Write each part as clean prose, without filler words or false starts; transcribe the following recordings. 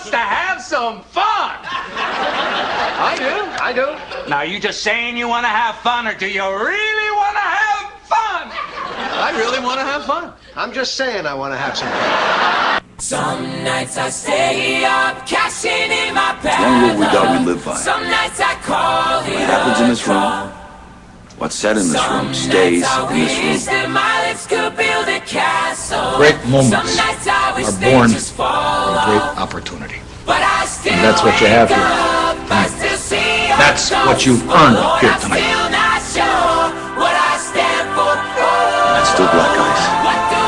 wants to have some fun. I do. Now, you just saying you want to have fun, or do you really want to have fun? I really want to have fun. I'm just saying I want to have some fun. Some nights I stay up, cashing in my past. One rule we got, we live by. Some nights I call it. What happens in this room, what's said in this room, stays in this room. Great moments are born from great opportunity. And that's what you have here tonight. That's what you've earned here tonight. That's still black ice.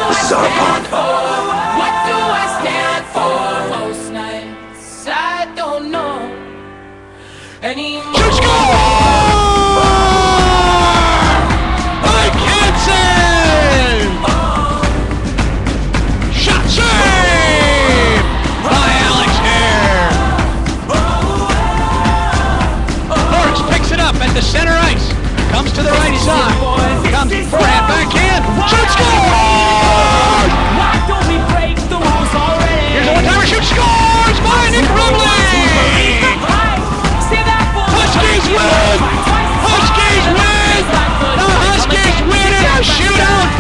This is our pond. What do I stand for? Most nights I don't know anymore. The center ice comes to the right side, comes forehand backhand, shoot, scores! Why don't we break the rules already? Here's a one-timer, shoot, scores by Nick Rubley! Huskies win! Huskies win! The Huskies win in a shootout!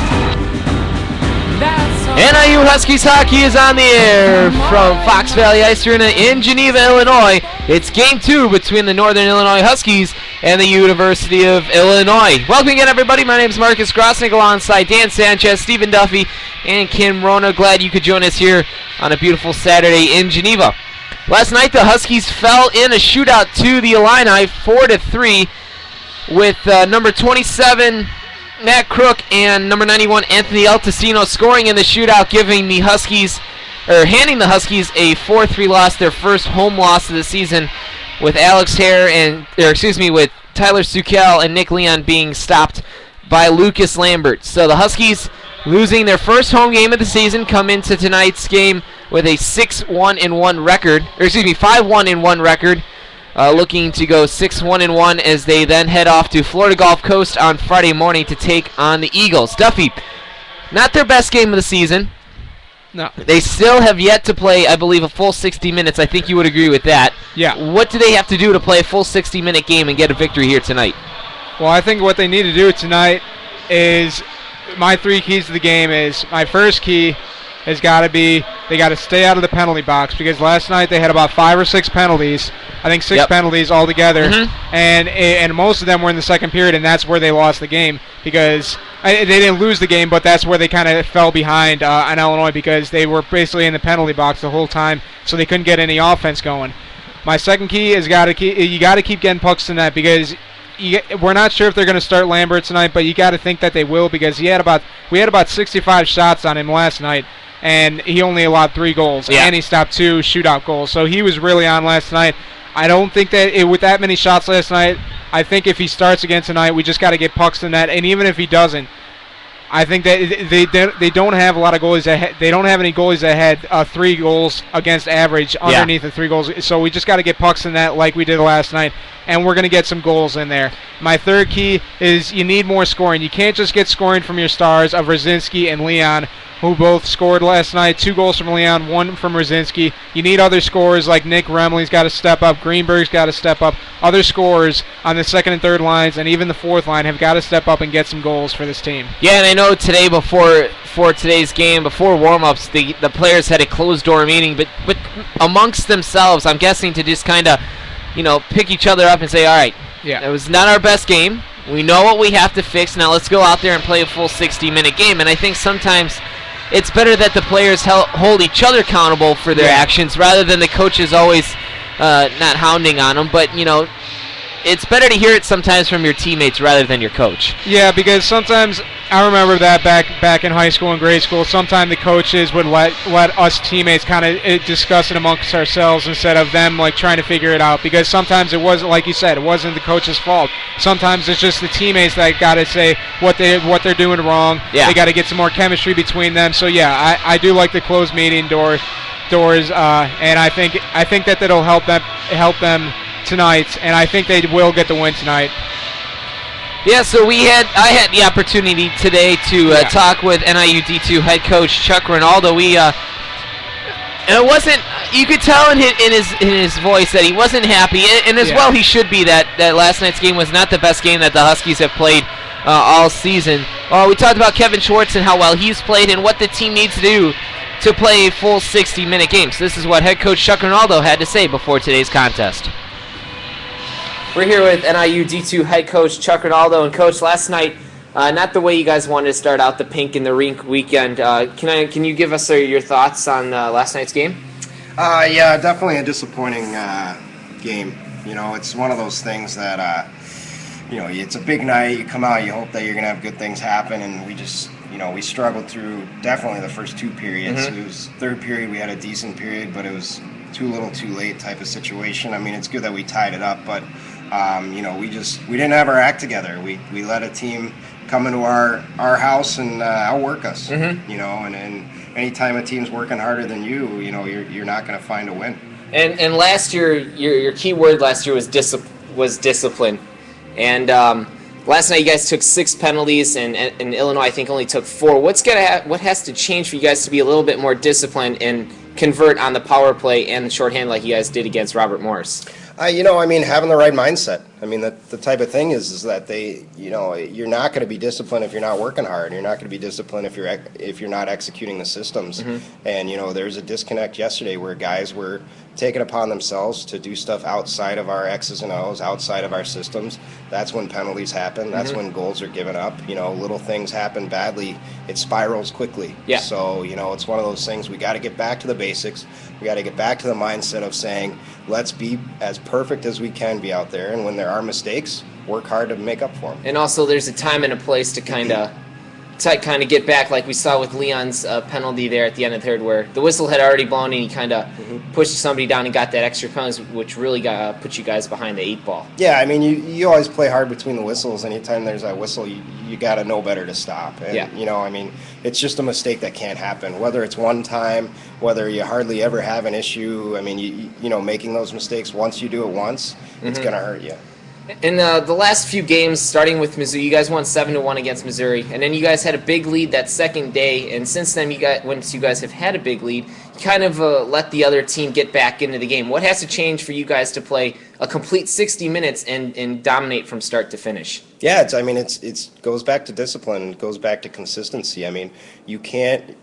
NIU Huskies hockey is on the air from Fox Valley Ice Arena in Geneva, Illinois. It's Game 2 between the Northern Illinois Huskies and the University of Illinois. Welcome again, everybody. My name is Marcus Grosnick alongside Dan Sanchez, Stephen Duffy, and Kim Rona. Glad you could join us here on a beautiful Saturday in Geneva. Last night, the Huskies fell in a shootout to the Illini, 4-3, with number 27, Matt Crook, and number 91, Anthony Altesino scoring in the shootout, handing the Huskies a 4-3 loss, their first home loss of the season, with with Tyler Sukel and Nick Leon being stopped by Lucas Lambert. So the Huskies, losing their first home game of the season, come into tonight's game with a 5-1-1 record. Looking to go 6-1-1 as they then head off to Florida Gulf Coast on Friday morning to take on the Eagles. Duffy, not their best game of the season. No. They still have yet to play, I believe, a full 60 minutes. I think you would agree with that. Yeah. What do they have to do to play a full 60-minute game and get a victory here tonight? Well, I think what they need to do tonight is, my 3 keys to the game is, my first key has got to be, they got to stay out of the penalty box, because last night they had about 5 or 6 penalties. I think 6 penalties altogether, and most of them were in the second period, and that's where they lost the game, because they didn't lose the game, but that's where they kind of fell behind on Illinois, because they were basically in the penalty box the whole time, so they couldn't get any offense going. My second key is you got to keep getting pucks to net, because we're not sure if they're going to start Lambert tonight, but you got to think that they will, because we had about 65 shots on him last night, and he only allowed 3 goals, and he stopped 2 shootout goals, so he was really on last night. I don't think that with that many shots last night, I think if he starts again tonight, we just got to get pucks to net, and even if he doesn't, I think that they don't have a lot of goalies ahead. They don't have any goalies that had 3 goals against average underneath the 3 goals. So we just got to get pucks in that like we did last night, and we're going to get some goals in there. My third key is you need more scoring. You can't just get scoring from your stars of Rosinsky and Leon, who both scored last night. 2 goals from Leon, 1 from Rosinsky. You need other scorers like Nick Remley's got to step up. Greenberg's got to step up. Other scorers on the second and third lines and even the fourth line have got to step up and get some goals for this team. Yeah, and I know today before today's game, before warm-ups, the players had a closed-door meeting, but amongst themselves, I'm guessing to just kind of, pick each other up and say, all right, it was not our best game. We know what we have to fix. Now let's go out there and play a full 60-minute game. And I think sometimes it's better that the players hold each other accountable for their actions rather than the coaches always not hounding on them. But, it's better to hear it sometimes from your teammates rather than your coach. Yeah, because sometimes I remember that back in high school and grade school, sometimes the coaches would let us teammates kind of discuss it amongst ourselves instead of them trying to figure it out, because sometimes it wasn't, like you said, it wasn't the coach's fault. Sometimes it's just the teammates that got to say what they're doing wrong. Yeah. They got to get some more chemistry between them. So yeah, I do like the closed meeting doors, and I think that'll help them tonight, and I think they will get the win tonight. Yeah, so I had the opportunity today to talk with NIU D2 head coach Chuck Rinaldo. And it wasn't, you could tell in his voice that he wasn't happy, and as well he should be. That last night's game was not the best game that the Huskies have played all season. We talked about Kevin Schwartz and how well he's played and what the team needs to do to play a full 60-minute game. So this is what head coach Chuck Ronaldo had to say before today's contest. We're here with NIU D2 head coach Chuck Ronaldo. And coach, last night, not the way you guys wanted to start out the Pink and the Rink weekend. Can you give us your thoughts on last night's game? Yeah, definitely a disappointing game. You know, it's one of those things that, you know, it's a big night. You come out, you hope that you're going to have good things happen, and we just, you know, we struggled through definitely the first two periods. It was third period, we had a decent period, but it was too little too late type of situation. I mean, it's good that we tied it up, but, you know, we didn't have our act together. We let a team come into our house and outwork us, you know, and anytime a team's working harder than you, you know, you're not going to find a win. And last year, your key word last year was discipline. And last night you guys took 6 penalties, and Illinois I think only took 4. What has to change for you guys to be a little bit more disciplined and convert on the power play and the shorthand like you guys did against Robert Morris? You know, I mean, having the right mindset. I mean, the type of thing is that you know, you're not going to be disciplined if you're not working hard. You're not going to be disciplined if you're not executing the systems. And you know, there's a disconnect yesterday where guys were taking upon themselves to do stuff outside of our X's and O's, outside of our systems. That's when penalties happen. That's when goals are given up. You know, little things happen badly. It spirals quickly. Yeah. So, you know, it's one of those things. We got to get back to the basics. We got to get back to the mindset of saying, let's be as perfect as we can be out there. And when there are mistakes, work hard to make up for them. And also there's a time and a place to kind of get back, like we saw with Leon's penalty there at the end of the third, where the whistle had already blown and he kind of pushed somebody down and got that extra penalty, which really put you guys behind the 8 ball. Yeah, I mean, you always play hard between the whistles. Anytime there's that whistle, you got to know better to stop. And, you know, I mean, it's just a mistake that can't happen. Whether it's one time, whether you hardly ever have an issue, I mean, you know, making those mistakes, once you do it once, it's going to hurt you. In the last few games, starting with Missouri, you guys won 7-1 against Missouri, and then you guys had a big lead that second day. And since then, once you guys have had a big lead, you kind of let the other team get back into the game. What has to change for you guys to play a complete 60 minutes and dominate from start to finish? Yeah, it goes back to discipline. It goes back to consistency. I mean, you can't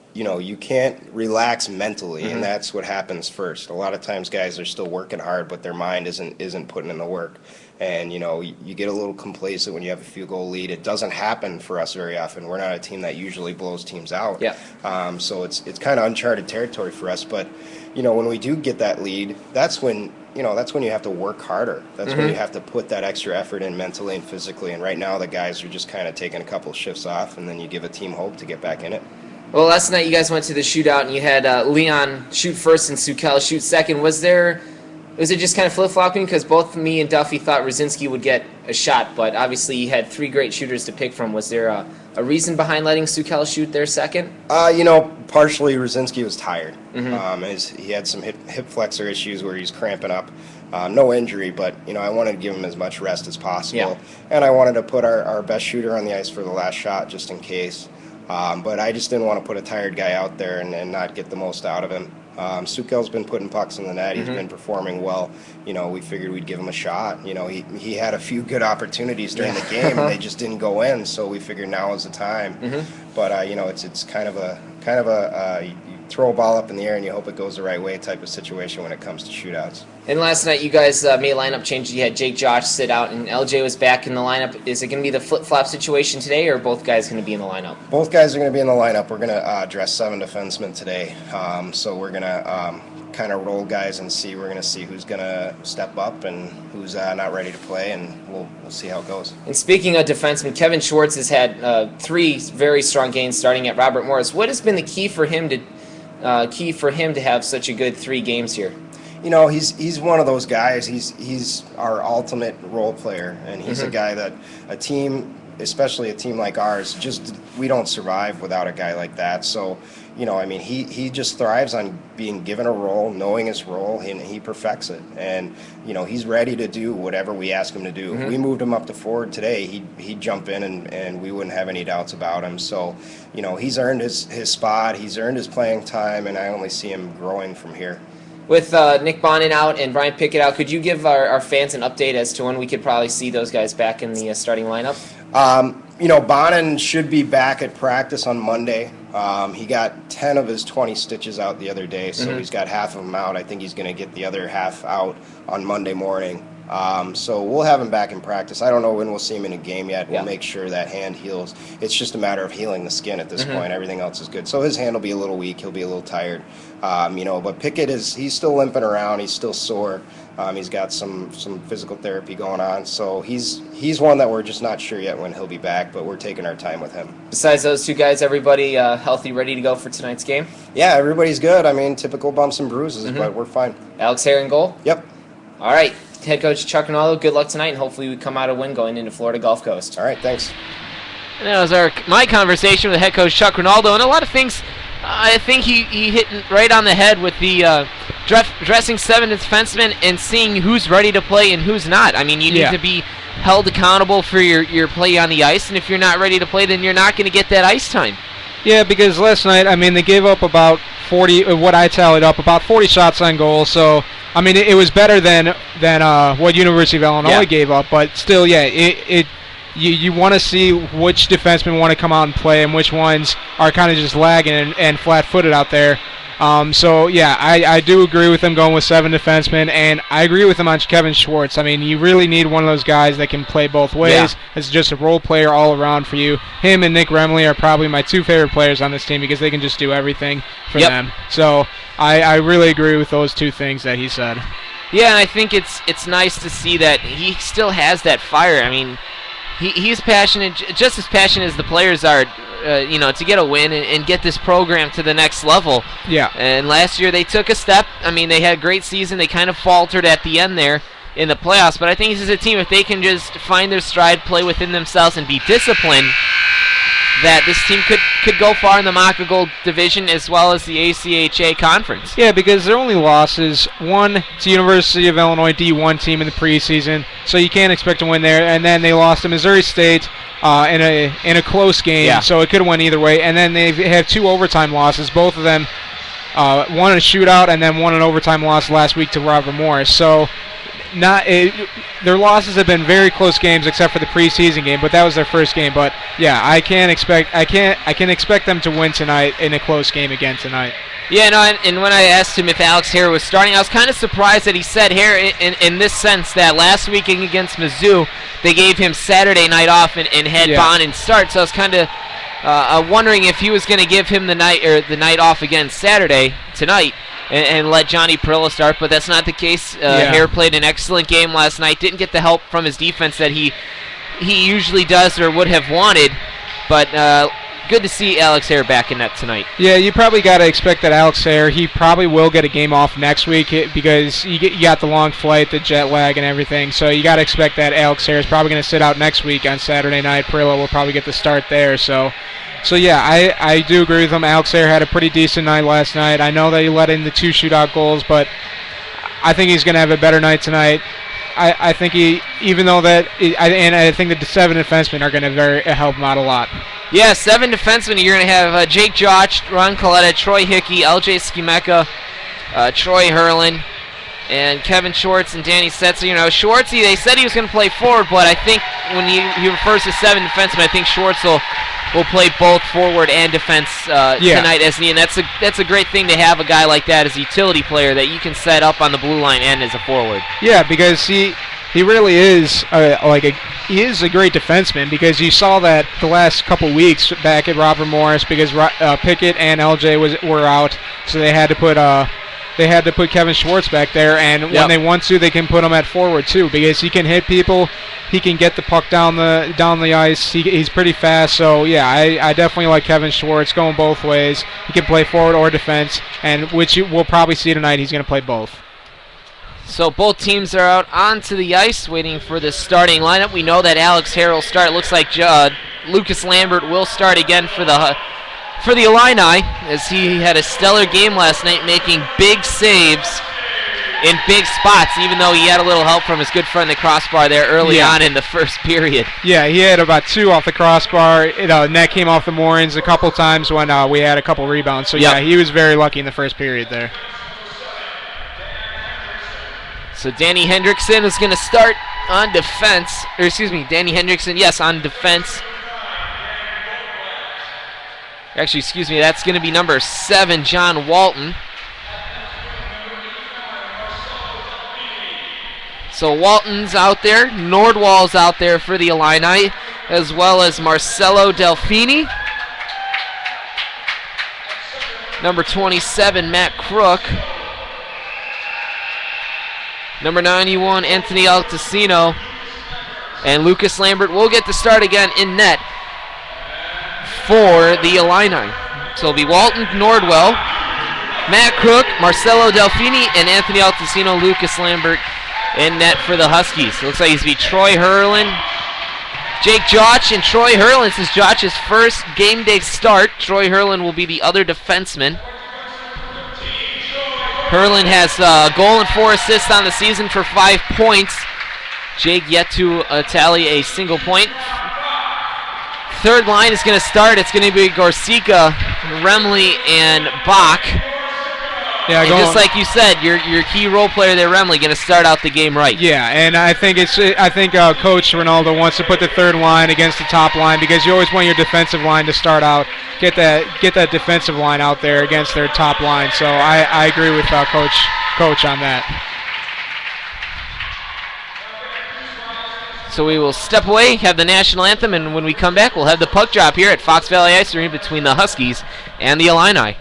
relax mentally, and that's what happens first. A lot of times, guys are still working hard, but their mind isn't putting in the work. And, you know, you get a little complacent when you have a field goal lead. It doesn't happen for us very often. We're not a team that usually blows teams out. Yeah. So it's kind of uncharted territory for us. But, you know, when we do get that lead, that's when you have to work harder. That's when you have to put that extra effort in mentally and physically. And right now the guys are just kind of taking a couple shifts off, and then you give a team hope to get back in it. Well, last night you guys went to the shootout, and you had Leon shoot first and Sukel shoot second. Was it just kind of flip-flopping? Because both me and Duffy thought Rosinski would get a shot, but obviously you had 3 great shooters to pick from. Was there a reason behind letting Sukel shoot there second? You know, partially Rosinski was tired. He had some hip flexor issues where he's cramping up. No injury, but, you know, I wanted to give him as much rest as possible. Yeah. And I wanted to put our best shooter on the ice for the last shot just in case. But I just didn't want to put a tired guy out there and not get the most out of him. Sukel's been putting pucks in the net. He's been performing well. You know, we figured we'd give him a shot. You know, he had a few good opportunities during the game, and they just didn't go in. So we figured now is the time. But you know, it's kind of a you throw a ball up in the air and you hope it goes the right way type of situation when it comes to shootouts. And last night you guys made a lineup change. You had Jake Josh sit out, and LJ was back in the lineup. Is it going to be the flip-flop situation today, or are both guys going to be in the lineup? Both guys are going to be in the lineup. We're going to dress 7 defensemen today. So we're going to kind of roll guys and see. We're going to see who's going to step up and who's not ready to play, and we'll see how it goes. And speaking of defensemen, Kevin Schwartz has had 3 very strong games starting at Robert Morris. What has been the key for him to have such a good 3 games here? You know, he's one of those guys. He's our ultimate role player, and he's a guy that a team, especially a team like ours, we don't survive without a guy like that. So, you know, I mean, he just thrives on being given a role, knowing his role, and he perfects it. And, you know, he's ready to do whatever we ask him to do. If we moved him up to forward today, he'd jump in and we wouldn't have any doubts about him. So, you know, he's earned his spot, he's earned his playing time, and I only see him growing from here. with Nick Bonin out and Brian Pickett out, could you give our fans an update as to when we could probably see those guys back in the starting lineup? Bonin should be back at practice on Monday. He got 10 of his 20 stitches out the other day, so he's got half of them out. I think he's going to get the other half out on Monday morning. So we'll have him back in practice. I don't know when we'll see him in a game yet. We'll make sure that hand heals. It's just a matter of healing the skin at this point. Everything else is good. So his hand will be a little weak. He'll be a little tired. But Pickett he's still limping around. He's still sore. He's got some physical therapy going on. So he's one that we're just not sure yet when he'll be back, but we're taking our time with him. Besides those two guys, everybody healthy, ready to go for tonight's game? Yeah, everybody's good. I mean, typical bumps and bruises, but we're fine. Alex Hare in goal? Yep. All right. Head coach Chuck Ronaldo, good luck tonight, and hopefully we come out a win going into Florida Gulf Coast. All right, thanks. And that was my conversation with head coach Chuck Ronaldo, and a lot of things I think he hit right on the head with the dressing 7 defensemen and seeing who's ready to play and who's not. I mean, you need to be held accountable for your play on the ice, and if you're not ready to play, then you're not going to get that ice time. Yeah, because last night, I mean, they gave up about 40, what I tallied up, about 40 shots on goal, so I mean, it was better than what University of Illinois gave up, but still, you want to see which defensemen want to come out and play and which ones are kind of just lagging and flat-footed out there. I do agree with them going with 7 defensemen, and I agree with them on Kevin Schwartz. I mean, you really need one of those guys that can play both ways. It's just a role player all around for you. Him and Nick Remley are probably my 2 favorite players on this team because they can just do everything for them. So I really agree with those 2 things that he said. Yeah, and I think it's nice to see that he still has that fire. I mean, he's passionate, just as passionate as the players are, to get a win and get this program to the next level. Yeah. And last year they took a step. I mean, they had a great season. They kind of faltered at the end there in the playoffs. But I think this is a team, if they can just find their stride, play within themselves, and be disciplined, that this team could go far in the Maca Gold division as well as the ACHA conference. Yeah, because their only losses, one to University of Illinois D1 team in the preseason, so you can't expect to win there. And then they lost to Missouri State in a close game, so it could have went either way. And then they have 2 overtime losses, both of them one in a shootout and then one an overtime loss last week to Robert Morris. So their losses have been very close games except for the preseason game, but that was their first game. But yeah, I can expect them to win tonight in a close game again tonight. Yeah, no, and when I asked him if Alex Hare was starting, I was kind of surprised that he said Hare in this sense that last week against Mizzou, they gave him Saturday night off and had Bonin start. So I was kind of wondering if he was going to give him the night off again Saturday tonight. And let Johnny Perillo start, but that's not the case. Hare played an excellent game last night. Didn't get the help from his defense that he usually does or would have wanted, but good to see Alex Hare back in net tonight. Yeah, you probably got to expect that Alex Hare, he probably will get a game off next week because you got the long flight, the jet lag, and everything. So you got to expect that Alex Hare is probably going to sit out next week on Saturday night. Perillo will probably get the start there. So yeah, I do agree with him. Alex Hare had a pretty decent night last night. I know that he let in the 2 shootout goals, but I think he's going to have a better night tonight. I think I think the 7 defensemen are going to help him out a lot. Yeah, 7 defensemen. You're going to have Jake Joch, Ron Coletta, Troy Hickey, LJ Skimeka, Troy Herlin, and Kevin Schwartz and Danny Setzer. Schwartz, they said he was going to play forward, but I think when he refers to 7 defensemen, I think Schwartz will play both forward and defense tonight as needed. And that's a great thing to have a guy like that as a utility player that you can set up on the blue line and as a forward. Yeah, because he really is he is a great defenseman, because you saw that the last couple weeks back at Robert Morris because Pickett and LJ were out, so they had to put Kevin Schwartz back there, and when they want to, they can put him at forward too, because he can hit people, he can get the puck down the ice, he's pretty fast. So yeah, I definitely like Kevin Schwartz going both ways. He can play forward or defense, and which we'll probably see tonight. He's going to play both. So both teams are out onto the ice waiting for the starting lineup. We know that Alex Hare will start. It looks like Lucas Lambert will start again for the Illini, as he had a stellar game last night, making big saves in big spots, even though he had a little help from his good friend the crossbar there early on in the first period. Yeah, he had about 2 off the crossbar. Net came off the moorings a couple times when we had a couple rebounds. So yeah, he was very lucky in the first period there. So Danny Hendrickson is going to start on defense. Or excuse me, Danny Hendrickson, yes, on defense. Actually, excuse me, that's going to be number 7, John Walton. So Walton's out there, Nordwall's out there for the Illini, as well as Marcelo Delfini. Number 27, Matt Crook. Number 91, Anthony Altesino. And Lucas Lambert will get the start again in net for the Illini. So it'll be Walton, Nordwell, Matt Crook, Marcelo Delfini, and Anthony Altesino, Lucas Lambert in net for the Huskies. It looks like he's going to be Troy Hurlin, Jake Jotch, and Troy Hurlin. This is Jotch's first game day start. Troy Hurlin will be the other defenseman. Hurlin has a goal and 4 assists on the season for 5 points. Jake yet to tally a single point. Third line is going to start. It's going to be Gorsica, Remley, and Bach. Yeah, and just like you said, your key role player there, Remley, going to start out the game right. Yeah, and I think Coach Ronaldo wants to put the third line against the top line because you always want your defensive line to start out, get that defensive line out there against their top line. So I agree with Coach on that. So we will step away, have the national anthem, and when we come back, we'll have the puck drop here at Fox Valley Ice Arena between the Huskies and the Illini.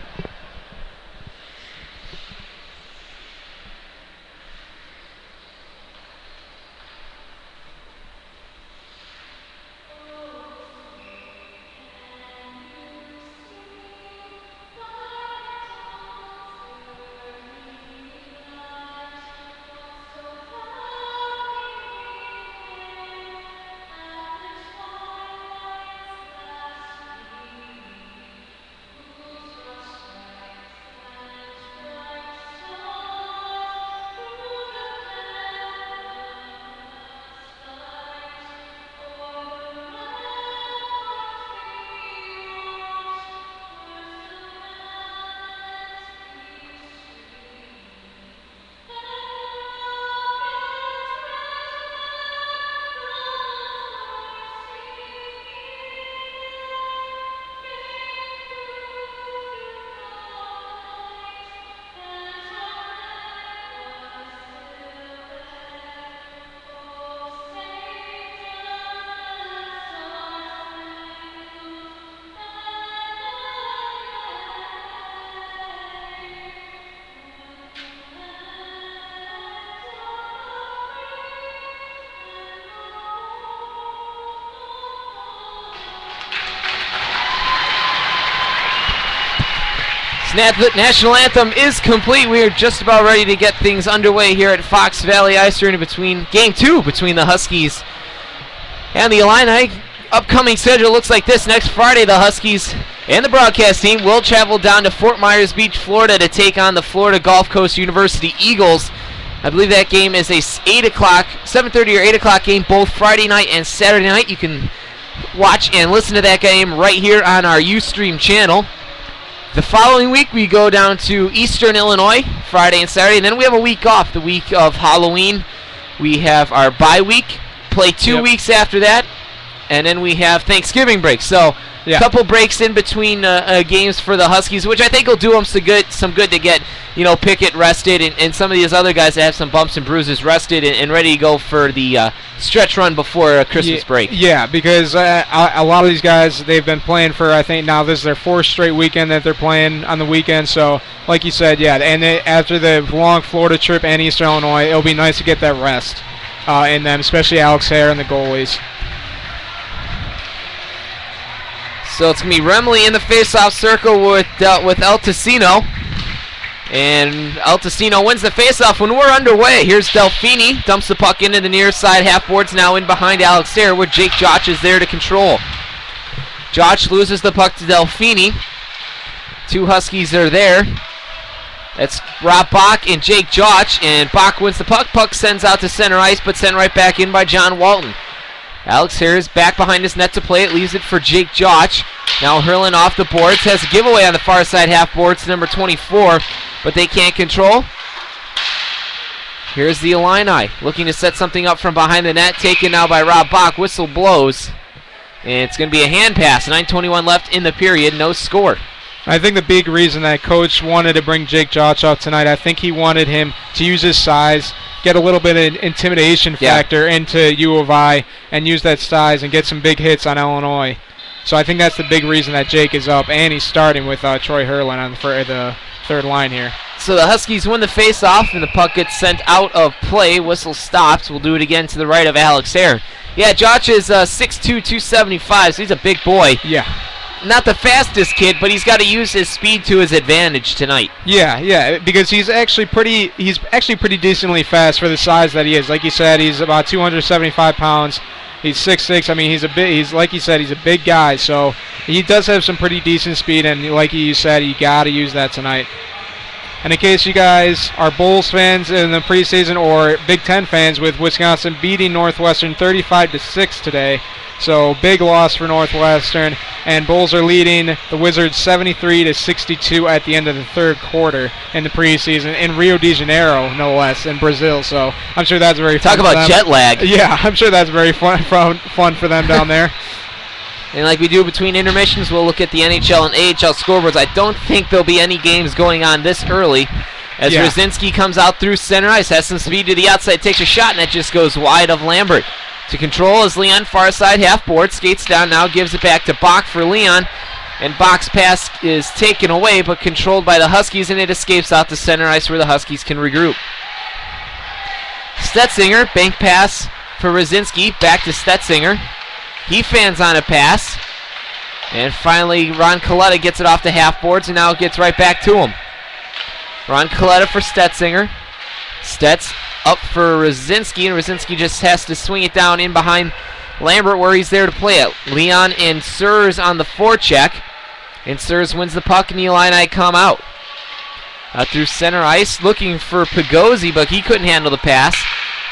National anthem is complete. We are just about ready to get things underway here at Fox Valley Ice Arena between Game 2 between the Huskies and the Illini. Upcoming schedule looks like this. Next Friday, the Huskies and the broadcast team will travel down to Fort Myers Beach, Florida to take on the Florida Gulf Coast University Eagles. I believe that game is a 7:30 or 8 o'clock game both Friday night and Saturday night. You can watch and listen to that game right here on our Ustream channel. The following week, we go down to Eastern Illinois, Friday and Saturday, and then we have a week off, the week of Halloween. We have our bye week, play 2 weeks after that, and then we have Thanksgiving break. So a couple breaks in between games for the Huskies, which I think will do them some good to get, Pickett rested and some of these other guys that have some bumps and bruises rested and ready to go for the stretch run before Christmas break. Yeah, because a lot of these guys, they've been playing for, I think now this is their 4th straight weekend that they're playing on the weekend. So, like you said, and after the long Florida trip and Eastern Illinois, it'll be nice to get that rest in them, especially Alex Hare and the goalies. So it's going to be Remley in the face-off circle with Altesino. And Altesino wins the face-off when we're underway. Here's Delfini, dumps the puck into the near side half boards, now in behind Alex Hare, where Jake Jotch is there to control. Jotch loses the puck to Delfini. 2 Huskies are there. That's Rob Bach and Jake Jotch, and Bach wins the puck. Puck sends out to center ice, but sent right back in by John Walton. Alex Hare is back behind his net to play it, leaves it for Jake Jotch. Now Hurlin off the boards, has a giveaway on the far side half boards to number 24, but they can't control. Here's the Illini looking to set something up from behind the net. Taken now by Rob Bach. Whistle blows. And it's going to be a hand pass. 9:21 left in the period. No score. I think the big reason that coach wanted to bring Jake Jotch out tonight, I think he wanted him to use his size, get a little bit of intimidation factor into U of I, and use that size and get some big hits on Illinois. So I think that's the big reason that Jake is up, and he's starting with Troy Herlin on the third line here. So the Huskies win the face-off, and the puck gets sent out of play. Whistle stops. We'll do it again to the right of Alex Hare. Yeah, Jotch is 6'2", 275, so he's a big boy. Yeah. Not the fastest kid, but he's got to use his speed to his advantage tonight. Yeah, because he's actually pretty decently fast for the size that he is. Like you said, he's about 275 pounds. He's 6'6". I mean, he's like you said, he's a big guy. So he does have some pretty decent speed, and like you said, you got to use that tonight. And in case you guys are Bulls fans in the preseason or Big Ten fans, with Wisconsin beating Northwestern 35-6 today. So big loss for Northwestern, and Bulls are leading the Wizards 73-62 at the end of the third quarter in the preseason in Rio de Janeiro, no less, in Brazil. So I'm sure that's very fun. Talk about jet lag. Yeah, I'm sure that's very fun for them down there. And like we do between intermissions, we'll look at the NHL and AHL scoreboards. I don't think there'll be any games going on this early. As Rosinski comes out through center ice, has some speed to the outside, takes a shot, and it just goes wide of Lambert. To control is Leon, far side half board, skates down now, gives it back to Bach for Leon. And Bach's pass is taken away, but controlled by the Huskies, and it escapes out to center ice where the Huskies can regroup. Stetzinger, bank pass for Rosinski, back to Stetzinger. He fans on a pass. And finally, Ron Coletta gets it off the half boards, and now it gets right back to him. Ron Coletta for Stetzinger. Stetz up for Rosinski, and Rosinski just has to swing it down in behind Lambert where he's there to play it. Leon and Surs on the forecheck, and Surs wins the puck, and the Illini come out. Out through center ice, looking for Pagozzi, but he couldn't handle the pass.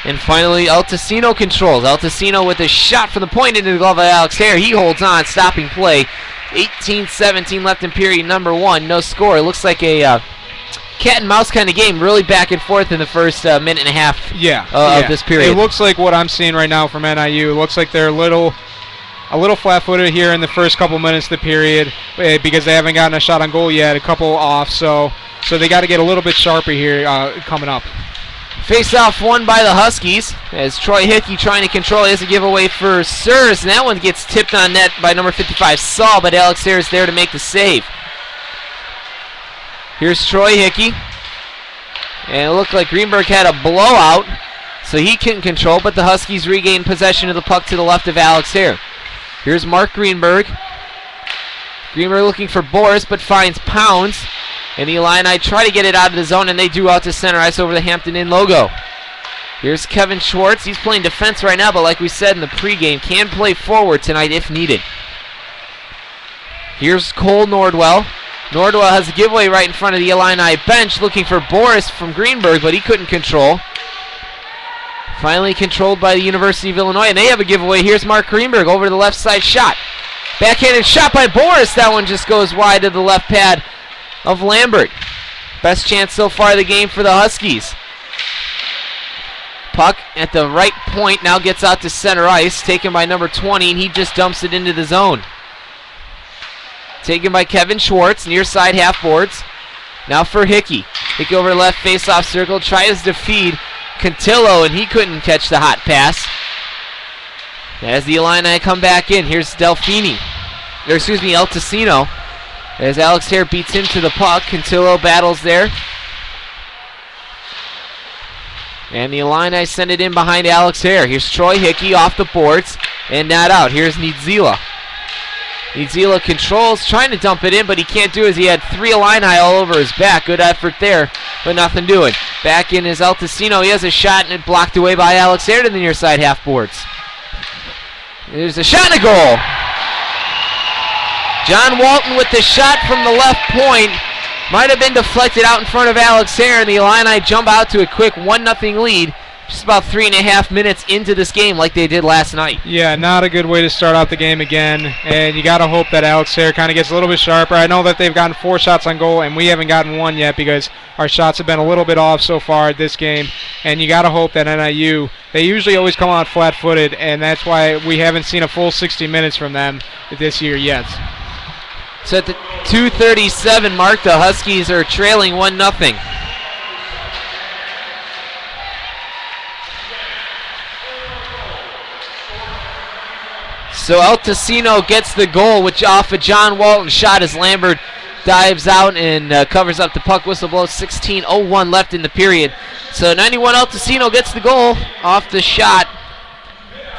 And finally, Altacino controls. Altacino with a shot from the point into the glove of Alex Hare. He holds on, stopping play. 18-17 left in period number 1. No score. It looks like a cat and mouse kind of game, really back and forth in the first minute and a half of this period. It looks like what I'm seeing right now from NIU. It looks like they're a little flat-footed here in the first couple minutes of the period because they haven't gotten a shot on goal yet, a couple off, so they got to get a little bit sharper here coming up. Face-off won by the Huskies as Troy Hickey trying to control. He has a giveaway for Surs, and that one gets tipped on net by number 55, Saul, but Alex Hare is there to make the save. Here's Troy Hickey. And it looked like Greenberg had a blowout, so he couldn't control, but the Huskies regained possession of the puck to the left of Alex Hare. Here's Mark Greenberg. Greenberg looking for Boris, but finds Pounds. And the Illini try to get it out of the zone, and they do out to center ice over the Hampton Inn logo. Here's Kevin Schwartz. He's playing defense right now, but like we said in the pregame, can play forward tonight if needed. Here's Cole Nordwell. Nordwell has a giveaway right in front of the Illini bench, looking for Boris from Greenberg, but he couldn't control. Finally controlled by the University of Illinois, and they have a giveaway. Here's Mark Greenberg over to the left side shot. Backhanded shot by Boris. That one just goes wide to the left pad of Lambert. Best chance so far of the game for the Huskies. Puck at the right point now gets out to center ice, taken by number 20, and he just dumps it into the zone. Taken by Kevin Schwartz, near side half boards. Now for Hickey. Hickey over left face-off circle, tries to feed Cantillo, and he couldn't catch the hot pass. As the Illini come back in, here's Altacino. As Alex Hare beats him to the puck, Cantillo battles there. And the Illini send it in behind Alex Hare. Here's Troy Hickey off the boards and not out. Here's Niedzila. Niedzila controls, trying to dump it in, but he can't do it as he had 3 Illini all over his back. Good effort there, but nothing doing. Back in is Altacino. He has a shot, and it blocked away by Alex Hare to the near side half boards. There's a shot and a goal. John Walton with the shot from the left point. Might have been deflected out in front of Alex Hare, and the Illini jump out to a quick 1-0 lead just about 3.5 minutes into this game like they did last night. Yeah, not a good way to start out the game again, and you got to hope that Alex Sayre kind of gets a little bit sharper. I know that they've gotten 4 shots on goal, and we haven't gotten one yet because our shots have been a little bit off so far this game, and you got to hope that NIU, they usually always come out flat-footed, and that's why we haven't seen a full 60 minutes from them this year yet. So at the 2:37 mark, the Huskies are trailing 1-0. So El Tocino gets the goal, which off a John Walton shot as Lambert dives out and covers up the puck. Whistle blows. 16:01 left in the period. So 91 El Tocino gets the goal off the shot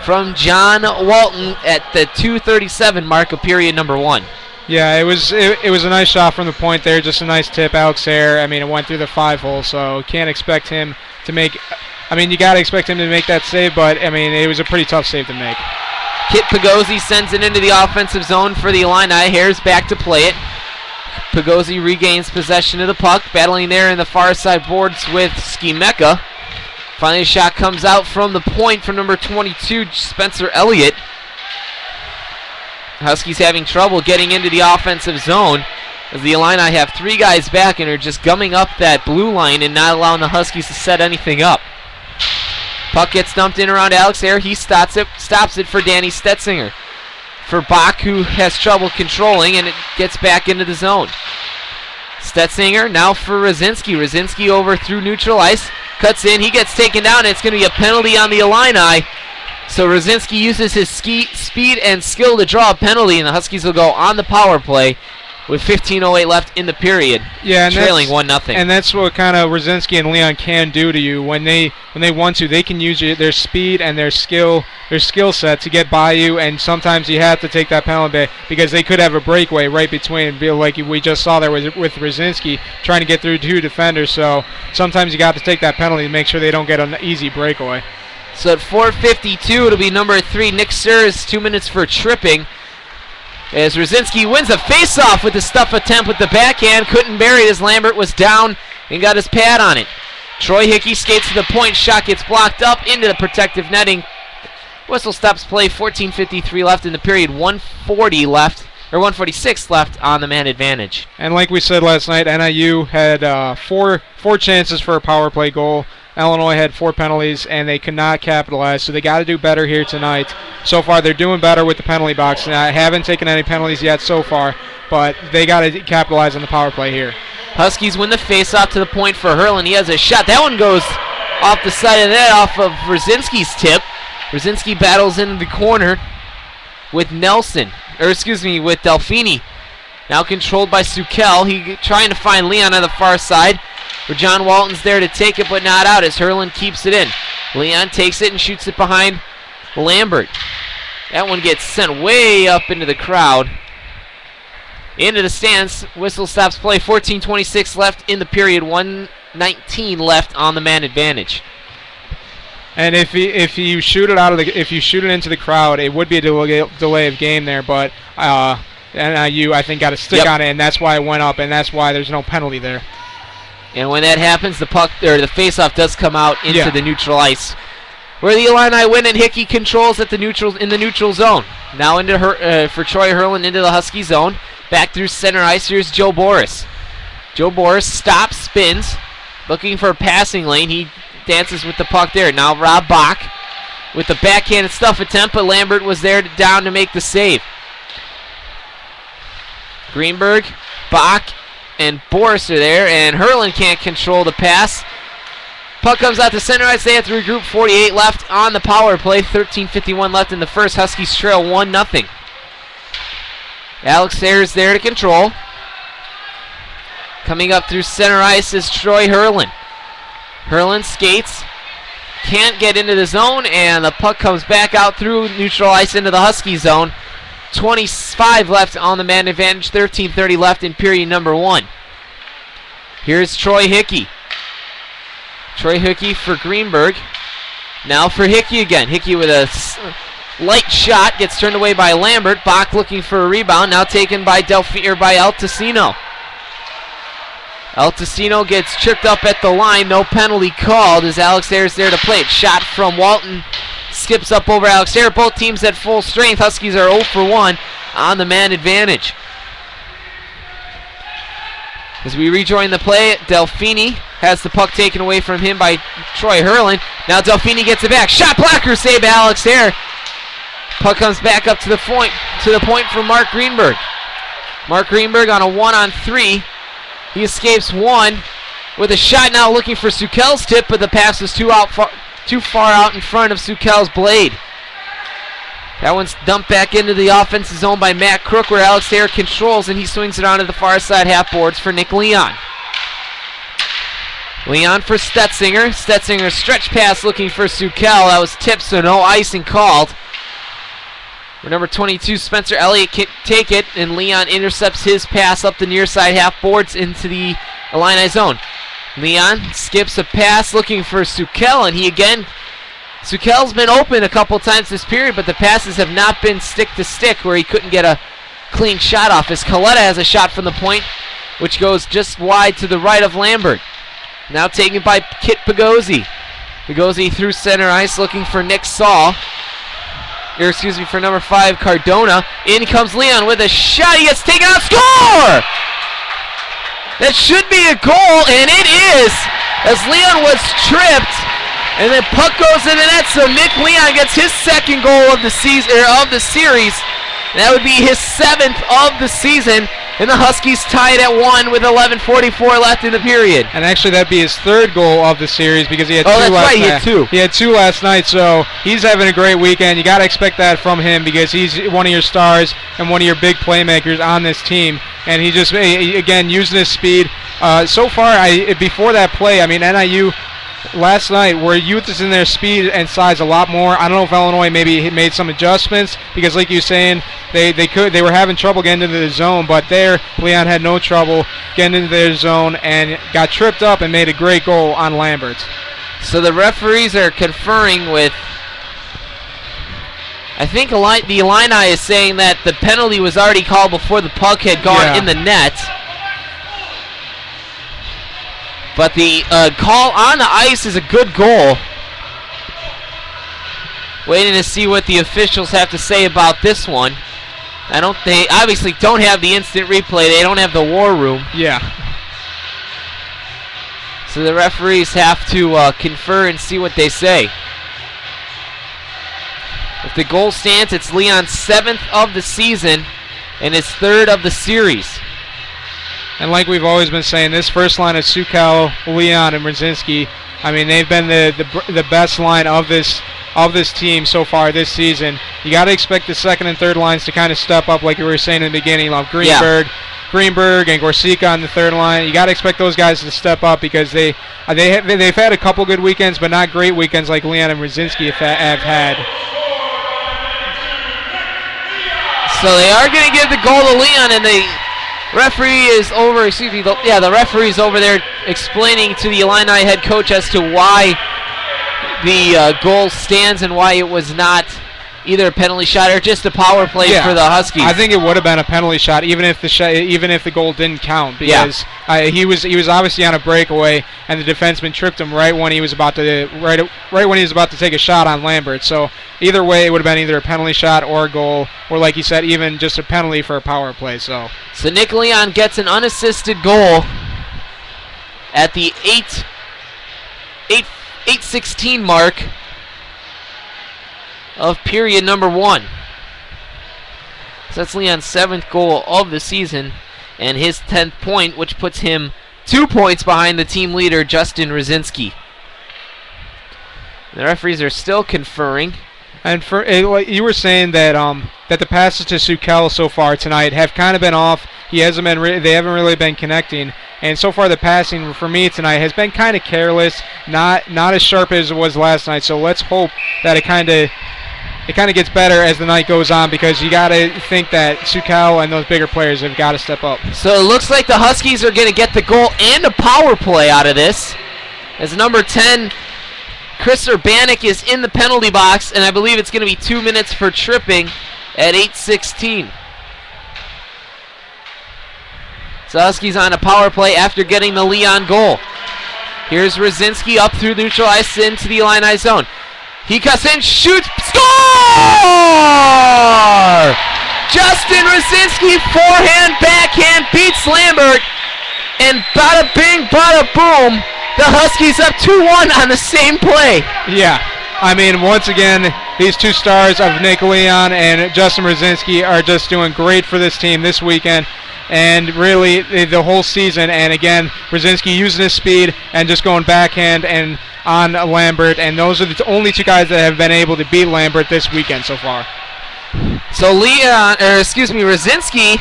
from John Walton at the 2:37 mark of period number 1. Yeah, it was a nice shot from the point there, just a nice tip. Alex Sayre, I mean, it went through the 5-hole, so can't expect him to make, I mean, you got to expect him to make that save, but, I mean, it was a pretty tough save to make. Kit Pagozzi sends it into the offensive zone for the Illini. Hare's back to play it. Pagozzi regains possession of the puck, battling there in the far side boards with Skimeka. Finally, a shot comes out from the point from number 22, Spencer Elliott. Huskies having trouble getting into the offensive zone as the Illini have 3 guys back and are just gumming up that blue line and not allowing the Huskies to set anything up. Puck gets dumped in around Alex Sayre. He stops it for Danny Stetzinger. For Bach, who has trouble controlling, and it gets back into the zone. Stetzinger now for Rosinski. Rosinski over through neutral ice. Cuts in. He gets taken down, and it's going to be a penalty on the Illini. So Rosinski uses his speed and skill to draw a penalty, and the Huskies will go on the power play with 15:08 left in the period, trailing 1-0. And that's what kind of Rosinski and Leon can do to you when they want to. They can use their speed and their skill set to get by you, and sometimes you have to take that penalty because they could have a breakaway right between, like we just saw there with Rosinski trying to get through 2 defenders. So sometimes you got to take that penalty to make sure they don't get an easy breakaway. So at 4:52, it'll be number 3, Nick Sears, 2 minutes for tripping. As Rosinski wins a face-off with the stuff attempt with the backhand. Couldn't bury it as Lambert was down and got his pad on it. Troy Hickey skates to the point. Shot gets blocked up into the protective netting. Whistle stops play. 14:53 left in the period. 146 left on the man advantage. And like we said last night, NIU had four chances for a power play goal. Illinois had 4 penalties, and they could not capitalize, so they got to do better here tonight. So far, they're doing better with the penalty box. Now, I haven't taken any penalties yet so far, but they got to capitalize on the power play here. Huskies win the face-off to the point for Hurlin. He has a shot. That one goes off the side of that, off of Rosinski's tip. Rosinski battles into the corner with with Delfini. Now controlled by Sukel. He trying to find Leon on the far side, where John Walton's there to take it, but not out as Hurlin keeps it in. Leon takes it and shoots it behind Lambert. That one gets sent way up into the crowd. Into the stands. Whistle stops play. 14:26 left in the period. 1:19 left on the man advantage. And if you shoot it into the crowd, it would be a delay of game there, but NIU I think got a stick on it, and that's why it went up, and that's why there's no penalty there. And when that happens, the puck or the faceoff does come out into the neutral ice, where the Illini win, and Hickey controls at the neutral zone. Now into for Troy Hurlin into the Husky zone, back through center ice. Here's Joe Boris. Joe Boris stops, spins, looking for a passing lane. He dances with the puck there. Now Rob Bach with the backhanded stuff attempt, but Lambert was there down to make the save. Greenberg, Bach, and Boris are there, and Hurlin can't control the pass. Puck comes out to center ice. They have to regroup. 48 left on the power play. 13:51 left in the first. Huskies trail 1-0. Alex Sayre is there to control. Coming up through center ice is Troy Hurlin. Hurlin skates. Can't get into the zone, and the puck comes back out through neutral ice into the Husky zone. 25 left on the man advantage. 13:30 left in period number 1. Here's Troy Hickey. Troy Hickey for Greenberg. Now for Hickey again. Hickey with a light shot. Gets turned away by Lambert. Bach looking for a rebound. Now taken by El Tocino. El Tocino gets tripped up at the line. No penalty called as Alex Ayer's there to play it. Shot from Walton. Skips up over Alex Ayer. Both teams at full strength. Huskies are 0 for 1 on the man advantage. As we rejoin the play, Delfini has the puck taken away from him by Troy Hurlin. Now Delfini gets it back. Shot blocker save Alex Ayer. Puck comes back up to the point for Mark Greenberg. Mark Greenberg on a 1-on-3. He escapes one with a shot now looking for Sukel's tip, but the pass was too far out in front of Sukel's blade. That one's dumped back into the offensive zone by Matt Crook, where Alex Ayer controls, and he swings it onto the far side half boards for Nick Leon. Leon for Stetzinger. Stetzinger stretch pass looking for Sukel. That was tipped, so no icing called. Number 22, Spencer Elliott can take it, and Leon intercepts his pass up the near side half boards into the Illini zone. Leon skips a pass looking for Sukel, and Sukel's been open a couple times this period, but the passes have not been stick to stick where he couldn't get a clean shot off. As Coletta has a shot from the point, which goes just wide to the right of Lambert. Now taken by Kit Pagozzi. Pagozzi through center ice looking for Nick Saul. For number 5, Cardona. In comes Leon with a shot. He gets taken out. Score! That should be a goal, and it is, as Leon was tripped, and then puck goes in the net, so Nick Leon gets his second goal of the season, of the series. And that would be his 7th of the season, and the Huskies tied at 1 with 11:44 left in the period. And actually, that'd be his 3rd goal of the series because he had 2 last night. He had 2. He had 2 last night, so he's having a great weekend. You got to expect that from him because he's one of your stars and one of your big playmakers on this team. And he just, again, using his speed. So far, before that play, I mean, NIU last night, where youth is in their speed and size a lot more. I don't know if Illinois maybe made some adjustments because, like you were saying, they were having trouble getting into the zone, but there Leon had no trouble getting into their zone and got tripped up and made a great goal on Lambert. So the referees are conferring with, I think the Illini is saying that the penalty was already called before the puck had gone in the net. But the call on the ice is a good goal. Waiting to see what the officials have to say about this one. They obviously don't have the instant replay. They don't have the war room. Yeah. So the referees have to confer and see what they say. If the goal stands, it's Leon's 7th of the season and his 3rd of the series. And like we've always been saying, this first line of Sukel, Leon, and Brzezinski, I mean, they've been the best line of this team so far this season. You got to expect the second and third lines to kind of step up, like you were saying in the beginning. Like Greenberg and Gorsica on the third line. You got to expect those guys to step up because they've had a couple good weekends, but not great weekends like Leon and Brzezinski have had. So they are going to give the goal to Leon, and the referee is over. The referee is over there explaining to the Illini head coach as to why the goal stands and why it was not either a penalty shot or just a power play for the Huskies. I think it would have been a penalty shot even if the goal didn't count because he was obviously on a breakaway and the defenseman tripped him right when he was about to take a shot on Lambert. So either way, it would have been either a penalty shot or a goal, or like you said, even just a penalty for a power play. So Nick Leon gets an unassisted goal at the 8:16 mark of period number 1. So that's Leon's 7th goal of the season and his 10th point, which puts him 2 points behind the team leader, Justin Rzyński. The referees are still conferring. And for you were saying that that the passes to Sukel so far tonight have kind of been off. They haven't really been connecting. And so far the passing for me tonight has been kind of careless, not as sharp as it was last night. So let's hope that it kind of gets better as the night goes on because you got to think that Sukel and those bigger players have got to step up. So it looks like the Huskies are going to get the goal and a power play out of this. As number 10, Chris Urbanik, is in the penalty box, and I believe it's going to be 2 minutes for tripping at 8:16. So Huskies on a power play after getting the Leon goal. Here's Rosinski up through neutral ice into the Illini zone. He cuts in, shoots, score! Justin Rosinski, forehand, backhand, beats Lambert. And bada bing, bada boom, the Huskies up 2-1 on the same play. Yeah, I mean, once again, these two stars of Nick Leon and Justin Rosinski are just doing great for this team this weekend. And really, the whole season. And again, Rosinski using his speed and just going backhand and on Lambert. And those are the only two guys that have been able to beat Lambert this weekend so far. So Rosinski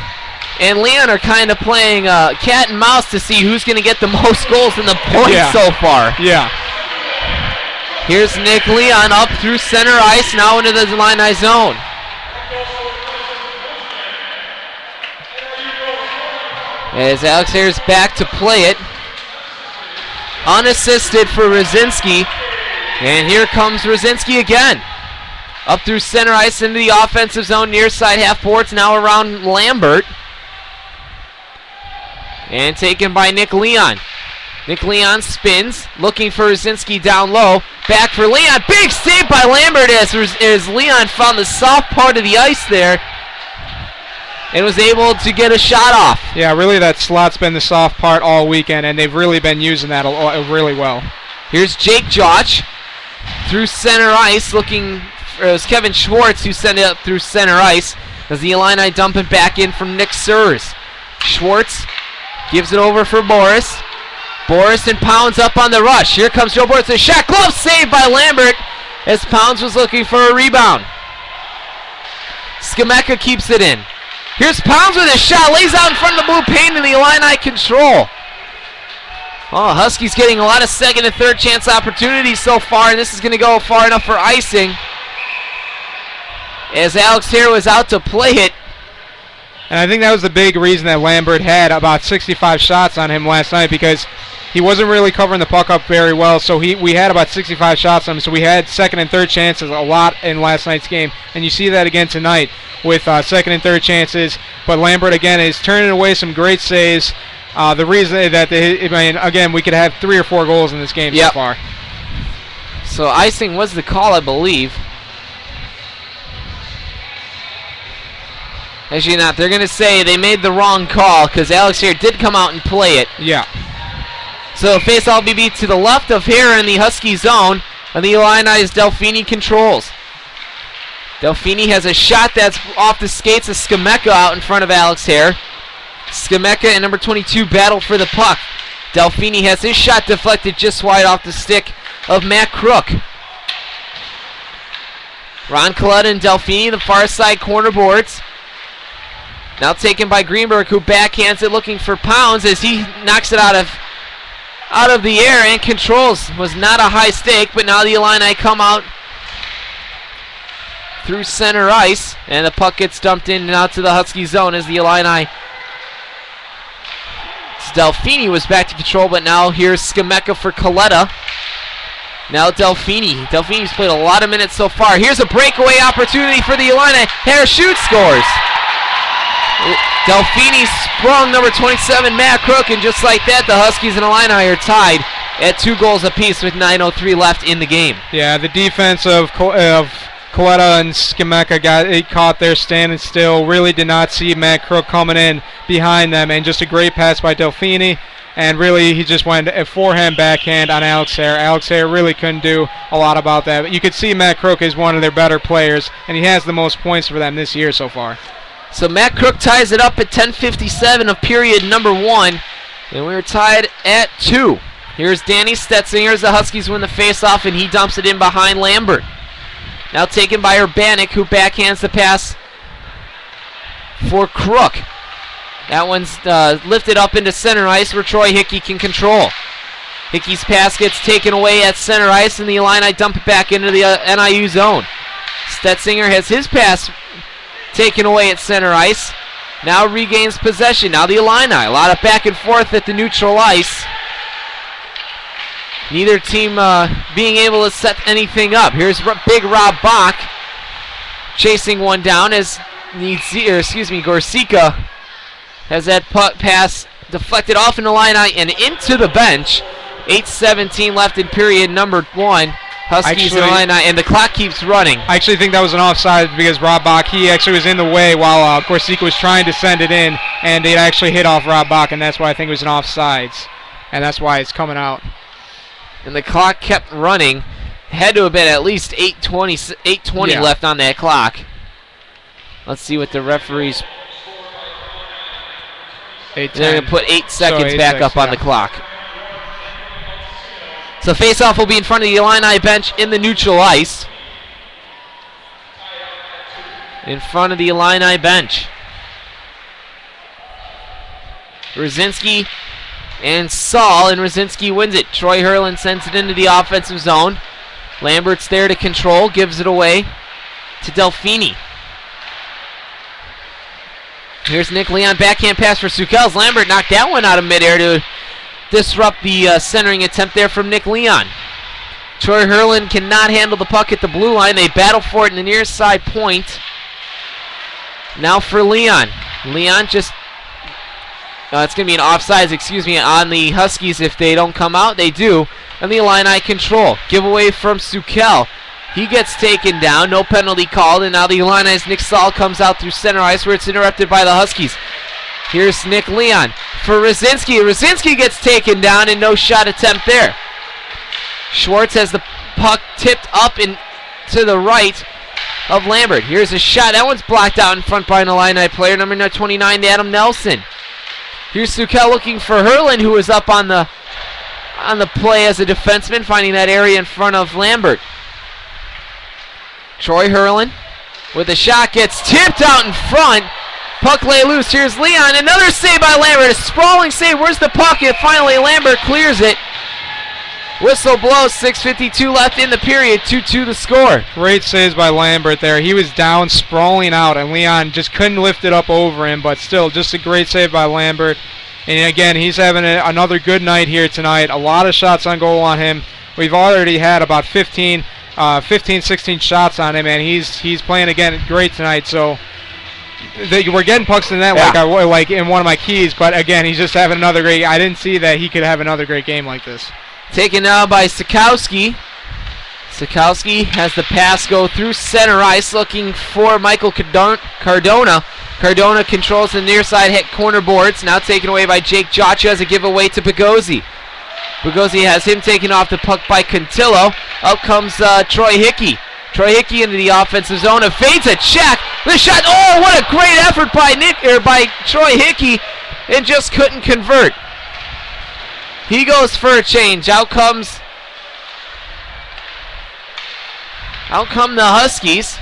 and Leon are kind of playing cat and mouse to see who's going to get the most goals and the points so far. Yeah. Here's Nick Leon up through center ice, now into the Illini zone. As Alex Hare's back to play it. Unassisted for Rosinski. And here comes Rosinski again. Up through center ice into the offensive zone, near side half boards, now around Lambert. And taken by Nick Leon. Nick Leon spins, looking for Rosinski down low. Back for Leon. Big save by Lambert as Leon found the soft part of the ice there and was able to get a shot off. Yeah, really that slot's been the soft part all weekend, and they've really been using that really well. Here's Jake Joch through center ice, looking for it was Kevin Schwartz who sent it up through center ice as the Illini dump it back in from Nick Sears. Schwartz gives it over for Boris. Boris and Pounds up on the rush. Here comes Joe Boris. A shot, glove saved by Lambert as Pounds was looking for a rebound. Skameka keeps it in. Here's Pounds with a shot, lays out in front of the blue paint, and the Illini control. Oh, Huskies getting a lot of second and third chance opportunities so far, and this is going to go far enough for icing. As Alex Hare was out to play it. And I think that was the big reason that Lambert had about 65 shots on him last night, because he wasn't really covering the puck up very well, so we had about 65 shots on him, so we had second and third chances a lot in last night's game, and you see that again tonight with second and third chances, but Lambert again is turning away some great saves. The reason that again, we could have 3 or 4 goals in this game so far. So icing was the call, I believe. Actually not. They're going to say they made the wrong call because Alex Hare did come out and play it. Yeah. So face-off will be to the left of Hare in the Husky zone, and the Illini's Delfini controls. Delfini has a shot that's off the skates of Skameka out in front of Alex Hare. Skameka and number 22 battle for the puck. Delfini has his shot deflected just wide off the stick of Matt Crook. Ron Coletta and Delfini, the far side corner boards. Now taken by Greenberg, who backhands it looking for Pounds as he knocks it out of the air and controls. Was not a high stake, but now the Illini come out through center ice, and the puck gets dumped in and out to the Husky zone as the Illini. Delfini was back to control, but now here's Skameka for Coletta. Now Delfini. Delfini's played a lot of minutes so far. Here's a breakaway opportunity for the Illini. Hare shoots, scores. Delfini sprung number 27, Matt Crook, and just like that, the Huskies and Illini are tied at 2 goals apiece with 9:03 left in the game. Yeah, the defense of Coletta and Skameka got caught there standing still. Really did not see Matt Crook coming in behind them, and just a great pass by Delfini. And really, he just went a forehand backhand on Alex Hare. Alex Hare really couldn't do a lot about that. But you could see Matt Crook is one of their better players, and he has the most points for them this year so far. So Matt Crook ties it up at 10:57 of period number 1, and we're tied at 2. Here's Danny Stetzinger as the Huskies win the faceoff, and he dumps it in behind Lambert. Now taken by Urbanik, who backhands the pass for Crook. That one's lifted up into center ice where Troy Hickey can control. Hickey's pass gets taken away at center ice, and the Illini dump it back into the NIU zone. Stetzinger has his pass taken away at center ice. Now regains possession. Now the Illini. A lot of back and forth at the neutral ice. Neither team being able to set anything up. Here's big Rob Bach chasing one down as Gorsica has that pass deflected off in the Illini and into the bench. 8:17 left in period number 1. Huskies and Illini, and the clock keeps running. I actually think that was an offside because Rob Bach, he actually was in the way while Corsica was trying to send it in, and it actually hit off Rob Bach, and that's why I think it was an offsides, and that's why it's coming out. And the clock kept running. Had to have been at least 8:20 left on that clock. Let's see what the referees... They're going to put 8 seconds back up on the clock. So face-off will be in front of the Illini bench in the neutral ice. In front of the Illini bench. Rosinski and Saul, and Rosinski wins it. Troy Hurlin sends it into the offensive zone. Lambert's there to control, gives it away to Delfini. Here's Nick Leon, backhand pass for Sukels. Lambert knocked that one out of midair to disrupt the centering attempt there from Nick Leon. Troy Hurlin cannot handle the puck at the blue line. They battle for it in the near side point. Now for Leon. Leon just... it's going to be an offsides, on the Huskies. If they don't come out, they do. And the Illini control. Giveaway from Sukel. He gets taken down. No penalty called. And now the Illini's Nick Saul comes out through center ice where it's interrupted by the Huskies. Here's Nick Leon for Rosinski. Rosinski gets taken down and no shot attempt there. Schwartz has the puck tipped up and to the right of Lambert. Here's a shot. That one's blocked out in front by an Illini player, number 29, Adam Nelson. Here's Sukel looking for Hurlin, who is up on the play as a defenseman, finding that area in front of Lambert. Troy Hurlin with a shot gets tipped out in front. Puck lay loose. Here's Leon. Another save by Lambert. A sprawling save. Where's the puck? And finally Lambert clears it. Whistle blows. 6:52 left in the period. 2-2 the score. Great saves by Lambert there. He was down, sprawling out, and Leon just couldn't lift it up over him, but still just a great save by Lambert. And again, he's having another good night here tonight. A lot of shots on goal on him. We've already had about 15, 16 shots on him, and he's playing again great tonight. So we're getting pucks in that like in one of my keys, but again, he's just having another great. I didn't see that he could have another great game like this. Taken now by Sikowski. Sikowski has the pass go through center ice, looking for Michael Cardona. Cardona controls the near side hit corner boards. Now taken away by Jake Jotcha as a giveaway to Bogozzi. Bogozzi has him taken off the puck by Contillo. Out comes Troy Hickey. Troy Hickey into the offensive zone. Evades a check. The shot. Oh, what a great effort by Troy Hickey, and just couldn't convert. He goes for a change. Out come the Huskies.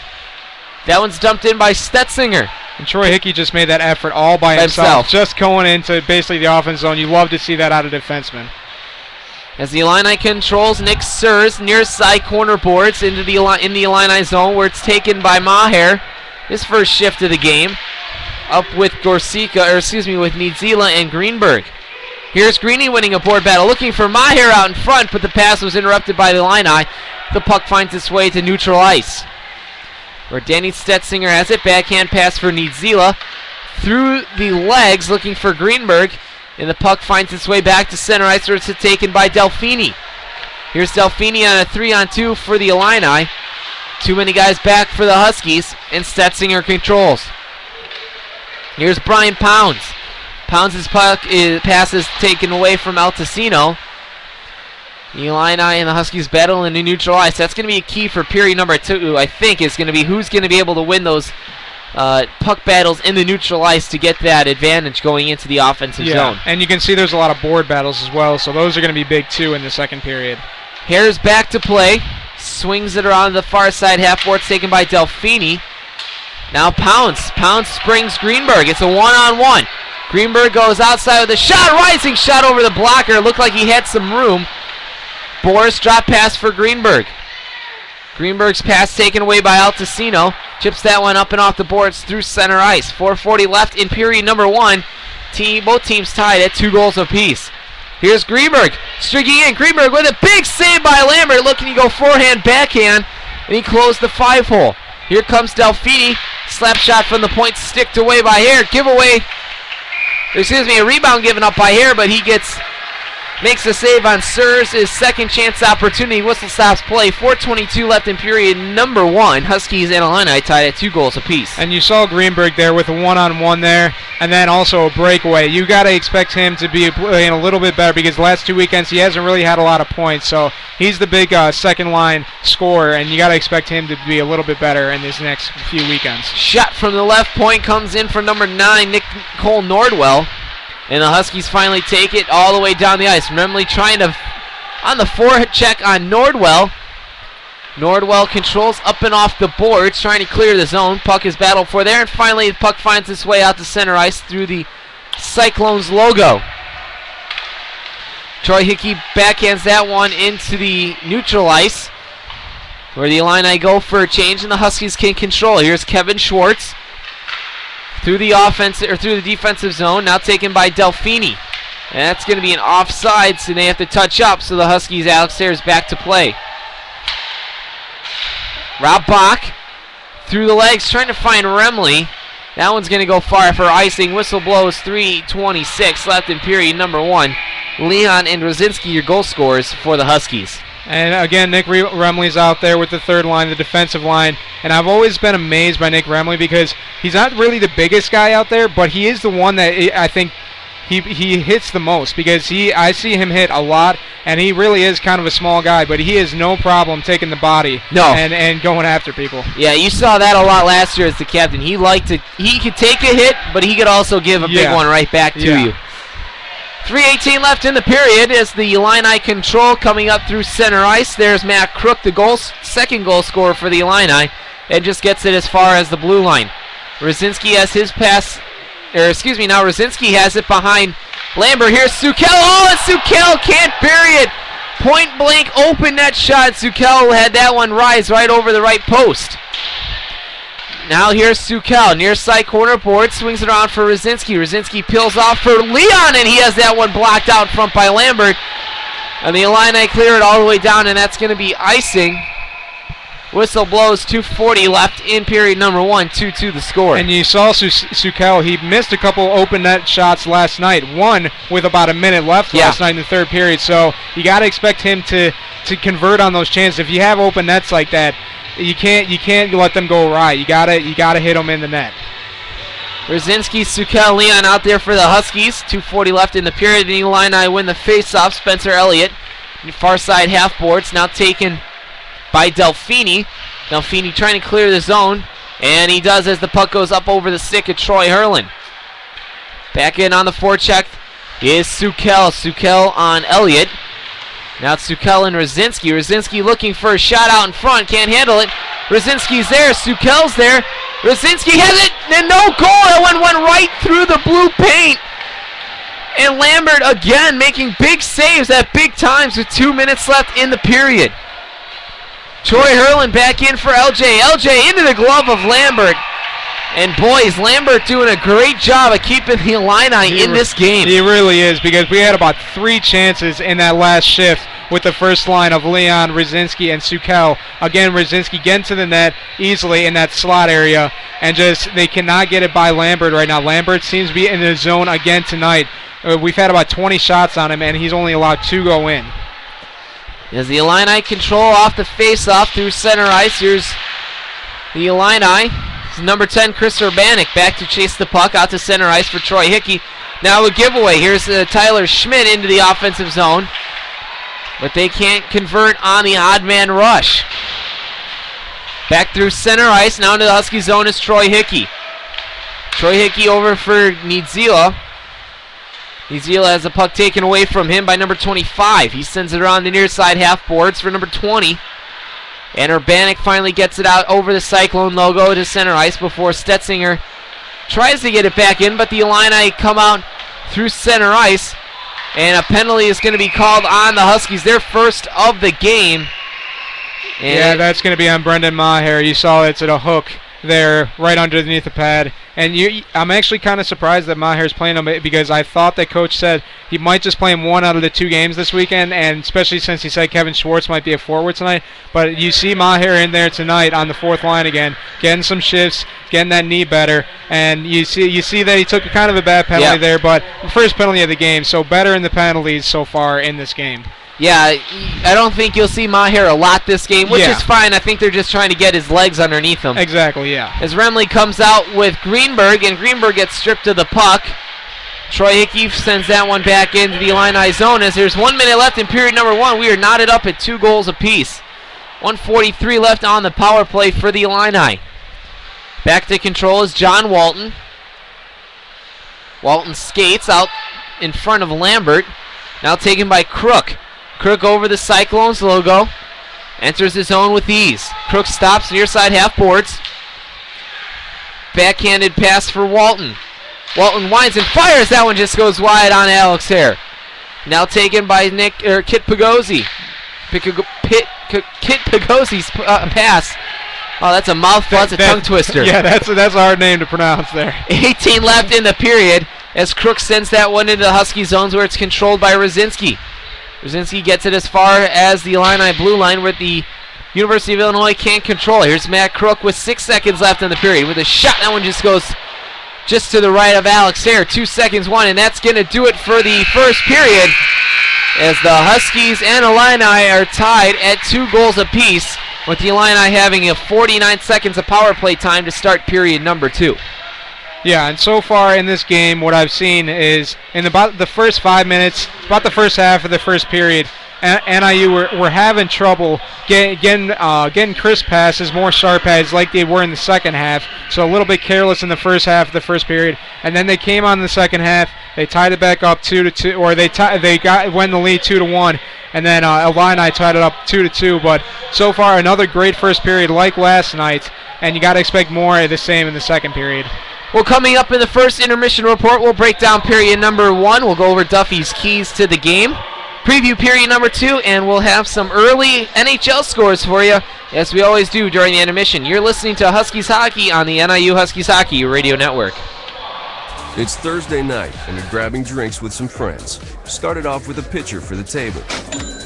That one's dumped in by Stetzinger. And Troy Hickey just made that effort all by himself. Just going into basically the offense zone. You love to see that out of defensemen. As the Illini controls, Nick Sears near side corner boards in the Illini zone, where it's taken by Maher. His first shift of the game. Up with with Niedzila and Greenberg. Here's Greeny winning a board battle, looking for Maher out in front, but the pass was interrupted by the Illini. The puck finds its way to neutral ice, where Danny Stetzinger has it. Backhand pass for Niedzila. Through the legs, looking for Greenberg. And the puck finds its way back to center ice, where it's taken by Delfini. Here's Delfini on a 3-on-2 for the Illini. Too many guys back for the Huskies, and Stetzinger controls. Here's Brian Pounds. Pounds' pass is taken away from Altacino. The Illini and the Huskies battle in the neutral ice. That's going to be a key for period number 2, I think, is going to be who's going to be able to win those puck battles in the neutral ice to get that advantage going into the offensive zone. And you can see there's a lot of board battles as well, so those are going to be big too in the second period. Hare's back to play. Swings it around the far side half board, taken by Delfini. Now Pounds. Pounds springs Greenberg. It's a one-on-one. Greenberg goes outside with a shot. Rising shot over the blocker. It looked like he had some room. Boris drop pass for Greenberg. Greenberg's pass taken away by Altacino. Chips that one up and off the boards through center ice. 4:40 left in period number 1. Both teams tied at 2 goals apiece. Here's Greenberg streaking in. Greenberg with a big save by Lambert, looking to go forehand, backhand, and he closed the 5-hole. Here comes Delfini. Slap shot from the point, sticked away by Hare. Giveaway A rebound given up by Hare, but he makes the save on Sears. His second chance opportunity. Whistle stops play. 4:22 left in period number 1. Huskies and Illini tied at 2 goals apiece. And you saw Greenberg there with a one-on-one there, and then also a breakaway. You got to expect him to be playing a little bit better because the last 2 weekends he hasn't really had a lot of points. So he's the big second-line scorer, and you got to expect him to be a little bit better in these next few weekends. Shot from the left point comes in for number 9, Nicole Nordwell. And the Huskies finally take it all the way down the ice. Rememley trying to, on the forehand check on Nordwell. Nordwell controls up and off the boards, trying to clear the zone. Puck is battled for there, and finally the puck finds its way out to center ice through the Cyclones logo. Troy Hickey backhands that one into the neutral ice, where the Illini go for a change, and the Huskies can control. Here's Kevin Schwartz. Through the defensive zone, now taken by Delfini. And that's going to be an offside, so they have to touch up, so the Huskies, Alex Sayers, back to play. Rob Bach through the legs, trying to find Remley. That one's going to go far for icing. Whistle blows, 3:26 left in period number 1. Leon and Rosinski, your goal scorers for the Huskies. And again, Nick Remley's out there with the third line, the defensive line. And I've always been amazed by Nick Remley because he's not really the biggest guy out there, but he is the one that I think he hits the most because I see him hit a lot, and he really is kind of a small guy, but he has no problem taking the body and going after people. Yeah, you saw that a lot last year as the captain. He could take a hit, but he could also give a big one right back to you. 3:18 left in the period as the Illini control coming up through center ice. There's Matt Crook, the second goal scorer for the Illini, and just gets it as far as the blue line. Rosinski has his pass, now Rosinski has it behind Lambert. Here's Sukel. Oh, and Sukel can't bury it. Point blank open net shot. Sukel had that one rise right over the right post. Now here's Sukel, near side corner board, swings it around for Rosinski. Rosinski peels off for Leon, and he has that one blocked out front by Lambert. And the Illini clear it all the way down, and that's going to be icing. Whistle blows, 2:40 left in period number 1, 2-2 the score. And you saw Sukel, he missed a couple open net shots last night, one with about a minute left last night in the third period, so you got to expect him to convert on those chances. If you have open nets like that, you can't let them go awry. You gotta hit them in the net. Rosinski, Sukel, Leon out there for the Huskies. 2:40 left in the period. The Illini win the face-off. Spencer Elliott, far side half boards, now taken by Delfini. Delfini trying to clear the zone, and he does as the puck goes up over the stick of Troy Hurlin. Back in on the forecheck is Sukel. Sukel on Elliott. Now it's Sukel and Rosinski. Rosinski looking for a shot out in front. Can't handle it. Rosinski's there. Sukel's there. Rosinski has it. And no goal. That one went right through the blue paint. And Lambert again making big saves at big times with 2 minutes left in the period. Troy Hurlin back in for LJ. LJ into the glove of Lambert. And boys, Lambert doing a great job of keeping the Illini in this game. He really is, because we had about 3 chances in that last shift with the first line of Leon, Rosinski, and Sukel. Again, Rosinski getting to the net easily in that slot area, and just they cannot get it by Lambert right now. Lambert seems to be in the zone again tonight. We've had about 20 shots on him, and he's only allowed 2 go in. As the Illini control off the face-off through center ice, here's the Illini. Number 10, Chris Urbanik, back to chase the puck out to center ice for Troy Hickey. Now a giveaway. Here's Tyler Schmidt into the offensive zone, but they can't convert on the odd man rush. Back through center ice, now into the Husky zone is Troy Hickey. Troy Hickey over for Niedzila. Niedzila has the puck taken away from him by number 25. He sends it around the near side half boards for number 20. And Urbanik finally gets it out over the Cyclone logo to center ice before Stetzinger tries to get it back in, but the Illini come out through center ice, and a penalty is going to be called on the Huskies, their first of the game. And yeah, that's going to be on Brendan Maher. You saw it's at a hook there right underneath the pad. And I'm actually kind of surprised that Maher's playing him because I thought that Coach said he might just play him 1 out of the 2 games this weekend, and especially since he said Kevin Schwartz might be a forward tonight. But you see Maher in there tonight on the 4th line again, getting some shifts, getting that knee better, and you see that he took kind of a bad penalty there, but first penalty of the game, so better in the penalties so far in this game. Yeah, I don't think you'll see Maher a lot this game, which is fine. I think they're just trying to get his legs underneath him. Exactly, yeah. As Remley comes out with Greenberg, and Greenberg gets stripped of the puck. Troy Hickey sends that one back into the Illini zone. As there's 1 minute left in period number 1, we are knotted up at 2 goals apiece. 1:43 left on the power play for the Illini. Back to control is John Walton. Walton skates out in front of Lambert. Now taken by Crook. Crook over the Cyclones logo. Enters his zone with ease. Crook stops near side half boards. Backhanded pass for Walton. Walton winds and fires. That one just goes wide on Alex Hare. Now taken by Kit Pagozzi. Kit Pagozzi's pass. Oh, that's a mouthful. That's a tongue twister. Yeah, that's a hard name to pronounce there. 18 left in the period as Crook sends that one into the Husky zones where it's controlled by Rosinski. Rosinski gets it as far as the Illini blue line where the University of Illinois can't control it. Here's Matt Crook with 6 seconds left in the period with a shot. That one just goes just to the right of Alex Hare. 2 seconds, 1, and that's going to do it for the first period as the Huskies and Illini are tied at 2 goals apiece, with the Illini having a 49 seconds of power play time to start period number 2. Yeah, and so far in this game, what I've seen is in about the first 5 minutes, about the first half of the first period, NIU were having trouble getting crisp passes, more sharp passes like they were in the second half. So a little bit careless in the first half of the first period, and then they came on in the second half. They tied it back up 2-2, or they went the lead 2-1, and then Illini tied it up 2-2. But so far, another great first period like last night, and you got to expect more of the same in the second period. Well, coming up in the first intermission report, we'll break down period number 1. We'll go over Duffy's keys to the game, preview period number 2, and we'll have some early NHL scores for you, as we always do during the intermission. You're listening to Huskies Hockey on the NIU Huskies Hockey Radio Network. It's Thursday night, and you're grabbing drinks with some friends. Started off with a pitcher for the table,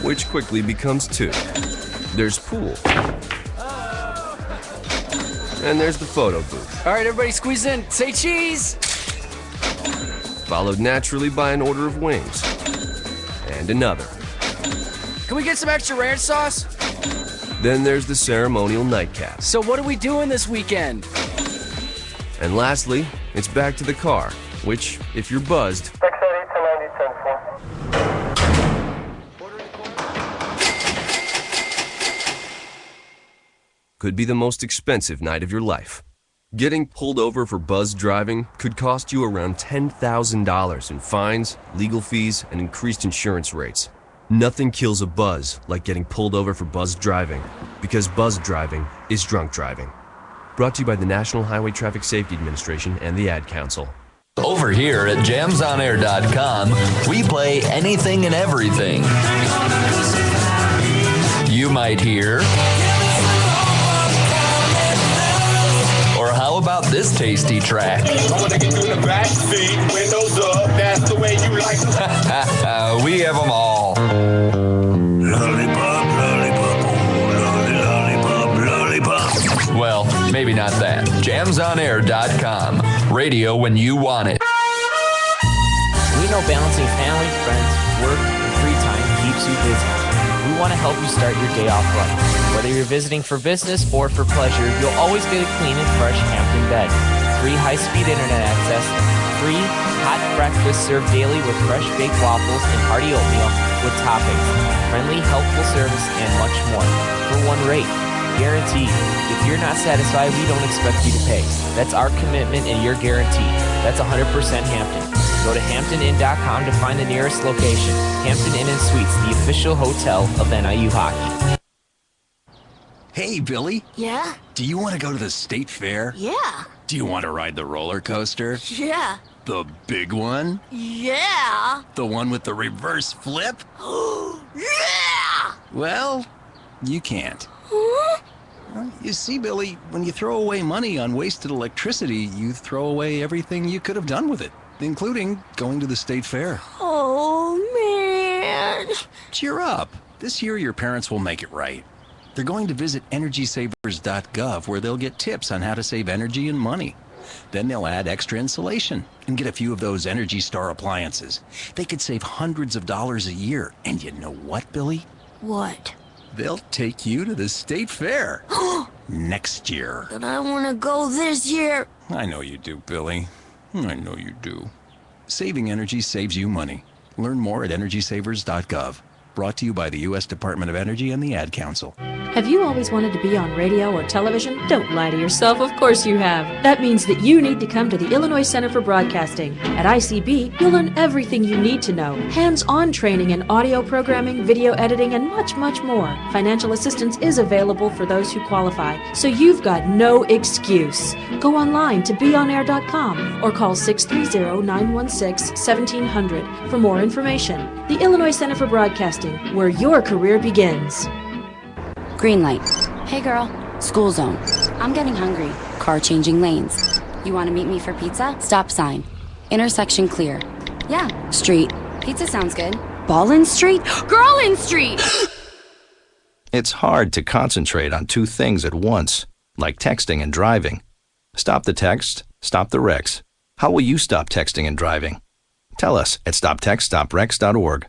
which quickly becomes 2. There's pool. And there's the photo booth. All right, everybody squeeze in. Say cheese. Followed naturally by an order of wings. And another. Can we get some extra ranch sauce? Then there's the ceremonial nightcap. So what are we doing this weekend? And lastly, it's back to the car, which, if you're buzzed, could be the most expensive night of your life. Getting pulled over for buzz driving could cost you around $10,000 in fines, legal fees, and increased insurance rates. Nothing kills a buzz like getting pulled over for buzz driving, because buzz driving is drunk driving. Brought to you by the National Highway Traffic Safety Administration and the Ad Council. Over here at jamsonair.com, we play anything and everything. You might hear... Or how about this tasty track? We have them all. Lollipop, lollipop, lollipop, lollipop. Well, maybe not that. Jamsonair.com. Radio when you want it. We know balancing family, friends, work, and free time keeps you busy. We want to help you start your day off right. Whether you're visiting for business or for pleasure, you'll always get a clean and fresh Hampton bed. Free high-speed internet access, free hot breakfast served daily with fresh baked waffles and hearty oatmeal with toppings, friendly, helpful service, and much more. For one rate. Guaranteed. If you're not satisfied, we don't expect you to pay. That's our commitment and your guarantee. That's 100% Hampton. Go to HamptonInn.com to find the nearest location. Hampton Inn & Suites, the official hotel of NIU Hockey. Hey, Billy. Yeah? Do you want to go to the state fair? Yeah. Do you want to ride the roller coaster? Yeah. The big one? Yeah. The one with the reverse flip? Yeah! Well, you can't. Huh? You see, Billy, when you throw away money on wasted electricity, you throw away everything you could have done with it, including going to the state fair. Oh, man. Cheer up. This year, your parents will make it right. They're going to visit EnergySavers.gov, where they'll get tips on how to save energy and money. Then they'll add extra insulation and get a few of those Energy Star appliances. They could save hundreds of dollars a year. And you know what, Billy? What? They'll take you to the state fair next year. But I want to go this year. I know you do, Billy. I know you do. Saving energy saves you money. Learn more at EnergySavers.gov. Brought to you by the U.S. Department of Energy and the Ad Council. Have you always wanted to be on radio or television? Don't lie to yourself, of course you have. That means that you need to come to the Illinois Center for Broadcasting. At ICB, you'll learn everything you need to know. Hands-on training in audio programming, video editing, and much, much more. Financial assistance is available for those who qualify, so you've got no excuse. Go online to beonair.com or call 630-916-1700 for more information. The Illinois Center for Broadcasting, where your career begins. Green light. Hey girl. School zone. I'm getting hungry. Car changing lanes. You want to meet me for pizza? Stop sign. Intersection clear. Yeah. Street. Pizza sounds good. Ballin Street? Girl in Street! It's hard to concentrate on two things at once, like texting and driving. Stop the text, stop the wrecks. How will you stop texting and driving? Tell us at stoptextstopwrecks.org.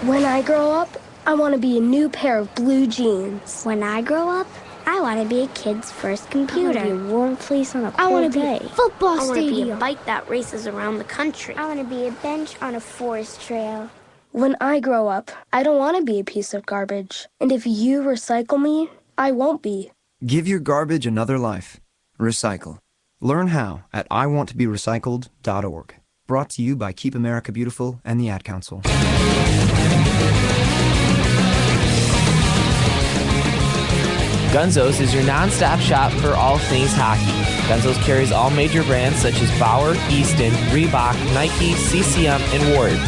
When I grow up, I want to be a new pair of blue jeans. When I grow up, I want to be a kid's first computer. I want to be a warm place on a I cold want to day. be a football I want to be stadium. a bike that races around the country. I want to be a bench on a forest trail. When I grow up, I don't want to be a piece of garbage. And if you recycle me, I won't be. Give your garbage another life. Recycle. Learn how at iwanttoberecycled.org. Brought to you by Keep America Beautiful and the Ad Council. Gunzo's is your non-stop shop for all things hockey. Gunzo's carries all major brands such as Bauer, Easton, Reebok, Nike, CCM, and Ward.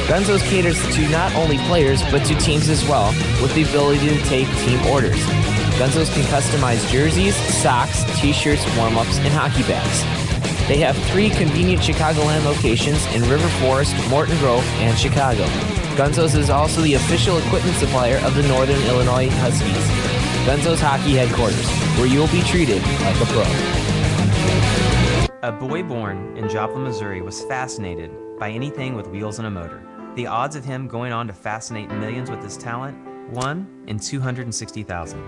Gunzo's caters to not only players, but to teams as well, with the ability to take team orders. Gunzo's can customize jerseys, socks, t-shirts, warm-ups, and hockey bags. They have 3 convenient Chicagoland locations in River Forest, Morton Grove, and Chicago. Gunzo's is also the official equipment supplier of the Northern Illinois Huskies. Gunzo's Hockey Headquarters, where you'll be treated like a pro. A boy born in Joplin, Missouri was fascinated by anything with wheels and a motor. The odds of him going on to fascinate millions with his talent, 1 in 260,000.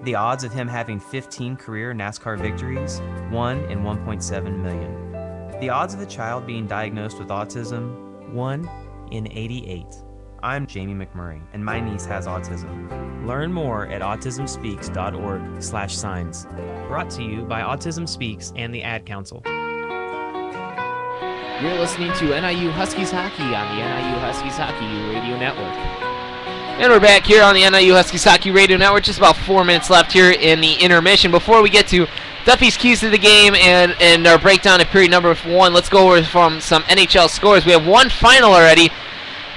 The odds of him having 15 career NASCAR victories, 1 in 1.7 million. The odds of a child being diagnosed with autism, 1 in 88. I'm Jamie McMurray, and my niece has autism. Learn more at autismspeaks.org/signs. Brought to you by Autism Speaks and the Ad Council. You're listening to NIU Huskies Hockey on the NIU Huskies Hockey Radio Network. And we're back here on the NIU Huskies Hockey Radio Network. Just about 4 minutes left here in the intermission. Before we get to Duffy's keys to the game and our breakdown of period number 1, let's go over from some NHL scores. We have one final already.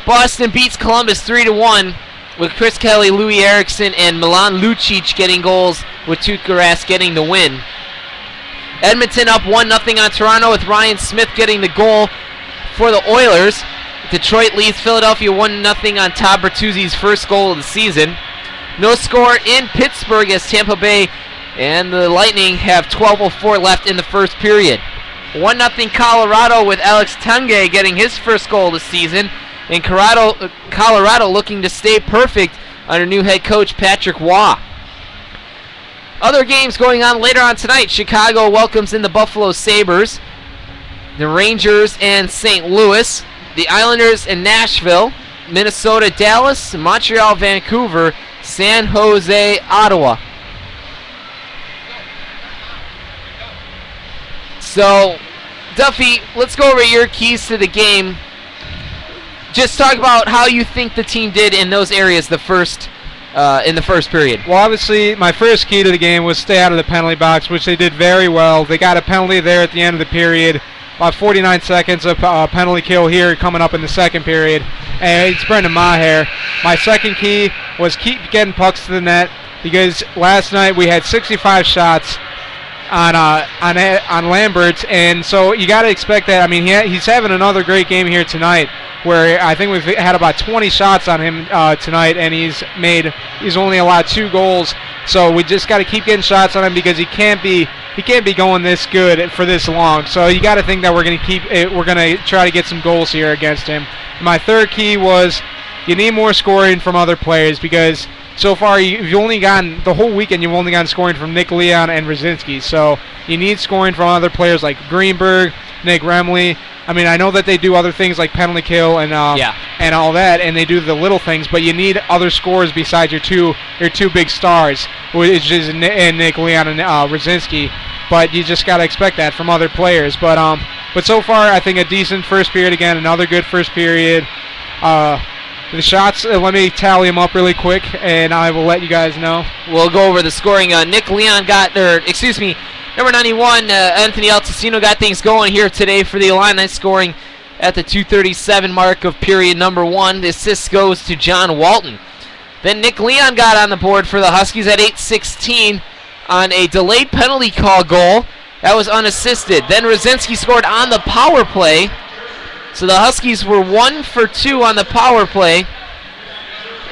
Boston beats Columbus 3-1 with Chris Kelly, Louis Eriksson, and Milan Lucic getting goals, with Tuukka Rask getting the win. Edmonton up 1-0 on Toronto with Ryan Smith getting the goal for the Oilers. Detroit leads Philadelphia 1-0 on Todd Bertuzzi's first goal of the season. No score in Pittsburgh as Tampa Bay and the Lightning have 12:04 left in the first period. 1-0 Colorado with Alex Tanguay getting his first goal of the season. And Colorado looking to stay perfect under new head coach Patrick Waugh. Other games going on later on tonight. Chicago welcomes in the Buffalo Sabres. The Rangers and St. Louis. The Islanders and Nashville. Minnesota, Dallas. Montreal, Vancouver. San Jose, Ottawa. So, Duffy, let's go over your keys to the game. Just talk about how you think the team did in those areas in the first period. Well, obviously, my first key to the game was stay out of the penalty box, which they did very well. They got a penalty there at the end of the period. About 49 seconds of penalty kill here coming up in the second period. And it's Brendan Maher. My second key was keep getting pucks to the net. because last night we had 65 shots on Lambert, and so you got to expect that. I mean, he's having another great game here tonight, where I think we've had about 20 shots on him tonight, and he's only allowed 2 goals. So we just got to keep getting shots on him, because he can't be going this good for this long. So you got to think that we're going to try to get some goals here against him. My third key was you need more scoring from other players, because so far you've only gotten the whole weekend. You've only gotten scoring from Nick Leon and Brzezinski. So you need scoring from other players like Greenberg, Nick Remley. I mean, I know that they do other things like penalty kill and all that, and they do the little things, but you need other scorers besides your two big stars, which is Nick Leon and Brzezinski. But you just got to expect that from other players. But so far, I think a decent first period again, another good first period. The shots, let me tally them up really quick, and I will let you guys know. We'll go over the scoring. Nick Leon number 91, Anthony Altacino got things going here today for the Illini, scoring at the 2:37 mark of period number 1. The assist goes to John Walton. Then Nick Leon got on the board for the Huskies at 8:16 on a delayed penalty call goal. That was unassisted. Then Rosinski scored on the power play. So the Huskies were 1 for 2 on the power play.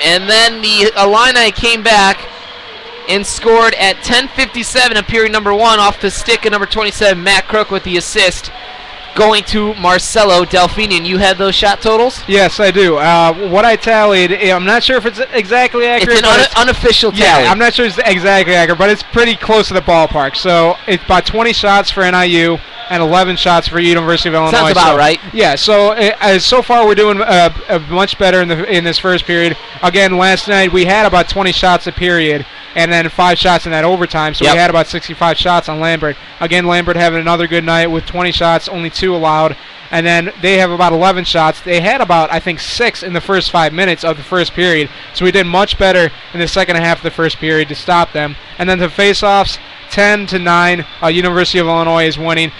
And then the Illini came back and scored at 10:57 of period number 1 off the stick of number 27, Matt Crook, with the assist going to Marcelo Delphinian. You had those shot totals? Yes, I do. What I tallied, I'm not sure if it's exactly accurate. It's an unofficial tally. Yeah, I'm not sure it's exactly accurate, but it's pretty close to the ballpark. So it's about 20 shots for NIU and 11 shots for University of Illinois. Sounds about right. Yeah, so far we're doing much better in this first period. Again, last night we had about 20 shots a period, and then 5 shots in that overtime, so we had about 65 shots on Lambert. Again, Lambert having another good night with 20 shots, only 2 allowed, and then they have about 11 shots. They had about, I think, 6 in the first 5 minutes of the first period, so we did much better in the second half of the first period to stop them. And then the face-offs, 10-9, University of Illinois is winning.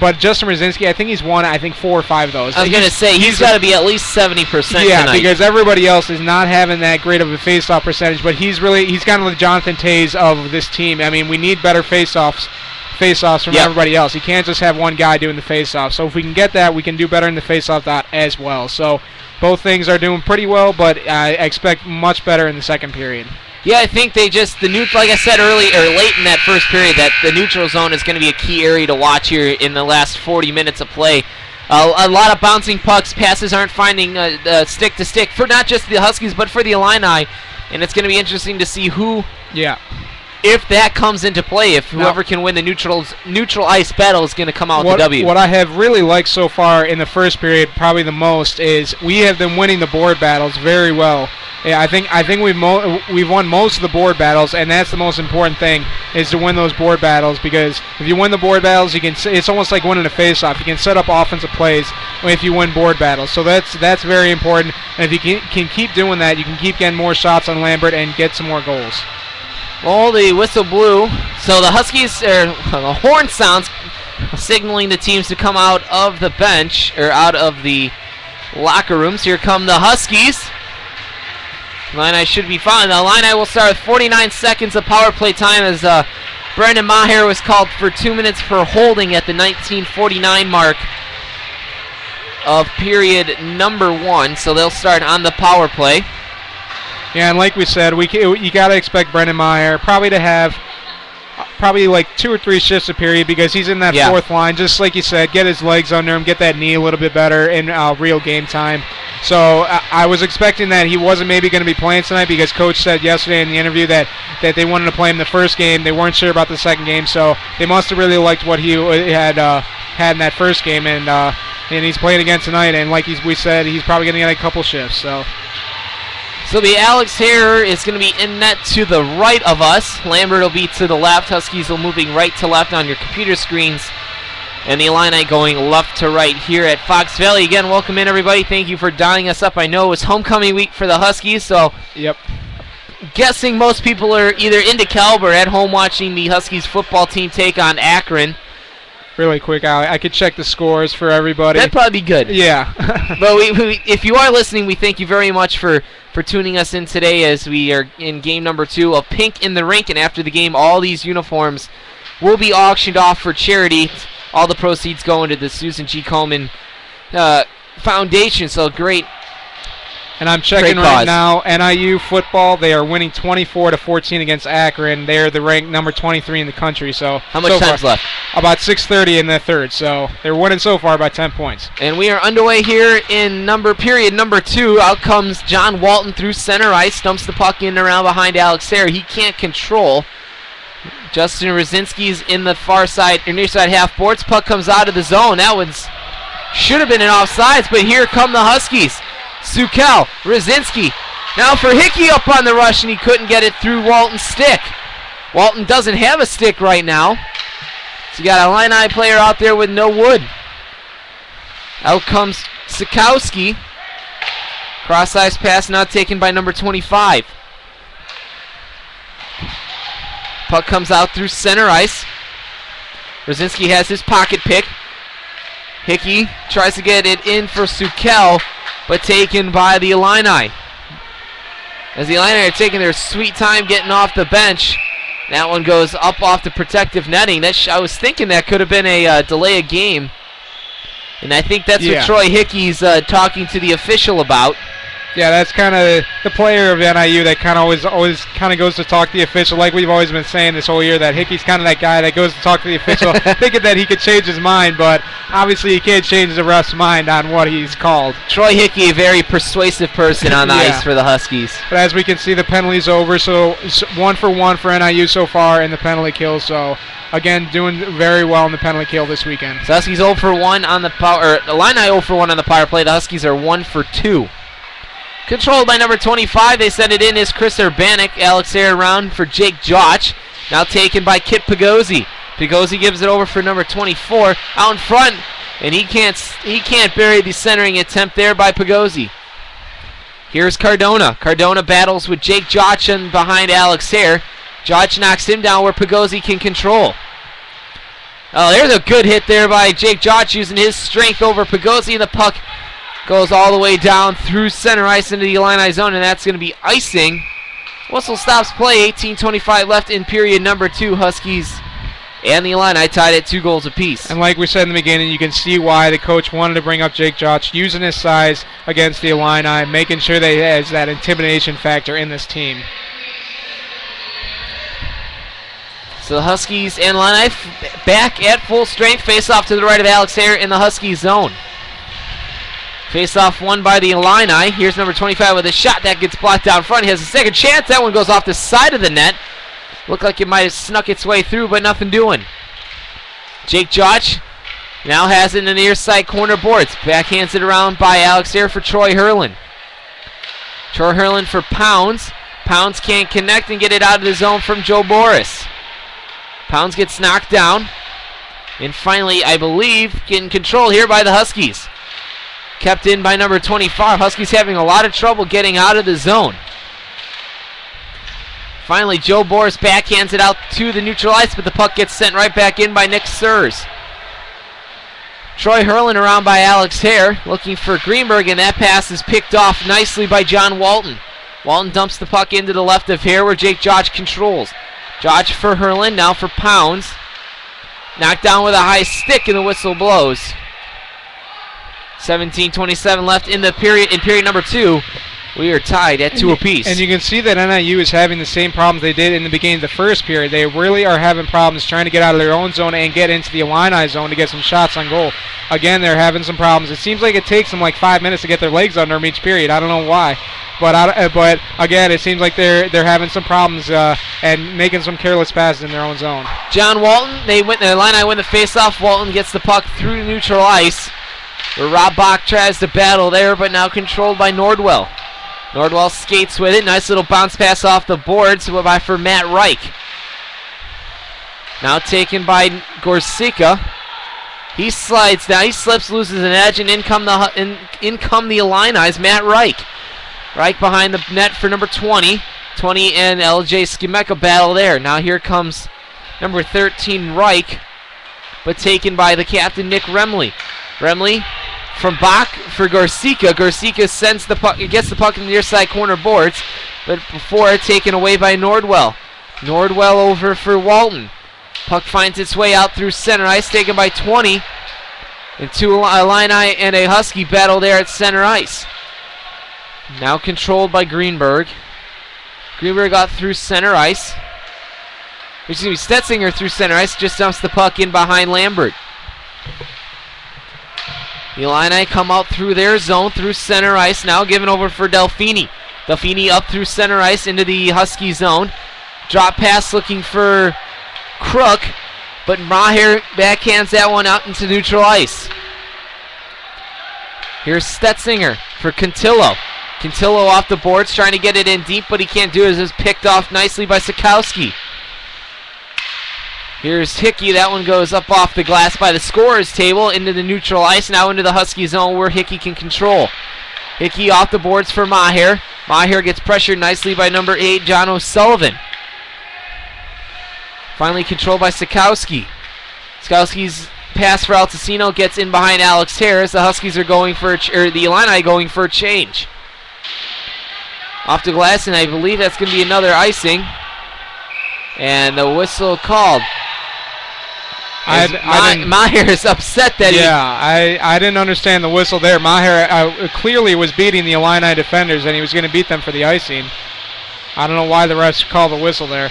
But Justin Rosinski, I think he's won, 4 or 5 of those. I was going to say, he's got to be at least 70% tonight. Because everybody else is not having that great of a face-off percentage, but he's kind of the Jonathan Tays of this team. I mean, we need better face-offs from everybody else. You can't just have one guy doing the face-off. So if we can get that, we can do better in the face-off dot as well. So both things are doing pretty well, but I expect much better in the second period. Yeah, I think they just, like I said late in that first period, that the neutral zone is going to be a key area to watch here in the last 40 minutes of play. A lot of bouncing pucks, passes aren't finding stick to stick for not just the Huskies, but for the Illini, and it's going to be interesting to see if that comes into play, if whoever can win the neutral ice battle is going to come out with the W. What I have really liked so far in the first period, probably the most, is we have been winning the board battles very well. Yeah, I think we've won most of the board battles, and that's the most important thing, is to win those board battles, because if you win the board battles, it's almost like winning a face-off. You can set up offensive plays if you win board battles. So that's very important, and if you can keep doing that, you can keep getting more shots on Lambert and get some more goals. Well, the whistle blew, so the Huskies, the horn sounds, signaling the teams to come out of the bench, or out of the locker rooms. Here come the Huskies. Illini should be fine. The Illini will start with 49 seconds of power play time, as Brandon Maher was called for 2 minutes for holding at the 19:49 mark of period number 1. So they'll start on the power play. Yeah, and like we said, you got to expect Brandon Maher probably to have like 2 or 3 shifts a period, because he's in that fourth line, just like you said, get his legs under him, get that knee a little bit better in real game time. So I was expecting that he wasn't maybe going to be playing tonight, because Coach said yesterday in the interview that they wanted to play him the first game. They weren't sure about the second game, so they must have really liked what he had in that first game, and he's playing again tonight, and like we said, he's probably going to get a couple shifts. So the Alex Harrer is going to be in net to the right of us. Lambert will be to the left. Huskies will moving right to left on your computer screens. And the Illini going left to right here at Fox Valley. Again, welcome in, everybody. Thank you for dialing us up. I know it was homecoming week for the Huskies, so guessing most people are either in DeKalb or at home watching the Huskies football team take on Akron. really quick, I could check the scores for everybody. That'd probably be good. Yeah. But if you are listening, we thank you very much for tuning us in today as we are in game number 2 of Pink in the Rink. And after the game, all these uniforms will be auctioned off for charity. All the proceeds going to the Susan G. Komen Foundation. So great. And I'm checking right now, NIU football, they are winning 24-14 against Akron. They're the ranked number 23 in the country. So how much time's left? About 6:30 in the third. So they're winning so far by 10 points. And we are underway here in period number 2. Out comes John Walton through center ice, dumps the puck in and around behind Alex Sayre. He can't control. Justin Rosinski's in the far side, or near side half boards. Puck comes out of the zone. That one's should have been an offsides, but here come the Huskies. Sukel, Rosinski. Now for Hickey up on the rush, and he couldn't get it through Walton's stick. Walton doesn't have a stick right now. So you got a Illini player out there with no wood. Out comes Sikowski. Cross-ice pass now taken by number 25. Puck comes out through center ice. Rosinski has his pocket pick. Hickey tries to get it in for Sukel, but taken by the Illini. As the Illini are taking their sweet time getting off the bench, that one goes up off the protective netting. I was thinking that could have been a delay of game, and I think that's what Troy Hickey's talking to the official about. Yeah, that's kind of the player of NIU that kind of always kind of goes to talk to the official, like we've always been saying this whole year, that Hickey's kind of that guy that goes to talk to the official thinking that he could change his mind, but obviously he can't change the ref's mind on what he's called. Troy Hickey, a very persuasive person on the ice for the Huskies. But as we can see, the penalty's over, so 1 for 1 for NIU so far in the penalty kill, so again, doing very well in the penalty kill this weekend. So Huskies 0 for 1 on the power, or Illini 0 for 1 on the power play. The Huskies are 1 for 2. Controlled by number 25. They send it in as Chris Urbanek. Alex Sayre around for Jake Joch. Now taken by Kip Pagozzi. Pagozzi gives it over for number 24. Out in front, and he can't bury the centering attempt there by Pagozzi. Here's Cardona. Cardona battles with Jake Joch and behind Alex Sayre. Joch knocks him down where Pagozzi can control. Oh, there's a good hit there by Jake Joch using his strength over Pagozzi, and the puck goes all the way down through center ice into the Illini zone, and that's going to be icing. Whistle stops play. 18:25 left in period number 2. Huskies and the Illini tied at 2 goals apiece. And like we said in the beginning, you can see why the coach wanted to bring up Jake Joch, using his size against the Illini, making sure that he has that intimidation factor in this team. So the Huskies and Illini back at full strength. Face off to the right of Alex Sayre in the Huskies zone. Face-off won by the Illini. Here's number 25 with a shot that gets blocked down front. He has a second chance. That one goes off the side of the net. Looked like it might have snuck its way through, but nothing doing. Jake Joch now has it in the near side corner boards. Backhands it around by Alex Sayre for Troy Herlin. Troy Herlin for Pounds. Pounds can't connect and get it out of the zone from Joe Boris. Pounds gets knocked down. And finally, I believe, getting control here by the Huskies. Kept in by number 25. Huskies having a lot of trouble getting out of the zone. Finally, Joe Boris backhands it out to the neutral ice, but the puck gets sent right back in by Nick Sears. Troy Herlin around by Alex Sayre, looking for Greenberg, and that pass is picked off nicely by John Walton. Walton dumps the puck into the left of Hare where Jake Joch controls. Joch for Herlin, now for Pounds. Knocked down with a high stick, and the whistle blows. 17:27 left in period number 2. We are tied at 2 apiece. And you can see that NIU is having the same problems they did in the beginning of the first period. They really are having problems trying to get out of their own zone and get into the Illini zone to get some shots on goal. Again, they're having some problems. It seems like it takes them like 5 minutes to get their legs under them each period. I don't know why. But again, it seems like they're having some problems and making some careless passes in their own zone. John Walton, the Illini win the faceoff. Walton gets the puck through neutral ice, where Rob Bach tries to battle there, but now controlled by Nordwell. Nordwell skates with it. Nice little bounce pass off the boards for Matt Reich. Now taken by Gorsika. He slides down. He slips, loses an edge, and in come the Illini's Matt Reich. Reich behind the net for number 20. 20 and LJ Skimeka battle there. Now here comes number 13 Reich. but taken by the captain, Nick Remley. Remley from Bach for Garcica. Garcica sends the puck, gets the puck in the near side corner boards, but before taken away by Nordwell. Nordwell over for Walton. Puck finds its way out through center ice, taken by 20. And two Illini and a Husky battle there at center ice. Now controlled by Greenberg. Greenberg got through center ice. Excuse me, Stetzinger through center ice, just dumps the puck in behind Lambert. The Illini come out through their zone, through center ice, now given over for Delfini. Delfini up through center ice into the Husky zone. Drop pass looking for Crook, but Maher backhands that one out into neutral ice. Here's Stetzinger for Cantillo. Cantillo off the boards, trying to get it in deep, but he can't do it. It's picked off nicely by Sikowski. Here's Hickey. That one goes up off the glass by the scorer's table into the neutral ice, now into the Husky zone where Hickey can control. Hickey off the boards for Maher. Maher gets pressured nicely by number 8, John O'Sullivan. Finally controlled by Sikowski. Sikowski's pass for Altacino gets in behind Alex Harris. The Huskies are going for the Illini going for a change. Off the glass, and I believe that's going to be another icing. And the whistle called. Maher is upset that I didn't understand the whistle there. Maher clearly was beating the Illini defenders, and he was going to beat them for the icing. I don't know why the refs called the whistle there.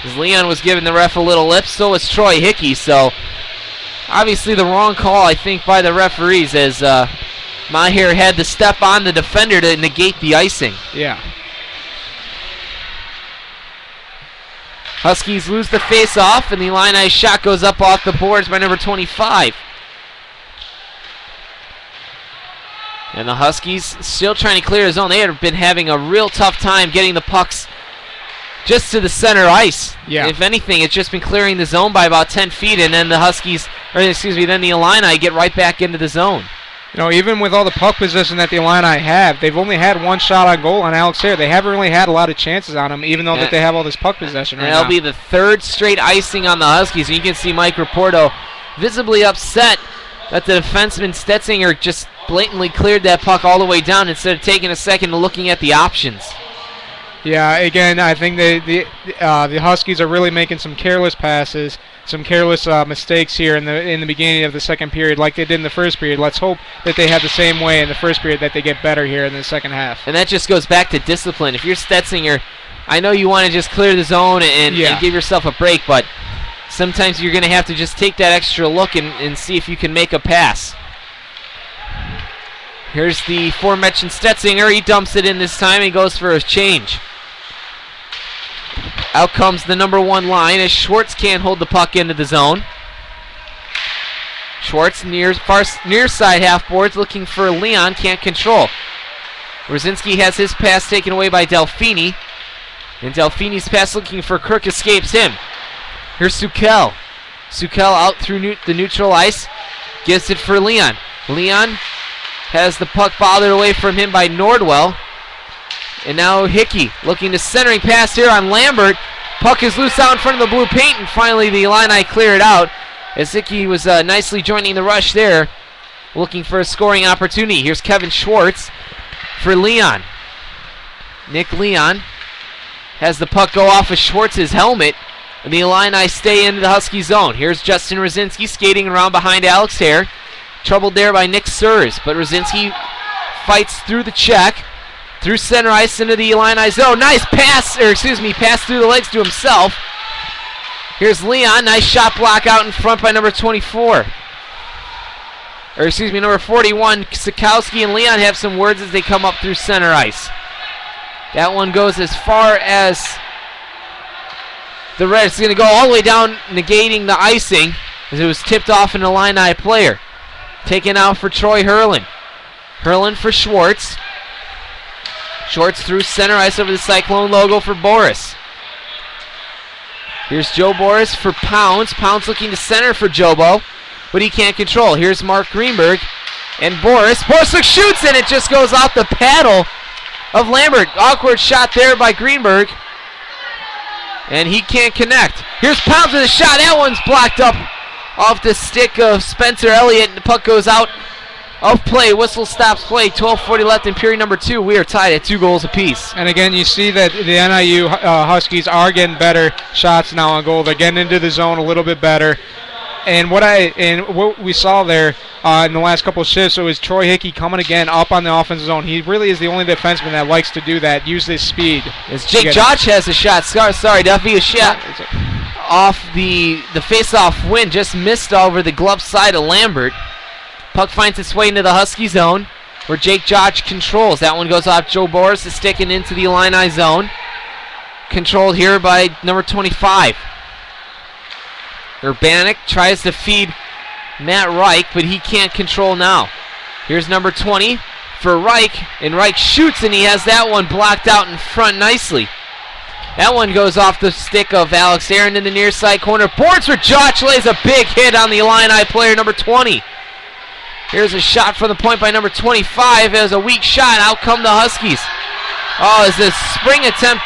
As Leon was giving the ref a little lip, so was Troy Hickey. So obviously the wrong call, I think, by the referees, as Maher had to step on the defender to negate the icing. Yeah. Huskies lose the face-off, and the Illini shot goes up off the boards by number 25. And the Huskies still trying to clear the zone. They had been having a real tough time getting the pucks just to the center ice. Yeah. If anything, it's just been clearing the zone by about 10 feet, and then the then the Illini get right back into the zone. You know, even with all the puck possession that the Illini have, they've only had one shot on goal on Alex Hare. They haven't really had a lot of chances on him, even though that they have all this puck possession right now. That'll be the third straight icing on the Huskies. And you can see Mike Raporto visibly upset that the defenseman Stetzinger just blatantly cleared that puck all the way down instead of taking a second and looking at the options. Yeah, again, I think the Huskies are really making some careless passes, some careless mistakes here in the beginning of the second period, like they did in the first period. Let's hope that they have the same way in the first period, that they get better here in the second half. And that just goes back to discipline. If you're Stetzinger, I know you want to just clear the zone and give yourself a break, but sometimes you're going to have to just take that extra look and see if you can make a pass. Here's the aforementioned Stetzinger. He dumps it in this time. He goes for a change. Out comes the number 1 line as Schwartz can't hold the puck into the zone. Schwartz near side half boards looking for Leon, can't control. Rosinski has his pass taken away by Delfini. And Delfini's pass looking for Kirk escapes him. Here's Sukel. Sukel out through the neutral ice. Gives it for Leon. Leon has the puck bothered away from him by Nordwell. And now Hickey looking to centering pass here on Lambert. Puck is loose out in front of the blue paint, and finally the Illini clear it out as Hickey was nicely joining the rush there, looking for a scoring opportunity. Here's Kevin Schwartz for Leon. Nick Leon has the puck go off of Schwartz's helmet, and the Illini stay into the Husky zone. Here's Justin Rosinski skating around behind Alex Hare. Troubled there by Nick Surs, but Rosinski fights through the check. Through center ice into the Illini zone. Nice pass, pass through the legs to himself. Here's Leon. Nice shot block out in front by number 24. Number 41. Sikowski and Leon have some words as they come up through center ice. That one goes as far as the red. It's going to go all the way down, negating the icing as it was tipped off an Illini player. Taken out for Troy Hurlin. Hurlin for Schwartz. Schwartz through center ice over the Cyclone logo for Boris. Here's Joe Boris for Pounds. Pounds looking to center for Jobo, but he can't control. Here's Mark Greenberg and Boris. Boris shoots, and it just goes off the paddle of Lambert. Awkward shot there by Greenberg, and he can't connect. Here's Pounds with a shot. That one's blocked up off the stick of Spencer Elliott, and the puck goes out of play. Whistle stops play. 12:40 left in period number 2. We are tied at 2 goals apiece. And again, you see that the NIU Huskies are getting better shots now on goal. They're getting into the zone a little bit better. And what we saw there in the last couple of shifts, it was Troy Hickey coming again up on the offensive zone. He really is the only defenseman that likes to do that, use his speed. As Jake Josh has a shot. Sorry, Duffy, a shot off the face-off win. Just missed over the glove side of Lambert. Puck finds its way into the Husky zone, where Jake Josh controls. That one goes off Joe Boris, is sticking into the Illini zone. Controlled here by number 25. Urbanik tries to feed Matt Reich, but he can't control now. Here's number 20 for Reich, and Reich shoots, and he has that one blocked out in front nicely. That one goes off the stick of Alex Aaron in the near side corner. Boards for Josh, lays a big hit on the Illini player, number 20. Here's a shot from the point by number 25. It was a weak shot. Out come the Huskies. Oh, it's a spring attempt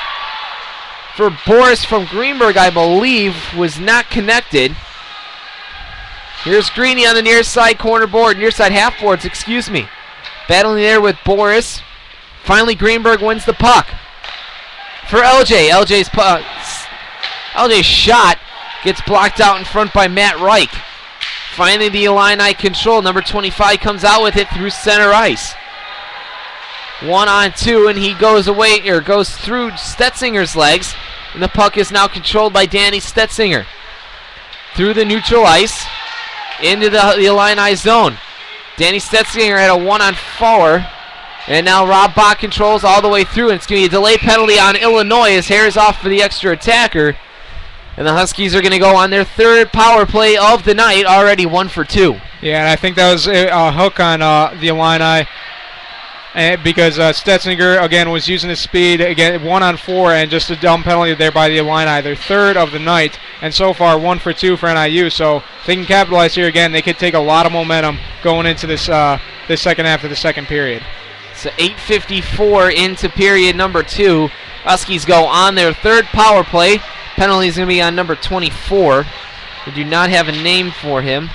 for Boris from Greenberg, I believe, was not connected. Here's Greeny on the near side corner board, near side half boards, excuse me. Battling there with Boris. Finally, Greenberg wins the puck. For LJ, LJ's shot gets blocked out in front by Matt Reich. Finally, the Illini control. Number 25 comes out with it through center ice. 1-on-2, and he goes away, or goes through Stetzinger's legs, and the puck is now controlled by Danny Stetzinger. Through the neutral ice, into the Illini zone. Danny Stetzinger had a 1-on-4, and now Rob Bach controls all the way through, and it's going to be a delay penalty on Illinois as hair is off for the extra attacker. And the Huskies are going to go on their 3rd power play of the night, already 1 for 2. Yeah, and I think that was a hook on the Illini. Because Stetzinger, again, was using his speed, again, 1-on-4, and just a dumb penalty there by the Illini. Their 3rd of the night, and so far 1 for 2 for NIU. So if they can capitalize here again, they could take a lot of momentum going into this second half of the second period. So 8:54 into period number 2. Huskies go on their 3rd power play. Penalty is going to be on number 24. We do not have a name for him.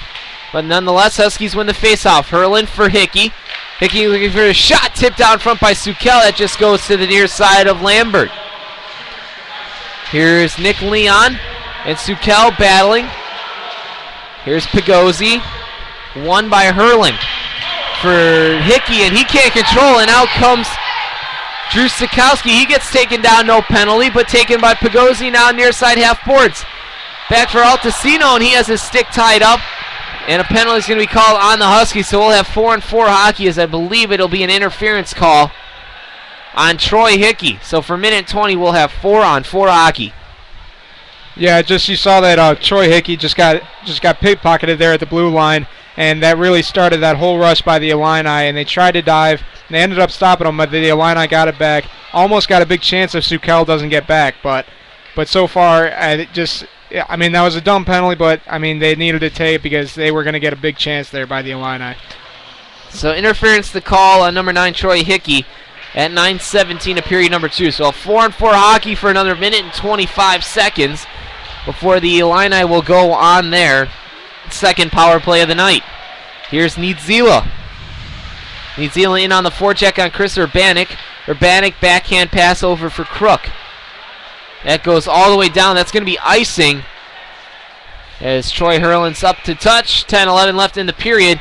But nonetheless, Huskies win the faceoff. Hurlin for Hickey. Hickey looking for a shot, tipped out front by Sukel. That just goes to the near side of Lambert. Here's Nick Leon and Sukel battling. Here's Pagozzi. Won by Hurlin for Hickey, and he can't control, and out comes Drew Sikowski. He gets taken down, no penalty, but taken by Pagozzi now near side half boards. Back for Altacino, and he has his stick tied up. And a penalty is going to be called on the Huskies, so we'll have 4-on-4 hockey, as I believe it'll be an interference call on Troy Hickey. So for minute 20, we'll have 4-on-4 hockey. Yeah, just you saw that Troy Hickey just got pickpocketed there at the blue line, and that really started that whole rush by the Illini, and they tried to dive. And they ended up stopping them, but the Illini got it back. Almost got a big chance if Sukel doesn't get back, but so far, that was a dumb penalty, but, they needed to take because they were going to get a big chance there by the Illini. So interference to call on number 9, Troy Hickey, at 9:17 of period number 2. So a 4-on-4 hockey for another minute and 25 seconds before the Illini will go on their 2nd power play of the night. Here's Niedzila. Niedzila in on the forecheck on Chris Urbanik. Urbanik backhand pass over for Crook. That goes all the way down. That's going to be icing as Troy Hurlin's up to touch. 10-11 left in the period.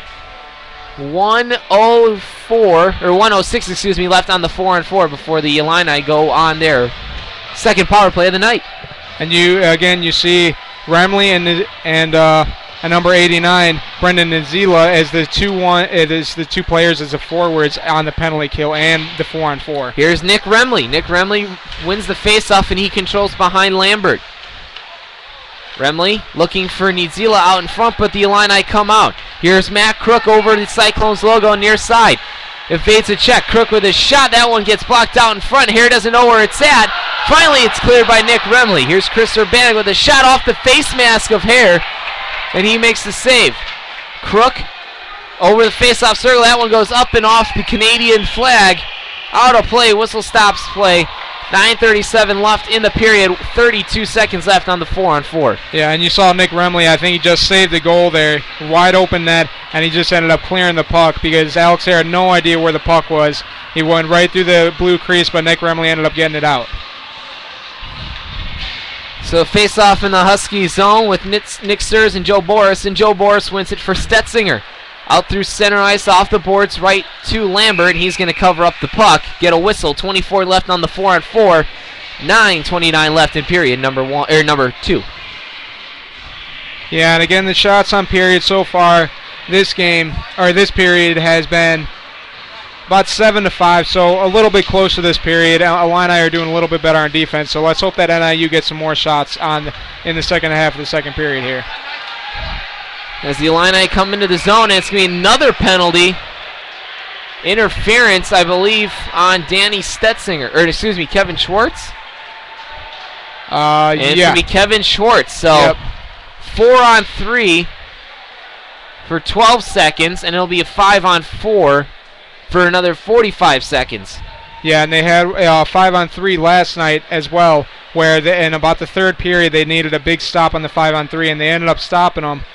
1:06 left on the 4-on-4 before the Illini go on their 2nd power play of the night. And you see Remley and number 89, Brendan Niedzila, as the 2-1. It is the 2 players as the forwards on the penalty kill and the 4-on-4. Here's Nick Remley. Nick Remley wins the faceoff, and he controls behind Lambert. Remley looking for Niedzila out in front, but the Illini come out. Here's Matt Crook over the Cyclones logo near side. Evades a check. Crook with his shot. That one gets blocked out in front. Hare doesn't know where it's at. Finally, it's cleared by Nick Remley. Here's Chris Urbanik with a shot off the face mask of Hare, and he makes the save. Crook over the face-off circle. That one goes up and off the Canadian flag. Out of play. Whistle stops play. 9:37 left in the period. 32 seconds left on the 4-on-4. Yeah, and you saw Nick Remley. I think he just saved the goal there. Wide open net, and he just ended up clearing the puck because Alex Hare had no idea where the puck was. He went right through the blue crease, but Nick Remley ended up getting it out. So face-off in the Husky zone with Nick Sturz and Joe Boris, and Joe Boris wins it for Stetzinger. Out through center ice, off the boards, right to Lambert. He's going to cover up the puck, get a whistle. 24 left on the 4-on-4. 9:29 left in period number 2. Yeah, and again, the shots on period so far this period has been about 7-5, so a little bit close to this period. Illini are doing a little bit better on defense, so let's hope that NIU gets some more shots in the second half of the second period here. As the Illini come into the zone, and it's going to be another penalty. Interference, I believe, on Danny Stetzinger, Kevin Schwartz. And it's going to be Kevin Schwartz. So 4-on-3 for 12 seconds, and it'll be a 5-on-4 for another 45 seconds. Yeah, and they had 5-on-3 last night as well, where in about the third period they needed a big stop on the 5-on-3, and they ended up stopping them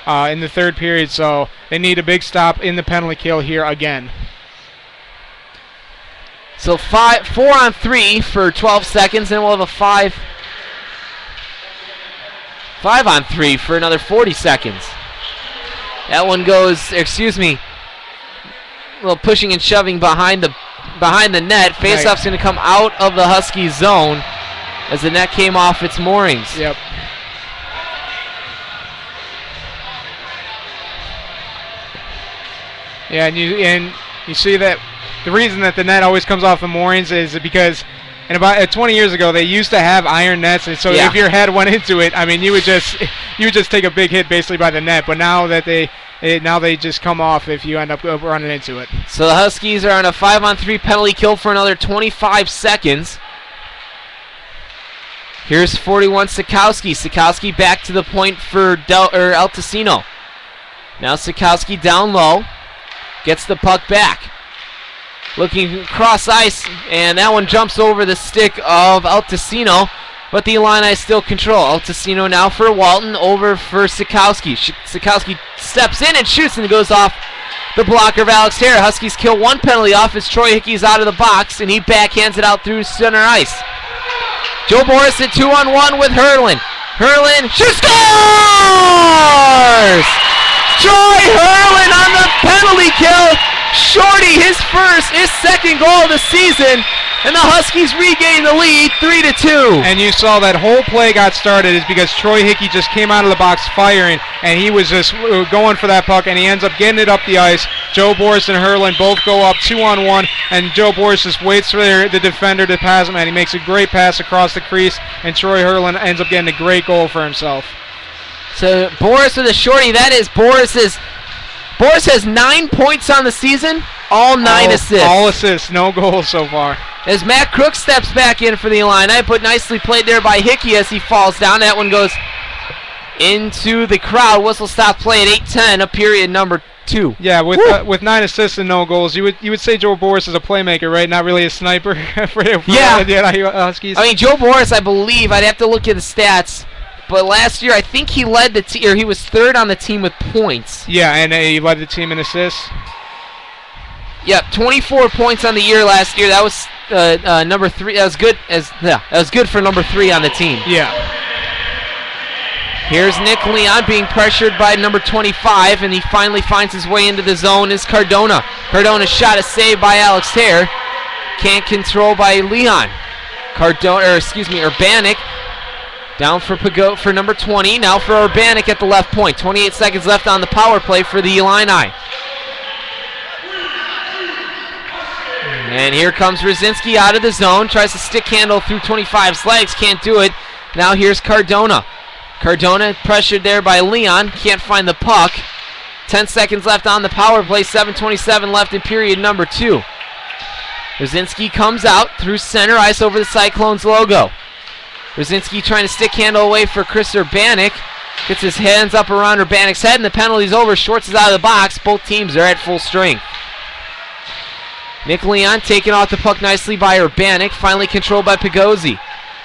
in the third period, so they need a big stop in the penalty kill here again. So 4-on-3 for 12 seconds, and we'll have a 5-on-3 for another 40 seconds. That one goes, a little pushing and shoving behind the net. Faceoff's going to come out of the Husky zone as the net came off its moorings. Yep. Yeah, and you see that the reason that the net always comes off the moorings is because about 20 years ago they used to have iron nets, and so if your head went into it, I mean, you would just take a big hit basically by the net. But now that they just come off if you end up running into it. So the Huskies are on a 5-on-3 penalty kill for another 25 seconds. Here's 41 Sikowski. Sikowski back to the point for El Tessino. Now Sikowski down low. Gets the puck back. Looking across ice, and that one jumps over the stick of El Tessino, but the Illini still control. El Tessino now for Walton, over for Sikowski. Sikowski steps in and shoots, and it goes off the blocker of Alex Hare. Huskies kill one penalty off as Troy Hickey's out of the box, and he backhands it out through center ice. Joe Boris at 2-on-1 with Hurlin. Hurlin, she scores! Troy Hurlin on the penalty kill. Shorty, his second goal of the season, and the Huskies regain the lead 3-2. And you saw that whole play got started is because Troy Hickey just came out of the box firing, and he was just going for that puck, and he ends up getting it up the ice. Joe Boris and Hurlin both go up 2-on-1, and Joe Boris just waits for the defender to pass him, and he makes a great pass across the crease, and Troy Hurlin ends up getting a great goal for himself. So Boris with a shorty. That is Boris has 9 points on the season, all 9 assists. All assists, no goals so far. As Matt Crook steps back in for the Illini, but nicely played there by Hickey as he falls down. That one goes into the crowd. Whistle stop play at 8:10 of period number 2. Yeah, with 9 assists and no goals, you would say Joe Boris is a playmaker, right? Not really a sniper for the Huskies. I mean, Joe Boris, I believe, I'd have to look at the stats, but last year I think he led the team, or he was third on the team with points. Yeah, and he led the team in assists. Yep, 24 points on the year last year. That was number 3. That was good for number 3 on the team. Yeah. Here's Nick Leon being pressured by number 25, and he finally finds his way into the zone. Is Cardona. Cardona's shot is saved by Alex Hare. Can't control by Leon. Urbanik. Down for number 20. Now for Urbanik at the left point. 28 seconds left on the power play for the Illini. And here comes Rosinski out of the zone. Tries to stick handle through 25's legs. Can't do it. Now here's Cardona. Cardona pressured there by Leon. Can't find the puck. 10 seconds left on the power play. 7:27 left in period number 2. Rosinski comes out through center ice over the Cyclones logo. Rosinski trying to stick handle away for Chris Urbanik. Gets his hands up around Urbanik's head, and the penalty's over. Schwartz is out of the box. Both teams are at full strength. Nick Leon taking off the puck nicely by Urbanik, finally controlled by Pagozzi.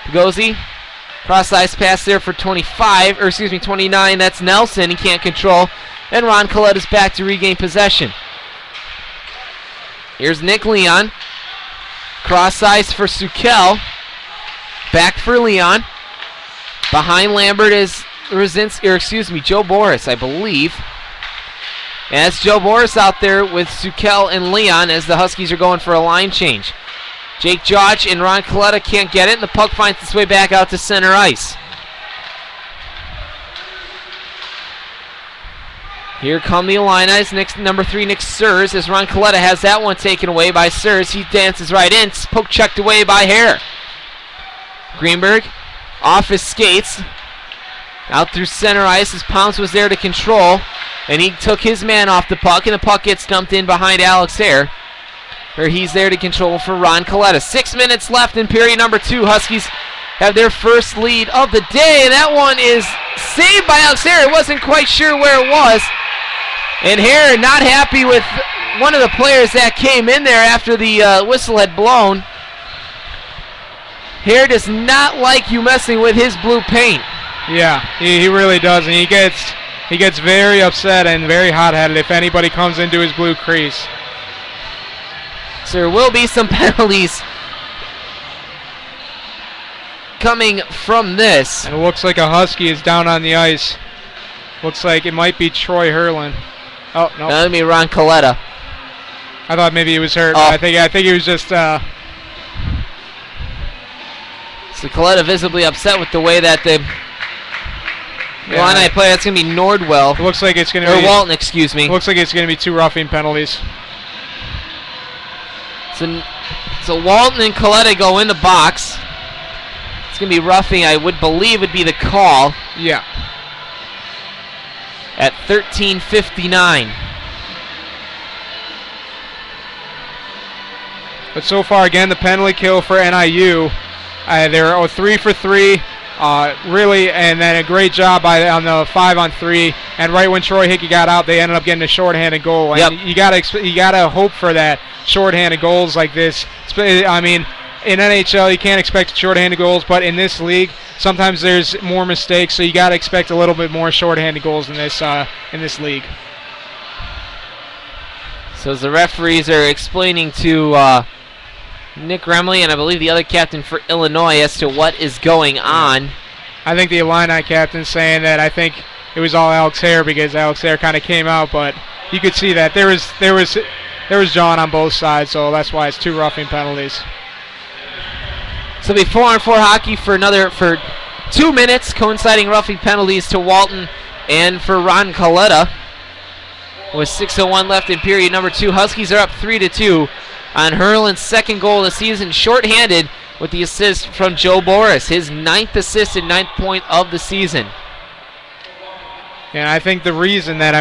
Pagozzi, cross-ice pass there for 29, that's Nelson, he can't control, and Ron Coletta's back to regain possession. Here's Nick Leon, cross-ice for Sukel, back for Leon, behind Lambert is Joe Boris, I believe. And it's Joe Boris out there with Sukel and Leon as the Huskies are going for a line change. Jake Jodge and Ron Coletta can't get it, and the puck finds its way back out to center ice. Here come the Illini. Next, number 3, Nick Sears, as Ron Coletta has that one taken away by Sears. He dances right in, poke checked away by Hare. Greenberg off his skates, out through center ice as Pounce was there to control, and he took his man off the puck, and the puck gets dumped in behind Alex Hare, where he's there to control for Ron Coletta. 6 minutes left in period number 2. Huskies have their first lead of the day, and that one is saved by Alex Hare. Wasn't quite sure where it was, and Hare not happy with one of the players that came in there after the whistle had blown. Hare does not like you messing with his blue paint. Yeah, he really does, and he gets very upset and very hot-headed if anybody comes into his blue crease. So there will be some penalties coming from this. And it looks like a Husky is down on the ice. Looks like it might be Troy Herlin. Oh, no. That'll be Ron Coletta. I thought maybe he was hurt. Oh. I think he was just... So Coletta visibly upset with the way that the Illini play. That's going to be Nordwell. It looks like it's going to be... Or Walton, excuse me. Looks like it's going to be 2 roughing penalties. So Walton and Coletta go in the box. It's going to be roughing, I would believe would be the call. Yeah. At 13:59. But so far, again, the penalty kill for NIU. They're 3 for 3. Really, and then a great job on the 5-on-3. And right when Troy Hickey got out, they ended up getting a shorthanded goal. And you gotta hope for that shorthanded goals like this. I mean, in NHL, you can't expect shorthanded goals, but in this league, sometimes there's more mistakes. So you gotta expect a little bit more shorthanded goals in this league. So as the referees are explaining to Nick Remley and I believe the other captain for Illinois as to what is going on. I think the Illini captain's saying that I think it was all Alex Hare because Alex Hare kind of came out, but you could see that there was John on both sides, so that's why it's 2 roughing penalties. So it'll be 4-on-4 hockey for 2 minutes, coinciding roughing penalties to Walton and for Ron Coletta. With 6:01 left in period number 2, Huskies are up 3-2. On Herlin's second goal of the season, shorthanded with the assist from Joe Boris, his 9th assist and 9th point of the season. And I think the reason that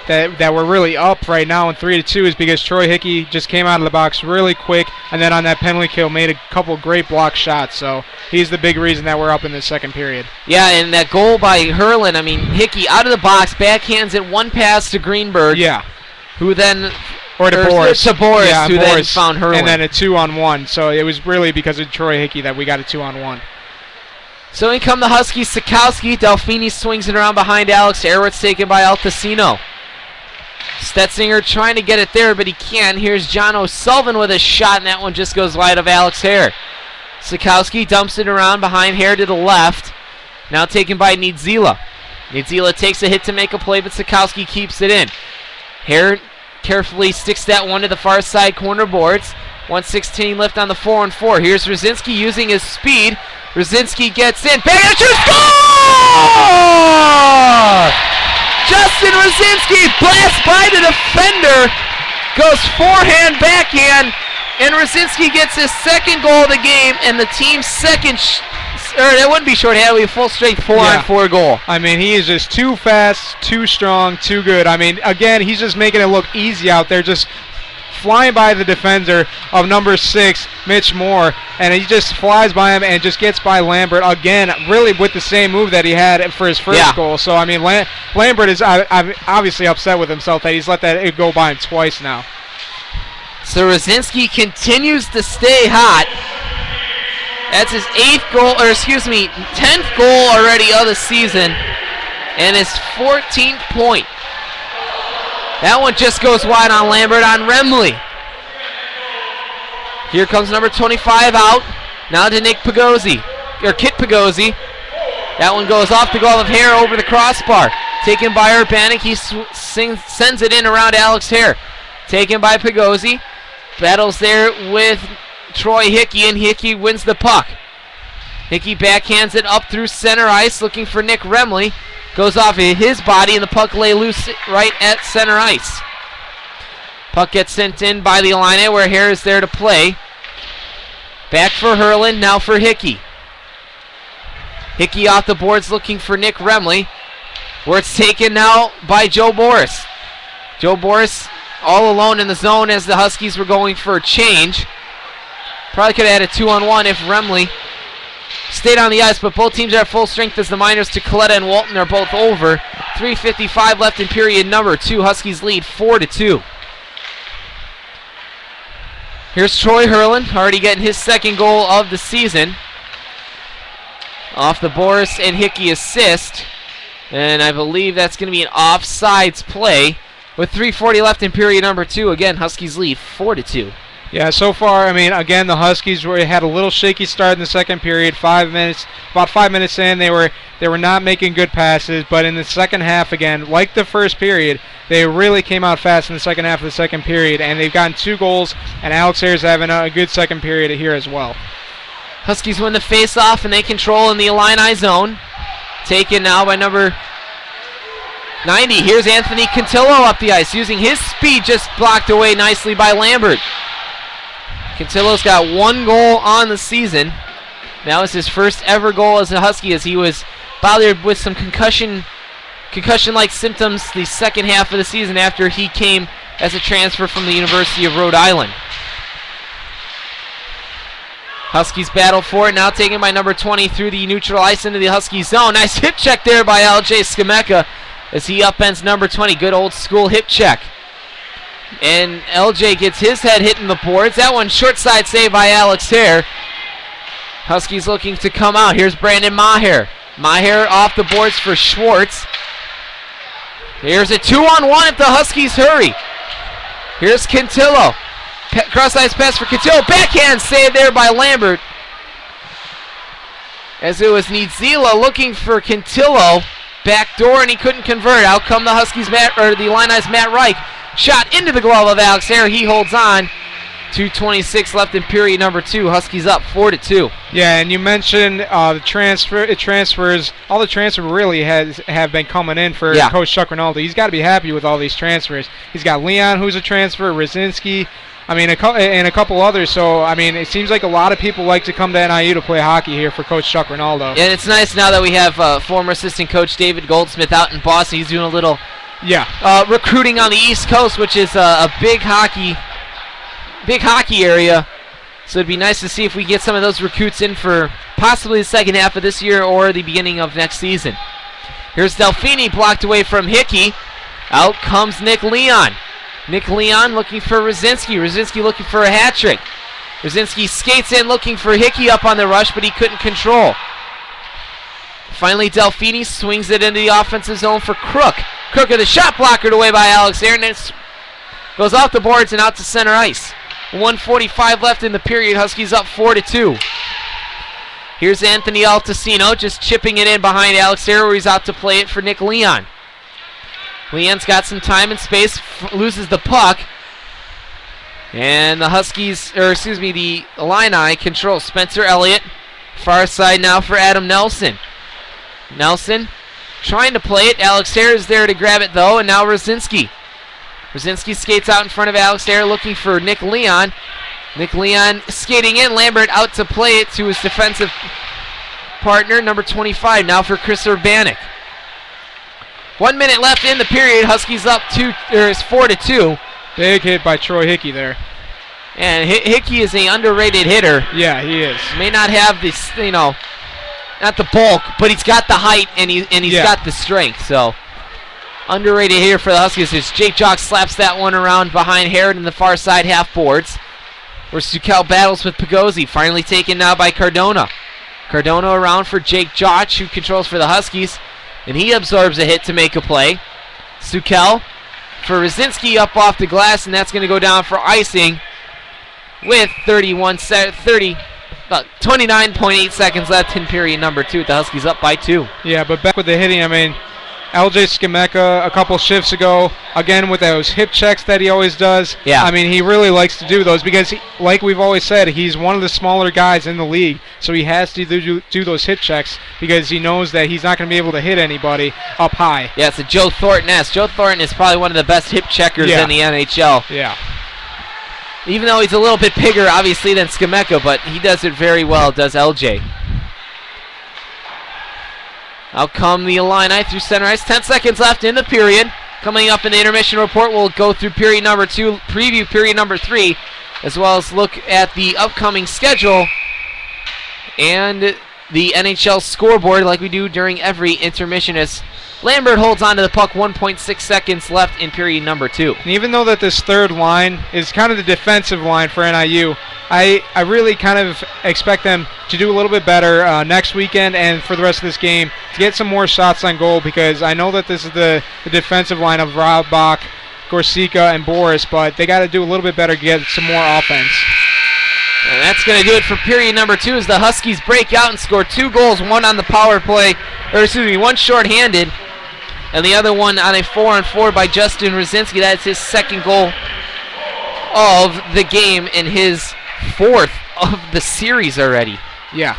that we're really up right now in 3-2 is because Troy Hickey just came out of the box really quick, and then on that penalty kill made a couple great block shots. So he's the big reason that we're up in the second period. Yeah, and that goal by Herlin, Hickey out of the box, backhands it, one pass to Greenberg. Yeah. Who then... Or to Boris. To Boris, yeah, who Boris, then found Herlin. And then a 2-on-1. So it was really because of Troy Hickey that we got a 2-on-1. So in come the Huskies. Sikowski. Delfini swings it around behind Alex. Airwood's taken by Altacino. Stetzinger trying to get it there, but he can't. Here's John O'Sullivan with a shot, and that one just goes wide of Alex Hare. Sikowski dumps it around behind Hare to the left. Now taken by Niedzila. Niedzila takes a hit to make a play, but Sikowski keeps it in. Hare carefully sticks that one to the far side corner boards. 1:16 left on the 4-on-4. Here's Rosinski using his speed. Rosinski gets in. Bang and shoots! Goal! Justin Rosinski blasts by the defender. Goes forehand, backhand. And Rosinski gets his second goal of the game and the team's second... that wouldn't be shorthand. It would be a full-strength 4-on-4 goal. He is just too fast, too strong, too good. Again, he's just making it look easy out there, just flying by the defender of number 6, Mitch Moore, and he just flies by him and just gets by Lambert again, really with the same move that he had for his first goal. So, Lambert is obviously upset with himself that he's let that go by him twice now. So Rosinski continues to stay hot. That's his 10th goal already of the season, and his 14th point. That one just goes wide on Lambert on Remley. Here comes number 25 out. Now to Kit Pagozzi. That one goes off the glove of Hare over the crossbar. Taken by Urbanic. He sends it in around Alex Hare. Taken by Pagozzi. Battles there with Troy Hickey, and Hickey wins the puck. Hickey backhands it up through center ice, looking for Nick Remley. Goes off of his body, and the puck lay loose right at center ice. Puck gets sent in by the Illini, where Hare is there to play. Back for Hurlin, now for Hickey. Hickey off the boards looking for Nick Remley, where it's taken now by Joe Boris. Joe Boris all alone in the zone as the Huskies were going for a change. Probably could have had a 2-on-1 if Remley stayed on the ice, but both teams are at full strength as the Miners to Coletta and Walton are both over. 3:55 left in period number 2. Huskies lead 4-2. Here's Troy Hurlin, already getting his second goal of the season. Off the Boris and Hickey assist. And I believe that's going to be an offsides play. With 3:40 left in period number 2, again, Huskies lead 4-2. Yeah, so far, I mean, again, the Huskies had a little shaky start in the second period. About 5 minutes in, they were not making good passes. But in the second half, again, like the first period, they really came out fast in the second half of the second period, and they've gotten 2 goals. And Alex Hare's having a good second period here as well. Huskies win the face-off, and they control in the Illini zone. Taken now by number 90. Here's Anthony Cantillo up the ice, using his speed, just blocked away nicely by Lambert. Cantillo's got 1 goal on the season. That was his first ever goal as a Husky, as he was bothered with some concussion-like symptoms the second half of the season after he came as a transfer from the University of Rhode Island. Huskies battle for it, now taken by number 20 through the neutral ice into the Husky zone. Nice hip check there by LJ Skameka as he upends number 20. Good old school hip check. And LJ gets his head hitting the boards. That one short side save by Alex Hare. Huskies looking to come out. Here's Brandon Maher. Maher off the boards for Schwartz. Here's a 2-on-1 if the Huskies hurry. Here's Cantillo. Cross-ice pass for Cantillo. Backhand save there by Lambert. As it was Niedzila looking for Cantillo. Backdoor, and he couldn't convert. Out come the Huskies, the Illini's Matt Reich. Shot into the glove of Alex Hare. He holds on. 2:26 left in period number 2. Huskies up 4-2. Yeah, and you mentioned the transfers. All the transfers really have been coming in for Coach Chuck Rinaldi. He's got to be happy with all these transfers. He's got Leon, who's a transfer, Rosinski, and a couple others. So, I mean, it seems like a lot of people like to come to NIU to play hockey here for Coach Chuck Rinaldo. And it's nice now that we have former assistant coach David Goldsmith out in Boston. He's doing a little recruiting on the East Coast, which is a big hockey area. So it'd be nice to see if we get some of those recruits in for possibly the second half of this year or the beginning of next season. Here's Delfini, blocked away from Hickey. Out comes Nick Leon. Nick Leon looking for Rosinski. Rosinski looking for a hat trick. Rosinski skates in looking for Hickey up on the rush, but he couldn't control. Finally, Delfini swings it into the offensive zone for Crook. Crook with a shot blockered away by Alex Hare, and it goes off the boards and out to center ice. 1:45 left in the period. Huskies up 4-2. Here's Anthony Altacino just chipping it in behind Alex Hare, where he's out to play it for Nick Leon. Leon's got some time and space, loses the puck. And the the Illini control. Spencer Elliott, far side now for Adam Nelson. Nelson trying to play it. Alex Hare is there to grab it, though, and now Rosinski. Rosinski skates out in front of Alex Hare looking for Nick Leon. Nick Leon skating in. Lambert out to play it to his defensive partner, number 25, now for Chris Urbanik. 1 minute left in the period. Huskies up 4-2. Big hit by Troy Hickey there. And Hickey is an underrated hitter. Yeah, he is. May not have this, not the bulk, but he's got the height and he's got the strength. So underrated here for the Huskies as Jake Jock slaps that one around behind Herod in the far side half boards. Where Sukel battles with Pagozzi, finally taken now by Cardona. Cardona around for Jake Jock, who controls for the Huskies, and he absorbs a hit to make a play. Sukel for Rosinski up off the glass, and that's going to go down for icing with 29.8 seconds left in period number 2. The Huskies up by 2. Yeah, but back with the hitting, I mean, LJ Skimeka a couple shifts ago, again with those hip checks that he always does. Yeah. I mean, he really likes to do those because, like we've always said, he's one of the smaller guys in the league, so he has to do those hip checks because he knows that he's not going to be able to hit anybody up high. Yeah, it's a Joe Thornton-esque. Joe Thornton is probably one of the best hip checkers in the NHL. Yeah. Even though he's a little bit bigger, obviously, than Skimeka, but he does it very well, does LJ. Out come the Illini through center ice. 10 seconds left in the period. Coming up in the intermission report, we'll go through period number 2, preview period number 3, as well as look at the upcoming schedule and the NHL scoreboard like we do during every intermission as Lambert holds on to the puck. 1.6 seconds left in period number 2. And even though that this third line is kind of the defensive line for NIU, I really kind of expect them to do a little bit better next weekend and for the rest of this game to get some more shots on goal because I know that this is the defensive line of Rob Bach, Gorsica, and Boris, but they got to do a little bit better to get some more offense. And that's going to do it for period number 2 as the Huskies break out and score 2 goals, one on the power play, one shorthanded, and the other one on a 4-on-4 by Justin Rosinski. That's his second goal of the game and his 4th of the series already. Yeah.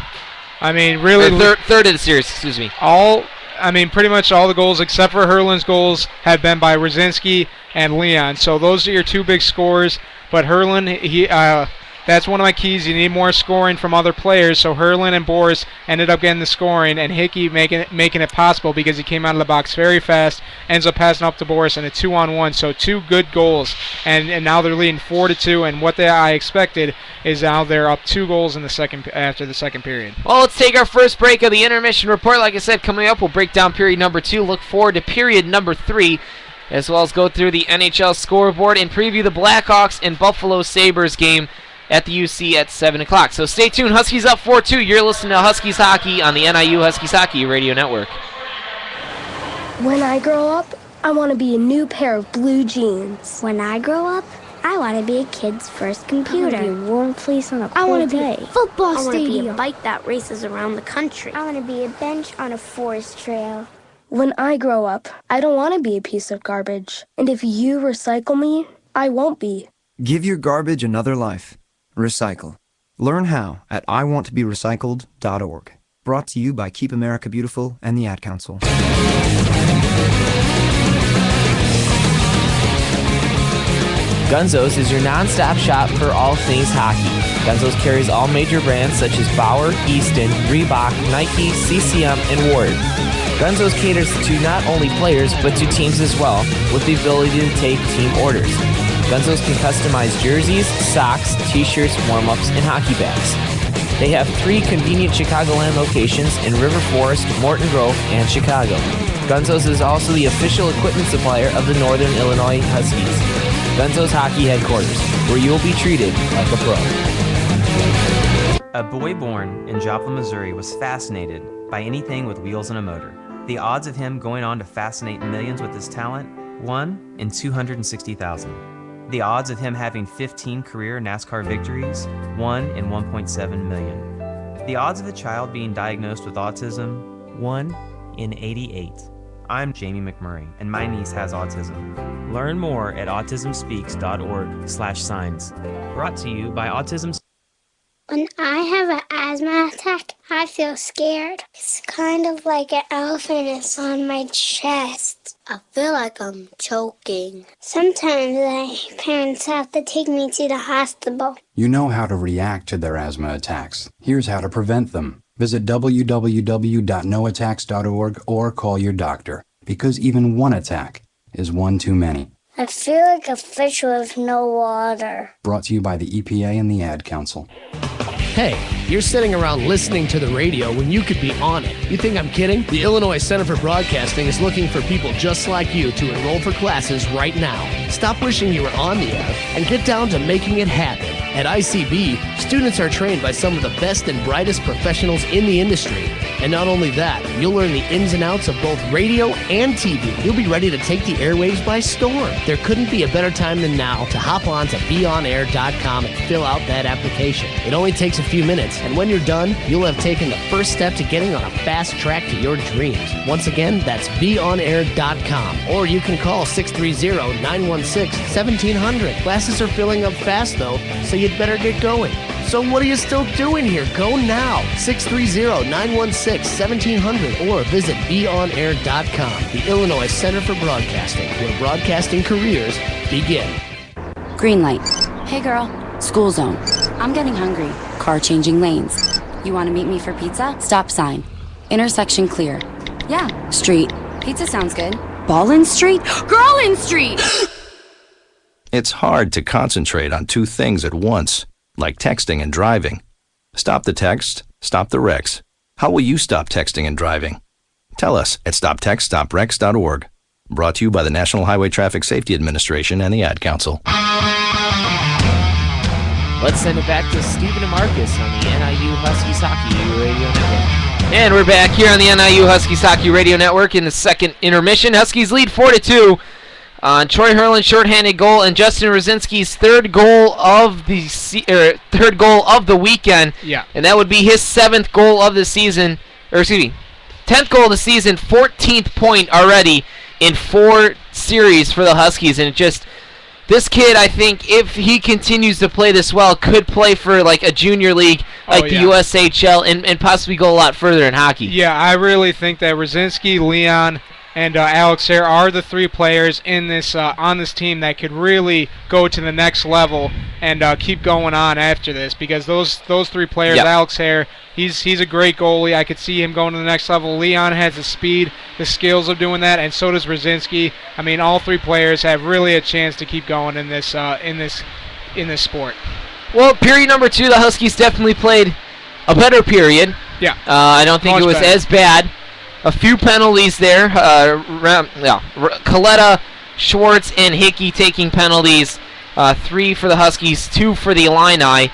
I mean, really... Third of the series, excuse me. Pretty much all the goals except for Herlin's goals have been by Rosinski and Leon. So those are your 2 big scorers. But Herlin, that's one of my keys. You need more scoring from other players. So Herlin and Boris ended up getting the scoring, and Hickey making it possible because he came out of the box very fast, ends up passing up to Boris in a 2-on-1. So 2 good goals, and now they're leading 4-2. And what I expected is now they're up 2 goals in after the second period. Well, let's take our first break of the intermission report. Like I said, coming up, we'll break down period number 2. Look forward to period number 3. As well as go through the NHL scoreboard and preview the Blackhawks and Buffalo Sabres game at the UC at 7 o'clock. So stay tuned. Huskies up 4-2. You're listening to Huskies Hockey on the NIU Huskies Hockey Radio Network. When I grow up, I want to be a new pair of blue jeans. When I grow up, I want to be a kid's first computer. I want to be a warm place on a cold I want to day. be a football I want to be stadium. a bike that races around the country. I want to be a bench on a forest trail. When I grow up, I don't want to be a piece of garbage. And if you recycle me, I won't be. Give your garbage another life. Recycle. Learn how at iwanttoberecycled.org. Brought to you by Keep America Beautiful and the Ad Council. Gunzo's is your non-stop shop for all things hockey. Gunzo's carries all major brands such as Bauer, Easton, Reebok, Nike, CCM, and Ward. Gunzo's caters to not only players, but to teams as well, with the ability to take team orders. Gunzo's can customize jerseys, socks, t-shirts, warm-ups, and hockey bags. They have 3 convenient Chicagoland locations in River Forest, Morton Grove, and Chicago. Gunzo's is also the official equipment supplier of the Northern Illinois Huskies. Gunzo's Hockey Headquarters, where you will be treated like a pro. A boy born in Joplin, Missouri was fascinated by anything with wheels and a motor. The odds of him going on to fascinate millions with his talent, 1 in 260,000. The odds of him having 15 career NASCAR victories, 1 in 1.7 million. The odds of a child being diagnosed with autism, 1 in 88. I'm Jamie McMurray, and my niece has autism. Learn more at autismspeaks.org/signs. Brought to you by Autism. When I have an asthma attack, I feel scared. It's kind of like an elephant is on my chest. I feel like I'm choking. Sometimes my parents have to take me to the hospital. You know how to react to their asthma attacks. Here's how to prevent them. Visit www.noattacks.org or call your doctor, because even one attack is one too many. I feel like a fish with no water. Brought to you by the EPA and the Ad Council. Hey, you're sitting around listening to the radio when you could be on it. You think I'm kidding? The Illinois Center for Broadcasting is looking for people just like you to enroll for classes right now. Stop wishing you were on the air and get down to making it happen. At ICB, students are trained by some of the best and brightest professionals in the industry. And not only that, you'll learn the ins and outs of both radio and TV. You'll be ready to take the airwaves by storm. There couldn't be a better time than now to hop on to beonair.com and fill out that application. It only takes a few minutes, and when you're done, you'll have taken the first step to getting on a fast track to your dreams. Once again, that's beonair.com, or you can call 630-916-1700. Classes are filling up fast, though, so you'd better get going. So what are you still doing here? Go now. 630-916-1700 or visit beonair.com. The Illinois Center for Broadcasting, where broadcasting careers begin. Green light. Hey girl. School zone. I'm getting hungry. Car changing lanes. You want to meet me for pizza? Stop sign. Intersection clear. Yeah. Street. Pizza sounds good. Ballin Street? Girlin Street! It's hard to concentrate on two things at once, like texting and driving. Stop the text, stop the wrecks. How will you stop texting and driving? Tell us at stoptextstopwrecks.org. Brought to you by the National Highway Traffic Safety Administration and the Ad Council. Let's send it back to Stephen and Marcus on the NIU Huskies Hockey Radio Network. And we're back here on the NIU Huskies Hockey Radio Network in the second intermission. Huskies lead 4-2 on Troy Herlin's shorthanded goal and Justin Rosinski's third goal of the weekend. Yeah. And that would be his 7th goal of the season, 10th goal of the season, 14th point already in 4 series for the Huskies. And this kid, I think, if he continues to play this well, could play for like a junior league like the USHL and possibly go a lot further in hockey. Yeah, I really think that Rosinski, Leon, and Alex Hare are the 3 players in this on this team that could really go to the next level and keep going on after this, because those 3 players, Alex Hare, he's a great goalie. I could see him going to the next level. Leon has the speed, the skills of doing that, and so does Rosinski. I mean, all 3 players have really a chance to keep going in this sport. Well, period number 2, the Huskies definitely played a better period. Yeah. I don't think it was as bad. A few penalties there. Coletta, Schwartz, and Hickey taking penalties. 3 for the Huskies, 2 for the Illini.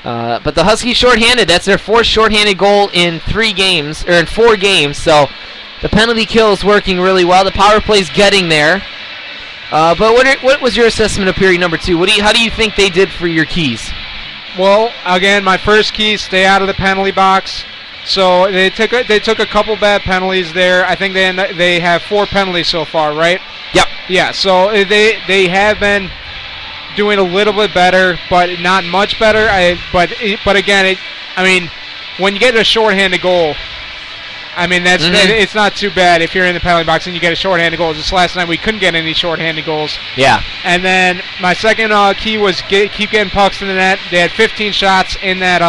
But the Huskies shorthanded. That's their 4th shorthanded goal in 4 games. So the penalty kill is working really well. The power play's getting there. But what was your assessment of period number 2? How do you think they did for your keys? Well, again, my first key: stay out of the penalty box. So they took a couple bad penalties there. I think they have 4 penalties so far, right? Yep. Yeah. So they have been doing a little bit better, but not much better. But again, when you get a shorthanded goal, it's not too bad if you're in the penalty box and you get a shorthanded goal. Just last night we couldn't get any shorthanded goals. Yeah. And then my second key was keep getting pucks in the net. They had 15 shots in that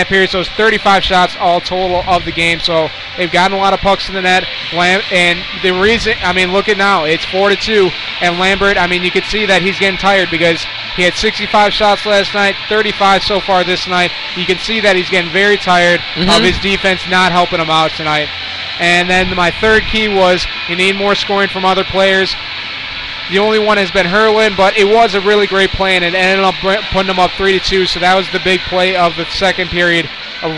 period, so it's 35 shots all total of the game. So they've gotten a lot of pucks in the net. And the reason, look at now, it's 4-2, and Lambert, you could see that he's getting tired because he had 65 shots last night, 35 so far this night. You can see that he's getting very tired of his defense not helping him out tonight. And then my third key was you need more scoring from other players. The only one has been Herlin, but it was a really great play, and it ended up putting them up 3-2. So that was the big play of the second period.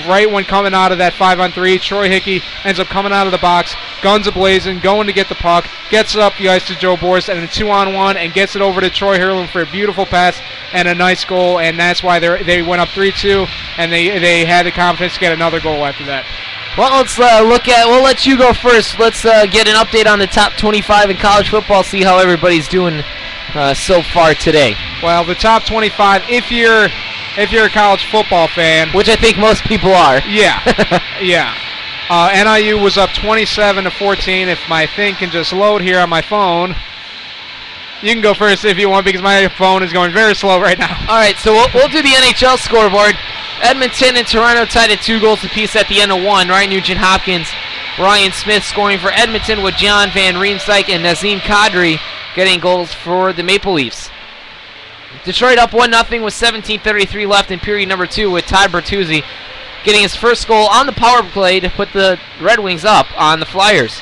Right when coming out of that 5-on-3, Troy Hickey ends up coming out of the box, guns a-blazing, going to get the puck, gets it up the ice to Joe Boris, and then 2-on-1, and gets it over to Troy Herlin for a beautiful pass and a nice goal, and that's why they went up 3-2, and they had the confidence to get another goal after that. Well, let's we'll let you go first. Let's get an update on the top 25 in college football, see how everybody's doing so far today. Well, the top 25, if you're a college football fan, which I think most people are. Yeah. Yeah. NIU was up 27-14. If my thing can just load here on my phone. You can go first if you want, because my phone is going very slow right now. All right, so we'll do the NHL scoreboard. Edmonton and Toronto tied at 2 goals apiece at the end of 1. Ryan Nugent-Hopkins, Ryan Smith scoring for Edmonton, with John Van Riemsdyk and Nazem Kadri getting goals for the Maple Leafs. Detroit up 1-0 with 17:33 left in period number 2 with Todd Bertuzzi getting his first goal on the power play to put the Red Wings up on the Flyers.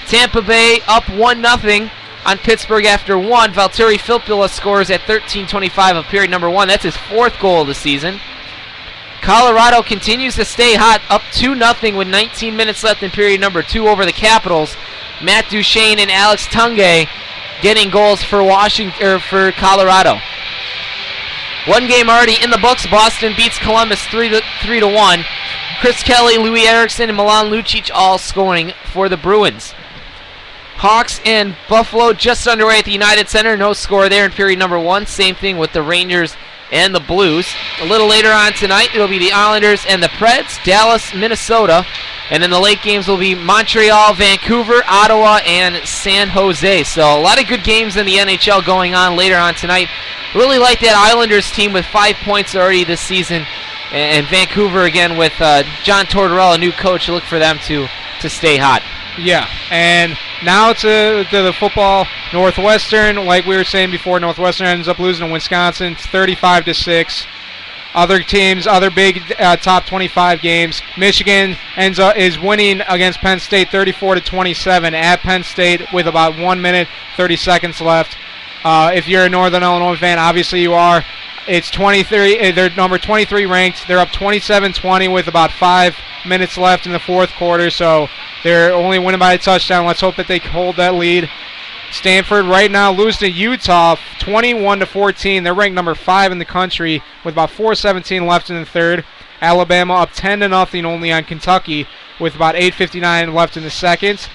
Tampa Bay up 1-0 on Pittsburgh after 1. Valtteri Filppula scores at 13:25 of period number 1. That's his 4th goal of the season. Colorado continues to stay hot, up 2-0 with 19 minutes left in period number 2 over the Capitals. Matt Duchene and Alex Tunge getting goals for for Colorado. One game already in the books. Boston beats Columbus 3-1. Chris Kelly, Louis Eriksson, and Milan Lucic all scoring for the Bruins. Hawks and Buffalo just underway at the United Center. No score there in period number 1. Same thing with the Rangers and the Blues. A little later on tonight, it'll be the Islanders and the Preds, Dallas, Minnesota. And then the late games will be Montreal, Vancouver, Ottawa, and San Jose. So a lot of good games in the NHL going on later on tonight. Really like that Islanders team with 5 points already this season. And Vancouver again with John Tortorella, new coach. Look for them to stay hot. Yeah, and now to the football. Northwestern, like we were saying before, Northwestern ends up losing to Wisconsin 35-6. Other teams, other big top 25 games. Michigan is winning against Penn State 34-27 at Penn State with about 1 minute 30 seconds left. If you're a Northern Illinois fan, obviously you are. It's 23. They're number 23 ranked. They're up 27-20 with about 5 minutes left in the fourth quarter. So they're only winning by a touchdown. Let's hope that they hold that lead. Stanford right now losing to Utah 21-14. They're ranked number 5 in the country with about 4:17 left in the third. Alabama up 10-0 only on Kentucky with about 8:59 left in the second.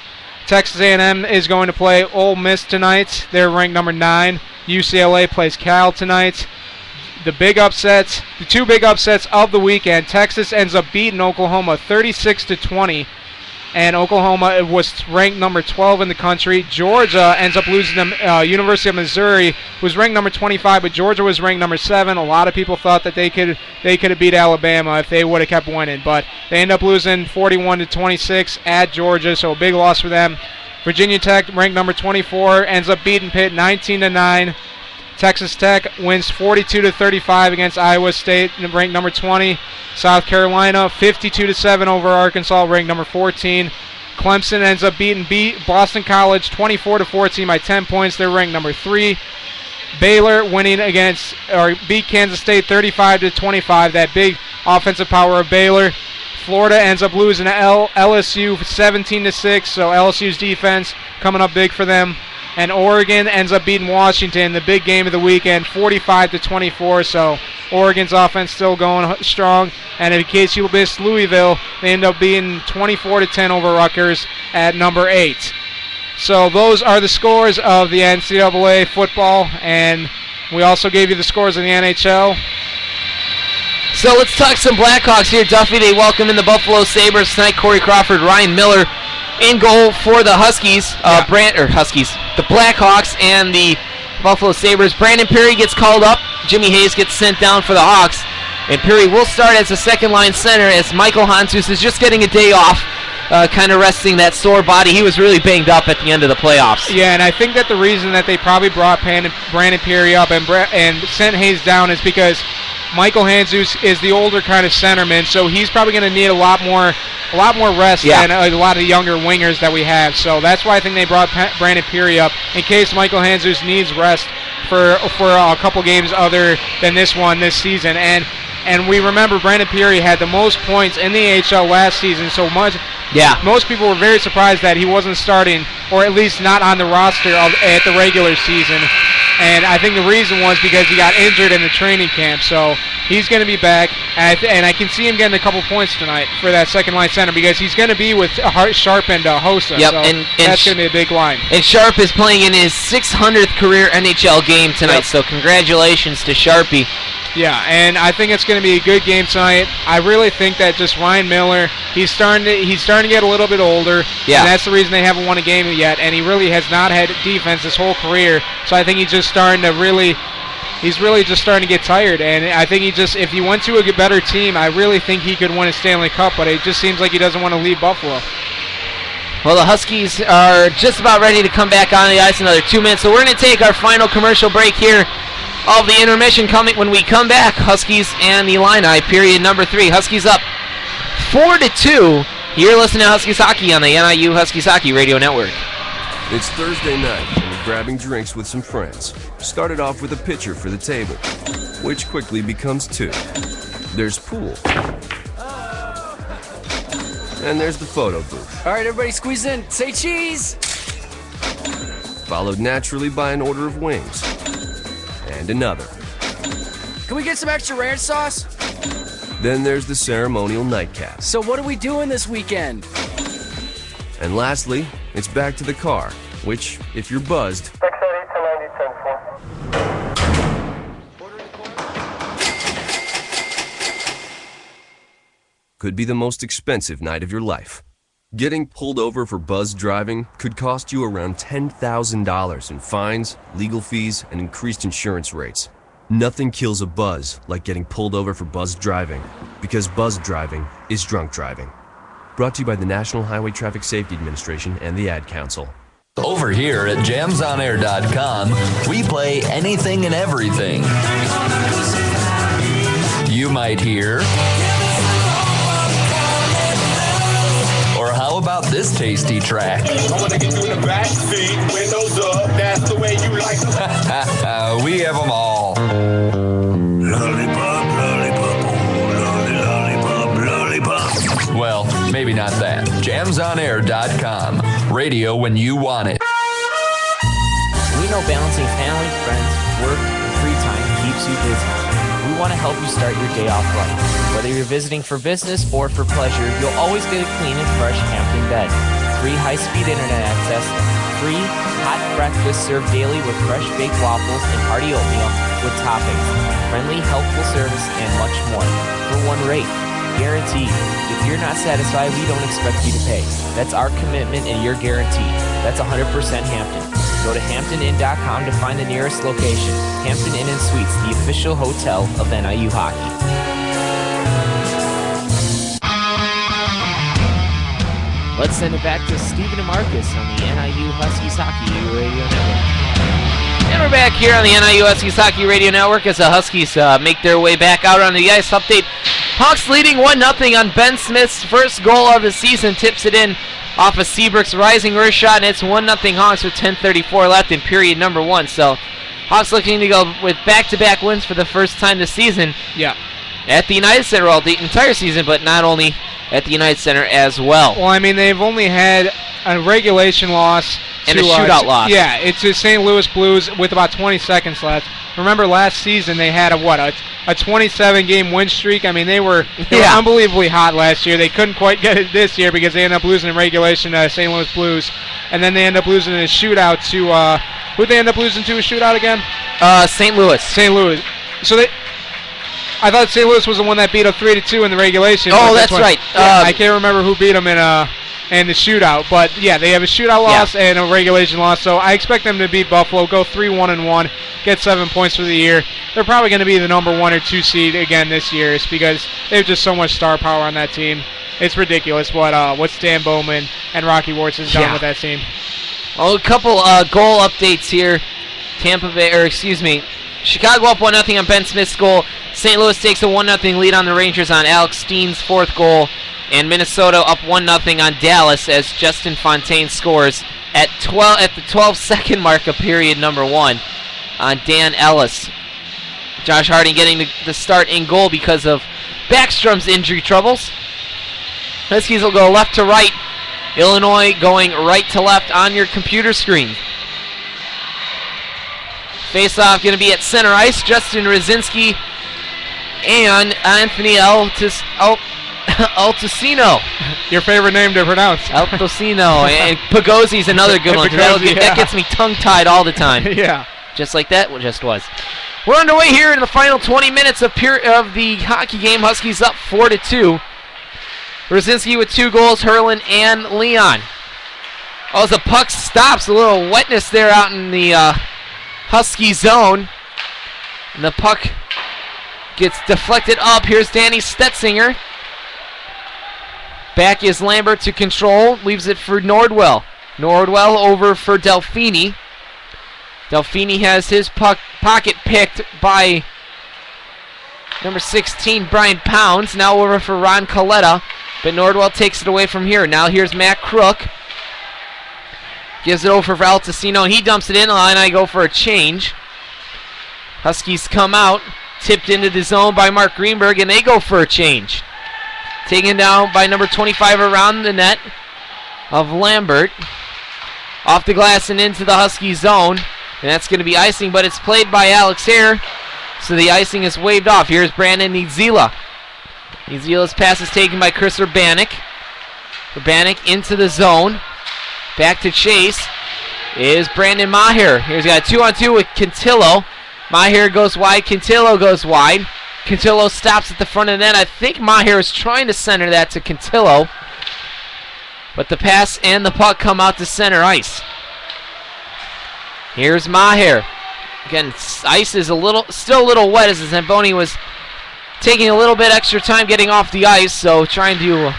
Texas A&M is going to play Ole Miss tonight. They're ranked number 9. UCLA plays Cal tonight. The two big upsets of the weekend. Texas ends up beating Oklahoma 36-20. And Oklahoma was ranked number 12 in the country. Georgia ends up losing to University of Missouri, who's ranked number 25, but Georgia was ranked number 7. A lot of people thought that they could have beat Alabama if they would have kept winning, but they end up losing 41-26 at Georgia, so a big loss for them. Virginia Tech, ranked number 24, ends up beating Pitt 19-9. Texas Tech wins 42-35 against Iowa State, ranked number 20. South Carolina 52-7 over Arkansas, ranked number 14. Clemson ends up beating Boston College 24-14 by 10 points. They're ranked number 3. Baylor beat Kansas State 35-25. That big offensive power of Baylor. Florida ends up losing to LSU 17-6. So LSU's defense coming up big for them. And Oregon ends up beating Washington, the big game of the weekend, 45-24. So Oregon's offense still going strong. And in case you missed Louisville, they end up being 24-10 over Rutgers at number 8. So those are the scores of the NCAA football, and we also gave you the scores in the NHL. So let's talk some Blackhawks here. Duffy, they welcome in the Buffalo Sabres tonight. Corey Crawford, Ryan Miller in goal for the Huskies. The Blackhawks and the Buffalo Sabres. Brandon Perry gets called up. Jimmy Hayes gets sent down for the Hawks. And Perry will start as a second-line center as Michael Hanzus is just getting a day off, kind of resting that sore body. He was really banged up at the end of the playoffs. Yeah, and I think that the reason that they probably brought Brandon Perry up and sent Hayes down is because Michael Hanzus is the older kind of centerman, so he's probably going to need a lot more rest than a lot of the younger wingers that we have. So that's why I think they brought Brandon Perry up in case Michael Hanzus needs rest for a couple games other than this season. And we remember Brandon Perry had the most points in the AHL last season, so most people were very surprised that he wasn't starting, or at least not on the roster at the regular season. And I think the reason was because he got injured in the training camp. So he's going to be back, and I can see him getting a couple points tonight for that second-line center because he's going to be with Sharp and Hossa. Yep, so and that's going to be a big line. And Sharp is playing in his 600th career NHL game tonight, so congratulations to Sharpie. Yeah, and I think it's going to be a good game tonight. I really think that just Ryan Miller, he's starting to get a little bit older, and that's the reason they haven't won a game yet. And he really has not had defense his whole career, so I think he's really just starting to get tired. And I think if he went to a better team, I really think he could win a Stanley Cup. But it just seems like he doesn't want to leave Buffalo. Well, the Huskies are just about ready to come back on the ice, another 2 minutes. So we're going to take our final commercial break here of the intermission coming when we come back. Huskies and the Illini, period number 3. Huskies up 4-2. You're listening to Huskies Hockey on the NIU Huskies Hockey Radio Network. It's Thursday night, and you're grabbing drinks with some friends. Started off with a pitcher for the table, which quickly becomes 2. There's pool. And there's the photo booth. All right, everybody squeeze in. Say cheese. Followed naturally by an order of wings. And another. Can we get some extra ranch sauce? Then there's the ceremonial nightcap. So what are we doing this weekend? And lastly, it's back to the car, which, if you're buzzed, could be the most expensive night of your life. Getting pulled over for buzzed driving could cost you around $10,000 in fines, legal fees, and increased insurance rates. Nothing kills a buzz like getting pulled over for buzzed driving, because buzzed driving is drunk driving. Brought to you by the National Highway Traffic Safety Administration and the Ad Council. Over here at jamsonair.com, we play anything and everything. You might hear... Or how about this tasty track? I want to get you in the back seat, windows up, that's the way you like it. We have them all. Lollipop, lollipop, oh, lollipop, lollipop. Well, maybe not that. jamsonair.com. Radio when you want it. We know balancing family, friends, work, and free time keeps you busy. We want to help you start your day off right. Whether you're visiting for business or for pleasure, you'll always get a clean and fresh Hampton bed. Free high-speed internet access, free hot breakfast served daily with fresh baked waffles and hearty oatmeal with toppings, friendly, helpful service, and much more. For one rate, guaranteed. If you're not satisfied, we don't expect you to pay. That's our commitment and your guarantee. That's 100% Hampton. Go to HamptonInn.com to find the nearest location. Hampton Inn & Suites, the official hotel of NIU Hockey. Let's send it back to Stephen and Marcus on the NIU Huskies Hockey Radio Network. And we're back here on the NIU Huskies Hockey Radio Network as the Huskies make their way back out on the ice. Update, Hawks leading 1-0 on Ben Smith's first goal of the season. Tips it in off of Seabrook's rising wrist shot, and it's 1-0 Hawks with 10:34 left in period number 1. So Hawks looking to go with back-to-back wins for the first time this season. Yeah. At the United Center all the entire season, but not only at the United Center as well. Well, I mean, they've only had a regulation loss and a shootout loss. Yeah, it's the St. Louis Blues with about 20 seconds left. Remember last season they had a 27-game win streak. I mean, they were unbelievably hot last year. They couldn't quite get it this year because they ended up losing in regulation to St. Louis Blues, and then they ended up losing in a shootout to who'd they end up losing to a shootout again? St. Louis. St. Louis. So I thought St. Louis was the one that beat them 3-2 in the regulation. Oh, that's right. I can't remember who beat them in the shootout, but yeah, they have a shootout loss and a regulation loss. So I expect them to beat Buffalo, go 3-1-1, get 7 points for the year. They're probably going to be the number 1 or 2 seed again this year. It's because they have just so much star power on that team. It's ridiculous what Stan Bowman and Rocky Warts has done with that team. Well, a couple goal updates here. Chicago up 1-0 on Ben Smith's goal. St. Louis takes a 1-0 lead on the Rangers on Alex Steen's fourth goal. And Minnesota up 1-0 on Dallas as Justin Fontaine scores at the 12-second mark of period number 1 on Dan Ellis. Josh Harding getting the start in goal because of Backstrom's injury troubles. Huskies will go left to right. Illinois going right to left on your computer screen. Face-off going to be at center ice. Justin Rosinsky and Anthony Altosino. Your favorite name to pronounce. Altosino. And Pagosi's another good one. That gets me tongue-tied all the time. Yeah. Just like that just was. We're underway here in the final 20 minutes of the hockey game. Huskies up 4-2. Rosinsky with 2 goals, Herlin and Leon. Oh, as the puck stops, a little wetness there out in the Husky zone. And the puck gets deflected up. Here's Danny Stetzinger. Back is Lambert to control. Leaves it for Nordwell. Nordwell over for Delfini. Delfini has his pocket picked by number 16, Brian Pounds. Now over for Ron Coletta, but Nordwell takes it away from here. Now here's Matt Crook. Gives it over for Altacino. He dumps it in. Illini go for a change. Huskies come out. Tipped into the zone by Mark Greenberg, and they go for a change. Taken down by number 25 around the net of Lambert. Off the glass and into the Husky zone. And that's going to be icing, but it's played by Alex Hare. So the icing is waved off. Here's Brandon Niedzila. Niedzila's pass is taken by Chris Urbanik. Urbanik into the zone. Back to chase is Brandon Maher. He's got a 2-on-2 with Cantillo. Maher goes wide. Cantillo goes wide. Cantillo stops at the front of the net. I think Maher is trying to center that to Cantillo. But the pass and the puck come out to center ice. Here's Maher. Again, ice is still a little wet as the Zamboni was taking a little bit extra time getting off the ice. So players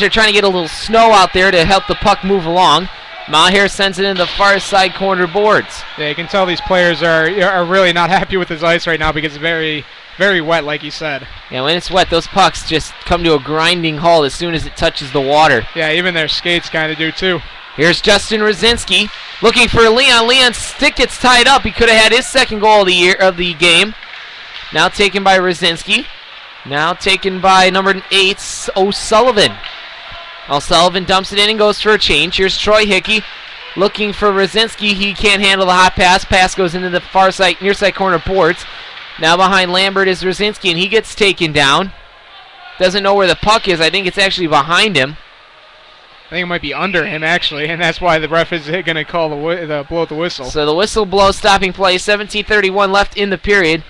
are trying to get a little snow out there to help the puck move along. Maher sends it in the far side corner boards. Yeah, you can tell these players are really not happy with this ice right now because it's very, very wet, like you said. Yeah, when it's wet, those pucks just come to a grinding halt as soon as it touches the water. Yeah, even their skates kind of do too. Here's Justin Rosinski looking for Leon. Leon's stick gets tied up. He could have had his second goal of the game. Now taken by Rosinski. Now taken by number 8, O'Sullivan. O'Sullivan dumps it in and goes for a change. Here's Troy Hickey looking for Rosinski. He can't handle the hot pass. Pass goes into the far side, near side corner boards. Now behind Lambert is Rosinski, and he gets taken down. Doesn't know where the puck is. I think it's actually behind him. I think it might be under him, actually, and that's why the ref is going to call blow the whistle. So the whistle blows, stopping play. 17:31 left in the period.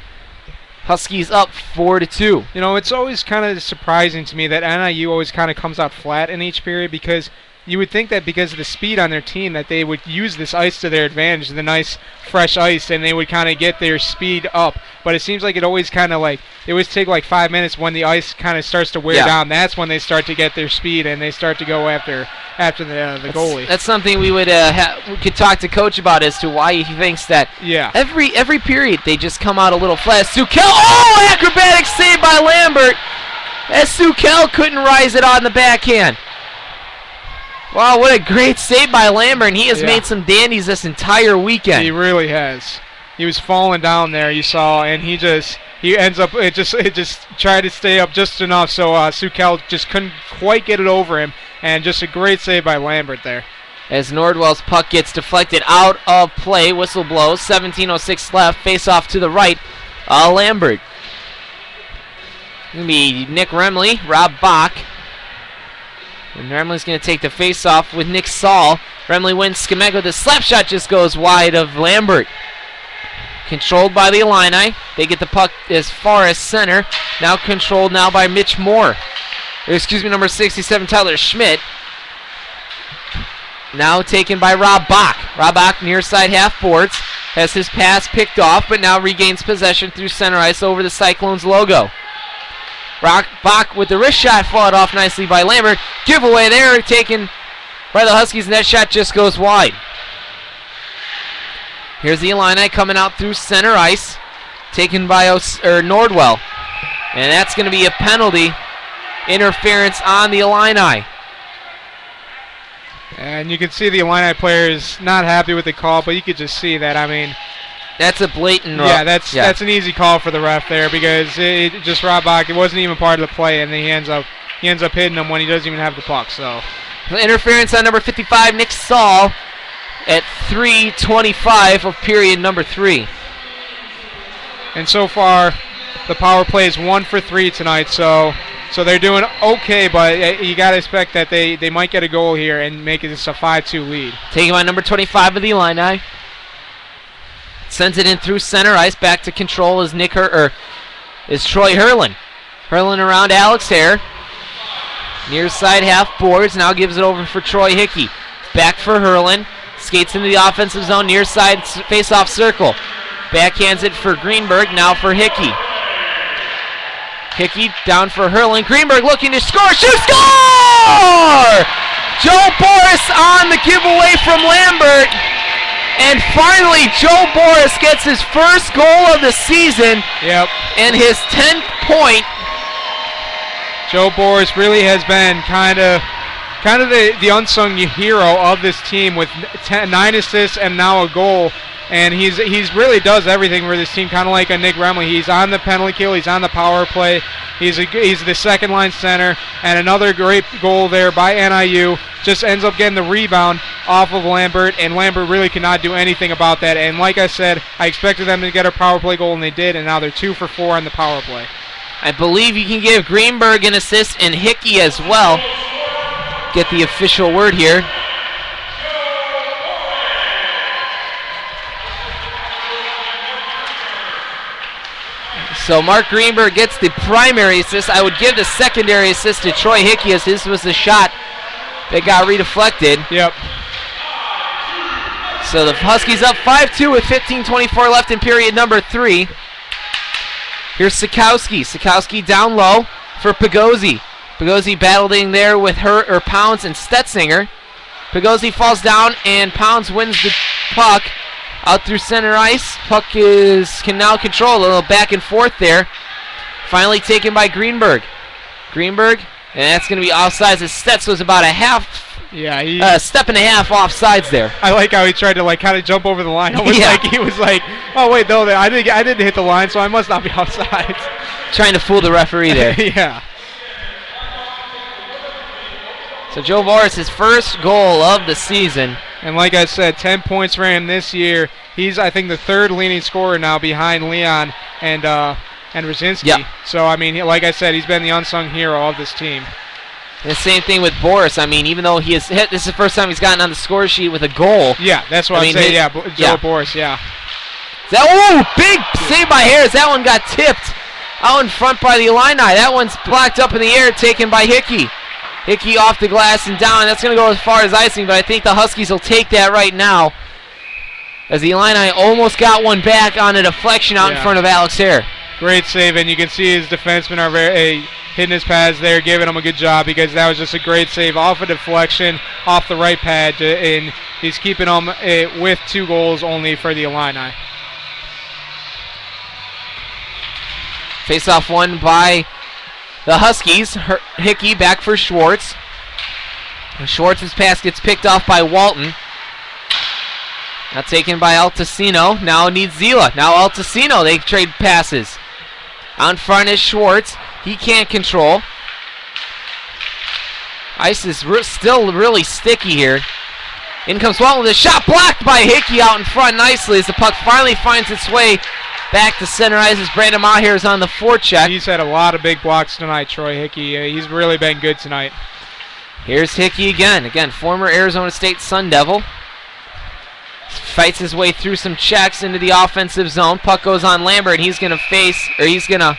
Huskies up 4-2. You know, it's always kind of surprising to me that NIU always kind of comes out flat in each period because you would think that because of the speed on their team that they would use this ice to their advantage, the nice fresh ice, and they would kind of get their speed up. But it seems like it always kind of they always take like 5 minutes when the ice kind of starts to wear down. That's when they start to get their speed and they start to go after the goalie. That's something we would we could talk to Coach about as to why he thinks that every period they just come out a little flat. Sukel, acrobatic save by Lambert as Sukel couldn't rise it on the backhand. Wow, what a great save by Lambert, and he has made some dandies this entire weekend. He really has. He was falling down there, you saw, and he ends up it just tried to stay up just enough, so Sukel just couldn't quite get it over him, and just a great save by Lambert there. As Nordwell's puck gets deflected out of play, whistle blows, 17:06 left, face off to the right, Lambert. Gonna be Nick Remley, Rob Bach. And Remley's going to take the face-off with Nick Saul. Remley wins Skimego. The slap shot just goes wide of Lambert. Controlled by the Illini. They get the puck as far as center. Now controlled now by Mitch Moore. Number 67, Tyler Schmidt. Now taken by Rob Bach. Rob Bach near side half boards. Has his pass picked off, but now regains possession through center ice over the Cyclones logo. Bach with the wrist shot fought off nicely by Lambert. Giveaway there taken by the Huskies, and that shot just goes wide. Here's the Illini coming out through center ice, taken by Nordwell. And that's going to be a penalty. Interference on the Illini. And you can see the Illini players not happy with the call, but you could just see that, I mean... That's a blatant... that's an easy call for the ref there because it just Rob Bach, it wasn't even part of the play, and he ends up hitting him when he doesn't even have the puck. So interference on number 55, Nick Saul, at 3:25 of period number 3. And so far, the power play is 1 for 3 tonight, so they're doing okay, but you got to expect that they might get a goal here and make it just a 5-2 lead. Taking by number 25 of the Illini. Sends it in through center ice. Back to control is is Troy Hurlin. Hurlin around Alex Hare. Near side half boards. Now gives it over for Troy Hickey. Back for Hurlin. Skates into the offensive zone. Near side face-off circle. Backhands it for Greenberg. Now for Hickey. Hickey down for Hurlin. Greenberg looking to score. Shoot! Score! Joe Boris on the giveaway from Lambert. And finally, Joe Boris gets his first goal of the season. Yep. And his 10th point. Joe Boris really has been kind of the unsung hero of this team with 9 assists and now a goal. And he's really does everything for this team, kind of like a Nick Remley. He's on the penalty kill. He's on the power play. He's the second line center. And another great goal there by NIU. Just ends up getting the rebound off of Lambert, and Lambert really cannot do anything about that. And like I said, I expected them to get a power play goal, and they did. And now they're 2 for 4 on the power play. I believe you can give Greenberg an assist and Hickey as well. Get the official word here. So Mark Greenberg gets the primary assist. I would give the secondary assist to Troy Hickey, as his was the shot that got redeflected. Yep. So the Huskies up 5-2 with 15:24 left in period number 3. Here's Sikowski. Sikowski down low for Pagozzi. Pagozzi battling there with Pounds and Stetzinger. Pagozzi falls down and Pounds wins the puck out through center ice. Puck can now control a little back and forth there. Finally taken by Greenberg. Greenberg, and that's going to be offsides, as Stetz was about a step and a half offsides there. I like how he tried to kind of jump over the line. He was like, oh wait, no, I didn't hit the line, so I must not be offsides. Trying to fool the referee there. Yeah. So Joe Boris, his first goal of the season. And like I said, 10 points for him this year. He's, I think, the third leading scorer now behind Leon and Rosinski. Yep. So, I mean, like I said, he's been the unsung hero of this team. And the same thing with Boris. I mean, even though he has hit, this is the first time he's gotten on the score sheet with a goal. Yeah, that's what I'm saying. Joe Boris, yeah. Big save by Harris. That one got tipped out in front by the Illini. That one's blocked up in the air, taken by Hickey. Hickey off the glass and down. That's going to go as far as icing, but I think the Huskies will take that right now, as the Illini almost got one back on a deflection out in front of Alex Hare. Great save, and you can see his defensemen are hitting his pads there, giving him a good job, because that was just a great save off a deflection, off the right pad, and he's keeping them with 2 goals only for the Illini. Face-off won by the Huskies. Hickey back for Schwartz. Schwartz's pass gets picked off by Walton. Now taken by Altacino. Now needs Zila. Now Altacino. They trade passes. Out in front is Schwartz. He can't control. Ice is still really sticky here. In comes Walton with a shot blocked by Hickey out in front nicely, as the puck finally finds its way back to center ice, as Brandon Maher is on the forecheck. He's had a lot of big blocks tonight, Troy Hickey. He's really been good tonight. Here's Hickey again. Again, former Arizona State Sun Devil. Fights his way through some checks into the offensive zone. Puck goes on Lambert. He's going to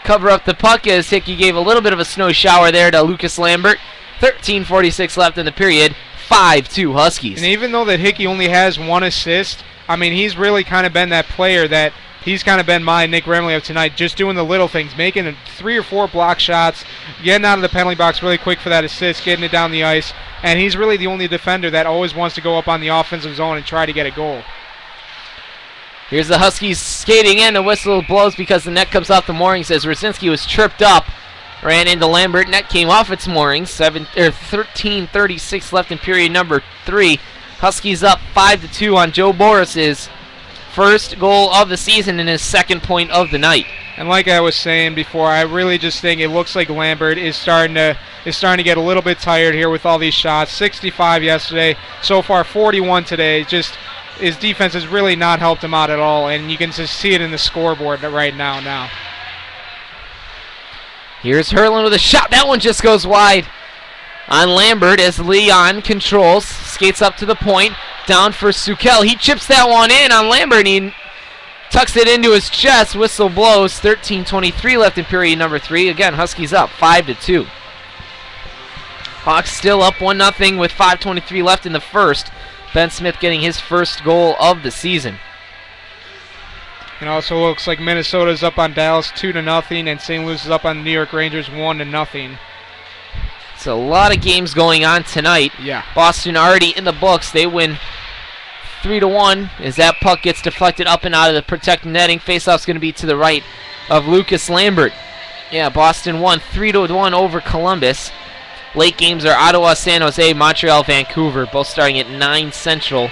cover up the puck, as Hickey gave a little bit of a snow shower there to Lucas Lambert. 13:46 left in the period. 5-2 Huskies. And even though that Hickey only has 1 assist, I mean, he's really kind of been that player that he's kind of been my Nick Remley of tonight, just doing the little things, making 3 or 4 block shots, getting out of the penalty box really quick for that assist, getting it down the ice, and he's really the only defender that always wants to go up on the offensive zone and try to get a goal. Here's the Huskies skating in. The whistle blows because the net comes off the moorings, as Rosinski was tripped up, ran into Lambert. Net came off its moorings. 13:36 left in period number 3. Huskies up 5-2 on Joe Boris's first goal of the season and his second point of the night. And like I was saying before, I really just think it looks like Lambert is starting to get a little bit tired here with all these shots. 65 yesterday, so far 41 today. Just his defense has really not helped him out at all, and you can just see it in the scoreboard right now. Here's Herlin with a shot. That one just goes wide on Lambert, as Leon controls, skates up to the point, down for Sukel. He chips that one in on Lambert, and he tucks it into his chest. Whistle blows. 13:23 left in period number 3. Again, Huskies up 5-2. Hawks still up 1-0 with 5:23 left in the first. Ben Smith getting his first goal of the season. It also looks like Minnesota's up on Dallas 2-0, and St. Louis is up on the New York Rangers 1-0. It's a lot of games going on tonight. Yeah. Boston already in the books. They win 3-1 as that puck gets deflected up and out of the protected netting. Faceoff's going to be to the right of Lucas Lambert. Yeah, Boston won 3-1 over Columbus. Late games are Ottawa, San Jose, Montreal, Vancouver, both starting at 9 Central.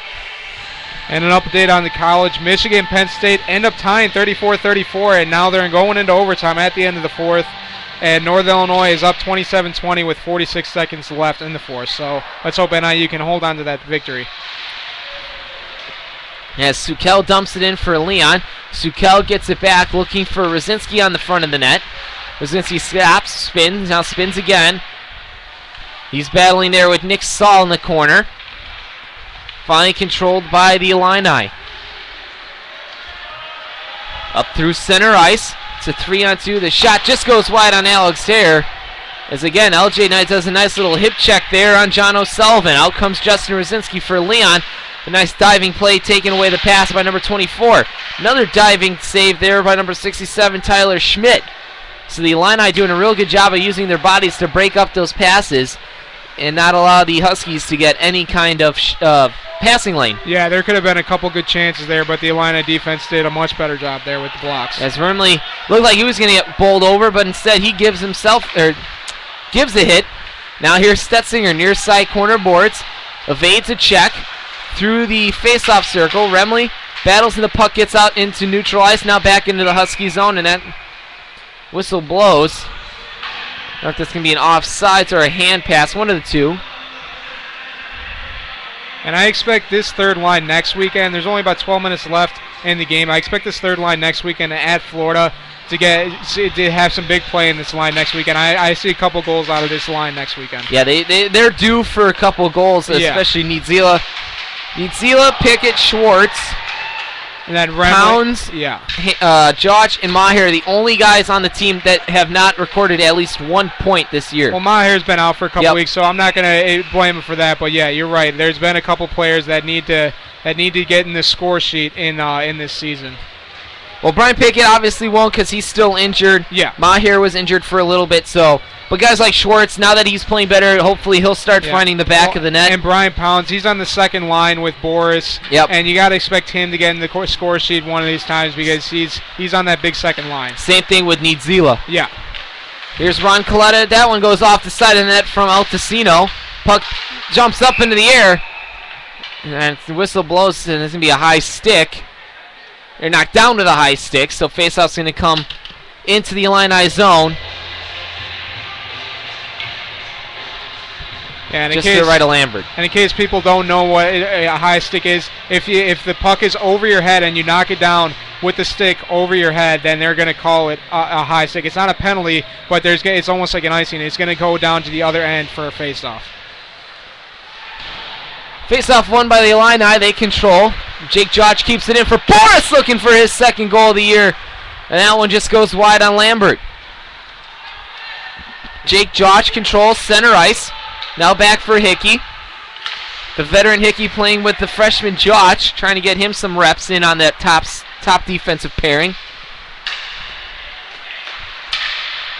And an update on the college. Michigan, Penn State end up tying 34-34, and now they're going into overtime at the end of the fourth. And Northern Illinois is up 27-20 with 46 seconds left in the fourth. So let's hope NIU can hold on to that victory. As Sukel dumps it in for Leon. Sukel gets it back, looking for Rosinski on the front of the net. Rosinski stops, spins, now spins again. He's battling there with Nick Saul in the corner. Finally controlled by the Illini. Up through center ice. It's a 3-on-2. The shot just goes wide on Alex Hare. As again, LJ Knight does a nice little hip check there on John O'Sullivan. Out comes Justin Rosinski for Leon. A nice diving play taking away the pass by number 24. Another diving save there by number 67, Tyler Schmidt. So the Illini doing a real good job of using their bodies to break up those passes and not allow the Huskies to get any kind of passing lane. Yeah, there could have been a couple good chances there, but the Illini defense did a much better job there with the blocks. As Wormley looked like he was going to get bowled over, but instead he gives a hit. Now here's Stetzinger near side corner boards, evades a check through the face-off circle. Remley battles and the puck gets out into neutral ice, now back into the Husky zone, and that whistle blows. I don't know if this can be an offsides or a hand pass, one of the two. And I expect this third line next weekend. There's only about 12 minutes left in the game. I expect this third line next weekend at Florida to have some big play in this line next weekend. I see a couple goals out of this line next weekend. Yeah, they're due for a couple goals, especially Niedzela, Pickett, Schwartz. And then Pounds, Josh, and Maher are the only guys on the team that have not recorded at least 1 point this year. Well, Maher's been out for a couple weeks, so I'm not going to blame him for that. But yeah, you're right. There's been a couple players that need to get in the score sheet in this season. Well, Brian Pickett obviously won't because he's still injured. Yeah. Maher was injured for a little bit, so. But guys like Schwartz, now that he's playing better, hopefully he'll start finding the back of the net. And Brian Pounds, he's on the second line with Boris. Yep. And you got to expect him to get in the score sheet one of these times because he's on that big second line. Same thing with Niedzela. Yeah. Here's Ron Coletta. That one goes off the side of the net from Altesino. Puck jumps up into the air. And the whistle blows, and it's going to be a high stick. They're knocked down to the high stick, so faceoff's going to come into the Illini zone. Yeah, and just to the right of Lambert. And in case people don't know what a high stick is, if the puck is over your head and you knock it down with the stick over your head, then they're going to call it a high stick. It's not a penalty, but it's almost like an icing. It's going to go down to the other end for a face-off. Face-off won by the Illini. They control. Jake Jotch keeps it in for Boris, looking for his second goal of the year. And that one just goes wide on Lambert. Jake Jotch controls center ice. Now back for Hickey. The veteran Hickey playing with the freshman Jotch, trying to get him some reps in on that top defensive pairing.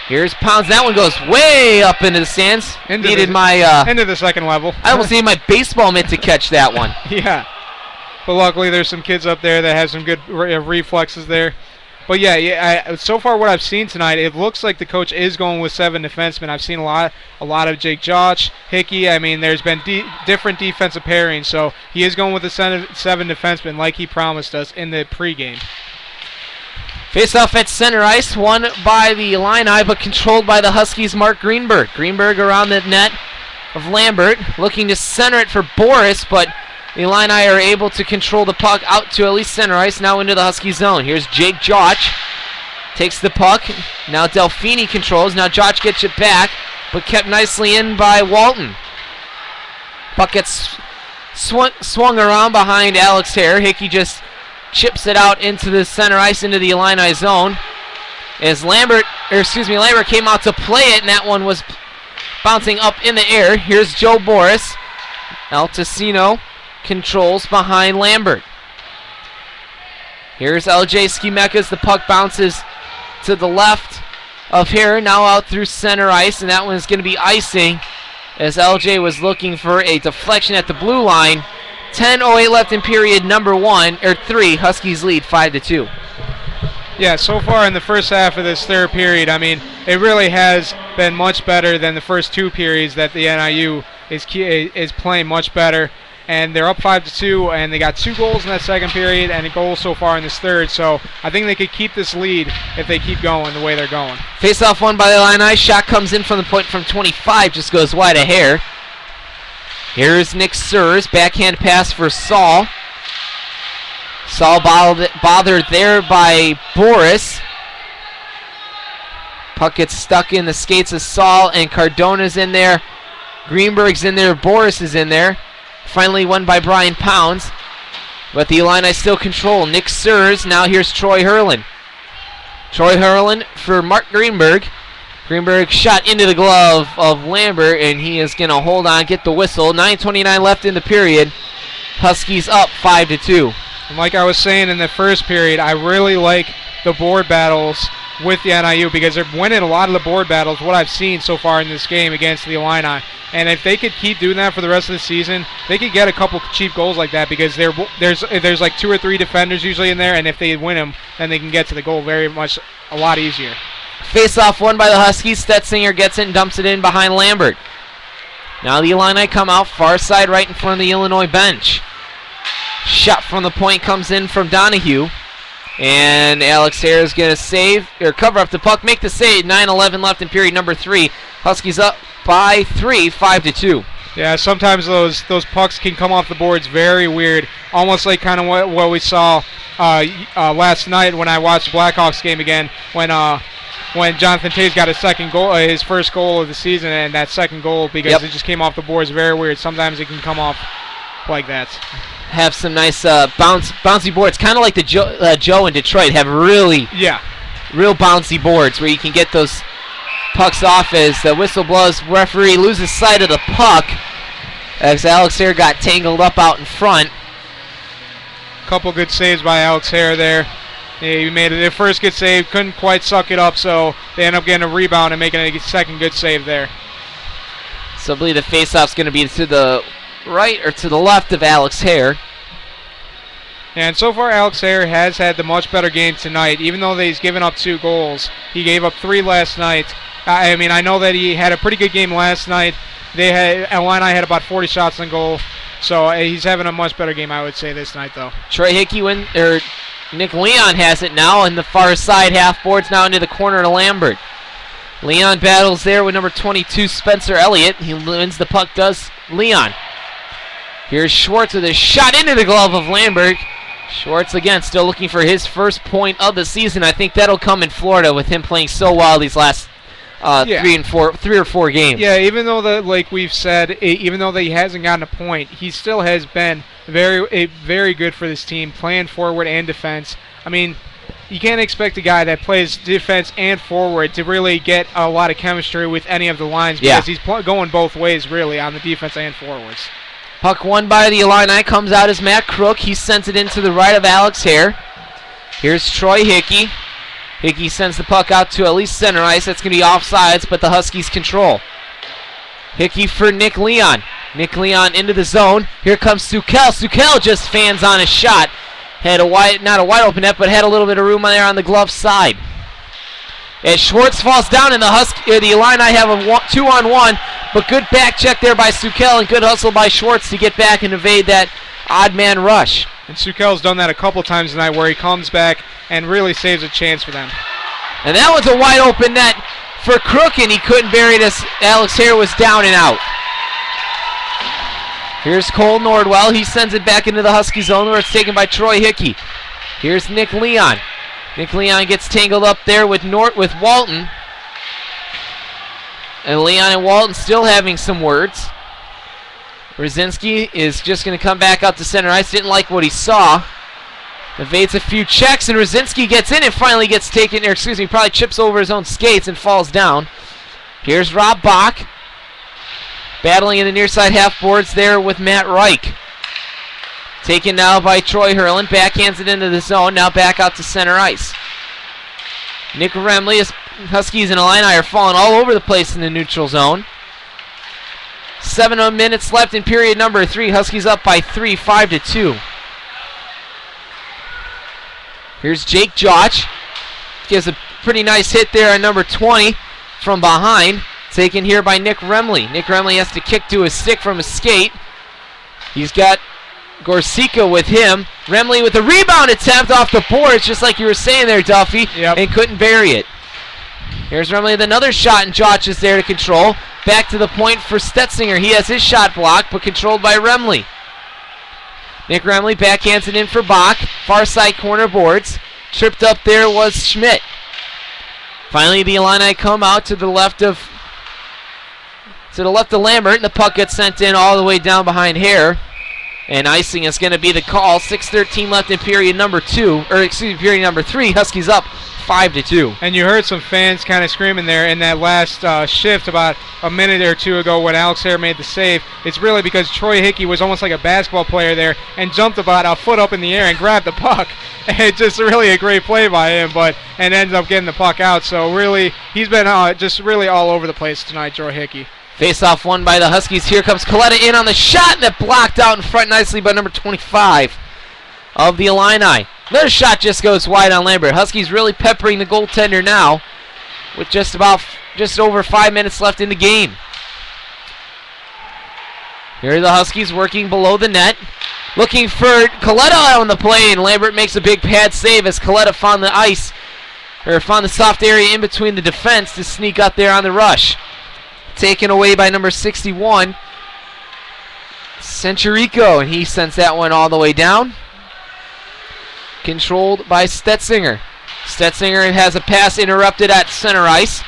Here's Pounds. That one goes way up into the stands. Into the second level. I almost need my baseball mitt to catch that one. Yeah. But luckily there's some kids up there that have some good reflexes there. But yeah, so far what I've seen tonight, it looks like the coach is going with 7 defensemen. I've seen a lot of Jake Jotch, Hickey. I mean, there's been different defensive pairings, so he is going with the 7 defensemen like he promised us in the pregame. Face-off at center ice, won by the Illini, but controlled by the Huskies' Mark Greenberg. Greenberg around the net of Lambert, looking to center it for Boris, but the Illini are able to control the puck out to at least center ice, now into the Husky zone. Here's Jake Jotch, takes the puck. Now Delfini controls. Now Jotch gets it back, but kept nicely in by Walton. Puck gets swung around behind Alex Hare. Hickey just chips it out into the center ice, into the Illini zone. As Lambert came out to play it, and that one was bouncing up in the air. Here's Joe Boris. Altesino controls behind Lambert. Here's LJ Skimekas. The puck bounces to the left of here, now out through center ice, and that one is going to be icing as LJ was looking for a deflection at the blue line, 10:08 left in period number 3. Huskies lead 5-2. Yeah, so far in the first half of this third period, I mean, it really has been much better than the first two periods that the NIU is playing much better. And they're up 5-2, and they got 2 goals in that second period and a goal so far in this third. So I think they could keep this lead if they keep going the way they're going. Face-off won by the Illini. Shot comes in from the point from 25, just goes wide a hair. Here's Nick Sears, backhand pass for Saul. Saul bothered there by Boris. Puck gets stuck in the skates of Saul, and Cardona's in there. Greenberg's in there. Boris is in there. Finally won by Brian Pounds. But the Illini still control. Nick Sears. Now here's Troy Hurlin. Troy Hurlin for Mark Greenberg. Greenberg shot into the glove of Lambert, and he is going to hold on, get the whistle. 9:29 left in the period. Huskies up 5-2. And like I was saying in the first period, I really like the board battles with the NIU because they're winning a lot of the board battles, what I've seen so far in this game against the Illini. And if they could keep doing that for the rest of the season, they could get a couple cheap goals like that because there's like 2 or 3 defenders usually in there, and if they win them, then they can get to the goal a lot easier. Face-off won by the Huskies. Stetzinger gets it and dumps it in behind Lambert. Now the Illini come out far side right in front of the Illinois bench. Shot from the point comes in from Donahue. And Alex Hare is going to save, or cover up the puck, make the save. 9:11 left in period number 3. Huskies up by 3, 5-2. Yeah, sometimes those pucks can come off the boards very weird, almost like kind of what we saw last night when I watched the Blackhawks game again, when Jonathan Tays got his first goal of the season, and that second goal, because it just came off the boards, very weird. Sometimes it can come off like that. Have some nice bouncy boards, kind of like the Joe in Detroit have real bouncy boards where you can get those pucks off as the whistle blows. Referee loses sight of the puck as Alex Hare got tangled up out in front. Couple good saves by Alex Hare there. He made their first good save, couldn't quite suck it up, so they end up getting a rebound and making a second good save there. So I believe the face-off's going to be to the right or to the left of Alex Hare. And so far Alex Hare has had the much better game tonight. Even though he's given up 2 goals, he gave up 3 last night. I mean, I know that he had a pretty good game last night. Illini had about 40 shots on goal, so he's having a much better game, I would say, this night, though. Troy Hickey Nick Leon has it now in the far side half boards, now into the corner to Lambert. Leon battles there with number 22 Spencer Elliott. He wins the puck, does Leon. Here's Schwartz with a shot into the glove of Lambert. Schwartz again still looking for his first point of the season. I think that'll come in Florida with him playing so well these last 3 or 4 games. Yeah, even though like we've said, even though he hasn't gotten a point, he still has been very good for this team, playing forward and defense. I mean, you can't expect a guy that plays defense and forward to really get a lot of chemistry with any of the lines because he's going both ways really on the defense and forwards. Puck won by the Illini, comes out as Matt Crook. He sends it into the right of Alex Hare. Here's Troy Hickey. Hickey sends the puck out to at least center ice. That's going to be offsides, but the Huskies control. Hickey for Nick Leon. Nick Leon into the zone. Here comes Sukel. Sukel just fans on a shot. Had not a wide open net, but had a little bit of room there on the glove side. As Schwartz falls down, and the Illini have a 2-on-1, but good back check there by Sukel and good hustle by Schwartz to get back and evade that odd man rush. And Sukel's done that a couple times tonight where he comes back and really saves a chance for them. And that was a wide open net for Crook, and he couldn't bury it as Alex Hare was down and out. Here's Cole Nordwell. He sends it back into the Husky zone where it's taken by Troy Hickey. Here's Nick Leon. Nick Leon gets tangled up there with Walton. And Leon and Walton still having some words. Rosinski is just going to come back out to center ice. Didn't like what he saw. Evades a few checks, and Rosinski gets in and finally gets taken, probably chips over his own skates and falls down. Here's Rob Bach. Battling in the near side half boards there with Matt Reich. Taken now by Troy Hurlin. Backhands it into the zone. Now back out to center ice. Nick Remley, Huskies and Illini are falling all over the place in the neutral zone. 7 minutes left in period number 3. Huskies up by 3, 5-2. Here's Jake Jotch. Gives a pretty nice hit there on number 20 from behind. Taken here by Nick Remley. Nick Remley has to kick to his stick from his skate. He's got Gorsica with him. Remley with a rebound attempt off the boards, just like you were saying there, Duffy, and couldn't bury it. Here's Remley with another shot, and Jotch is there to control. Back to the point for Stetzinger. He has his shot blocked, but controlled by Remley. Nick Remley backhands it in for Bach. Far side corner boards. Tripped up there was Schmidt. Finally, the Illini come out to the left of Lambert, and the puck gets sent in all the way down behind Hare. And icing is going to be the call. 6:13 left in period number 3. Huskies up 5-2. And you heard some fans kind of screaming there in that last shift about a minute or two ago when Alex Hare made the save. It's really because Troy Hickey was almost like a basketball player there and jumped about a foot up in the air and grabbed the puck. And it's just really a great play by him, and ends up getting the puck out. So really, he's been just really all over the place tonight, Troy Hickey. Face-off won by the Huskies. Here comes Coletta in on the shot, and that blocked out in front nicely by number 25 of the Illini. Another shot just goes wide on Lambert. Huskies really peppering the goaltender now with just over 5 minutes left in the game. Here are the Huskies working below the net. Looking for Coletta on the play, and Lambert makes a big pad save as Coletta found the soft area in between the defense to sneak up there on the rush. Taken away by number 61, Centurico, and he sends that one all the way down. Controlled by Stetzinger. Stetzinger has a pass interrupted at center ice.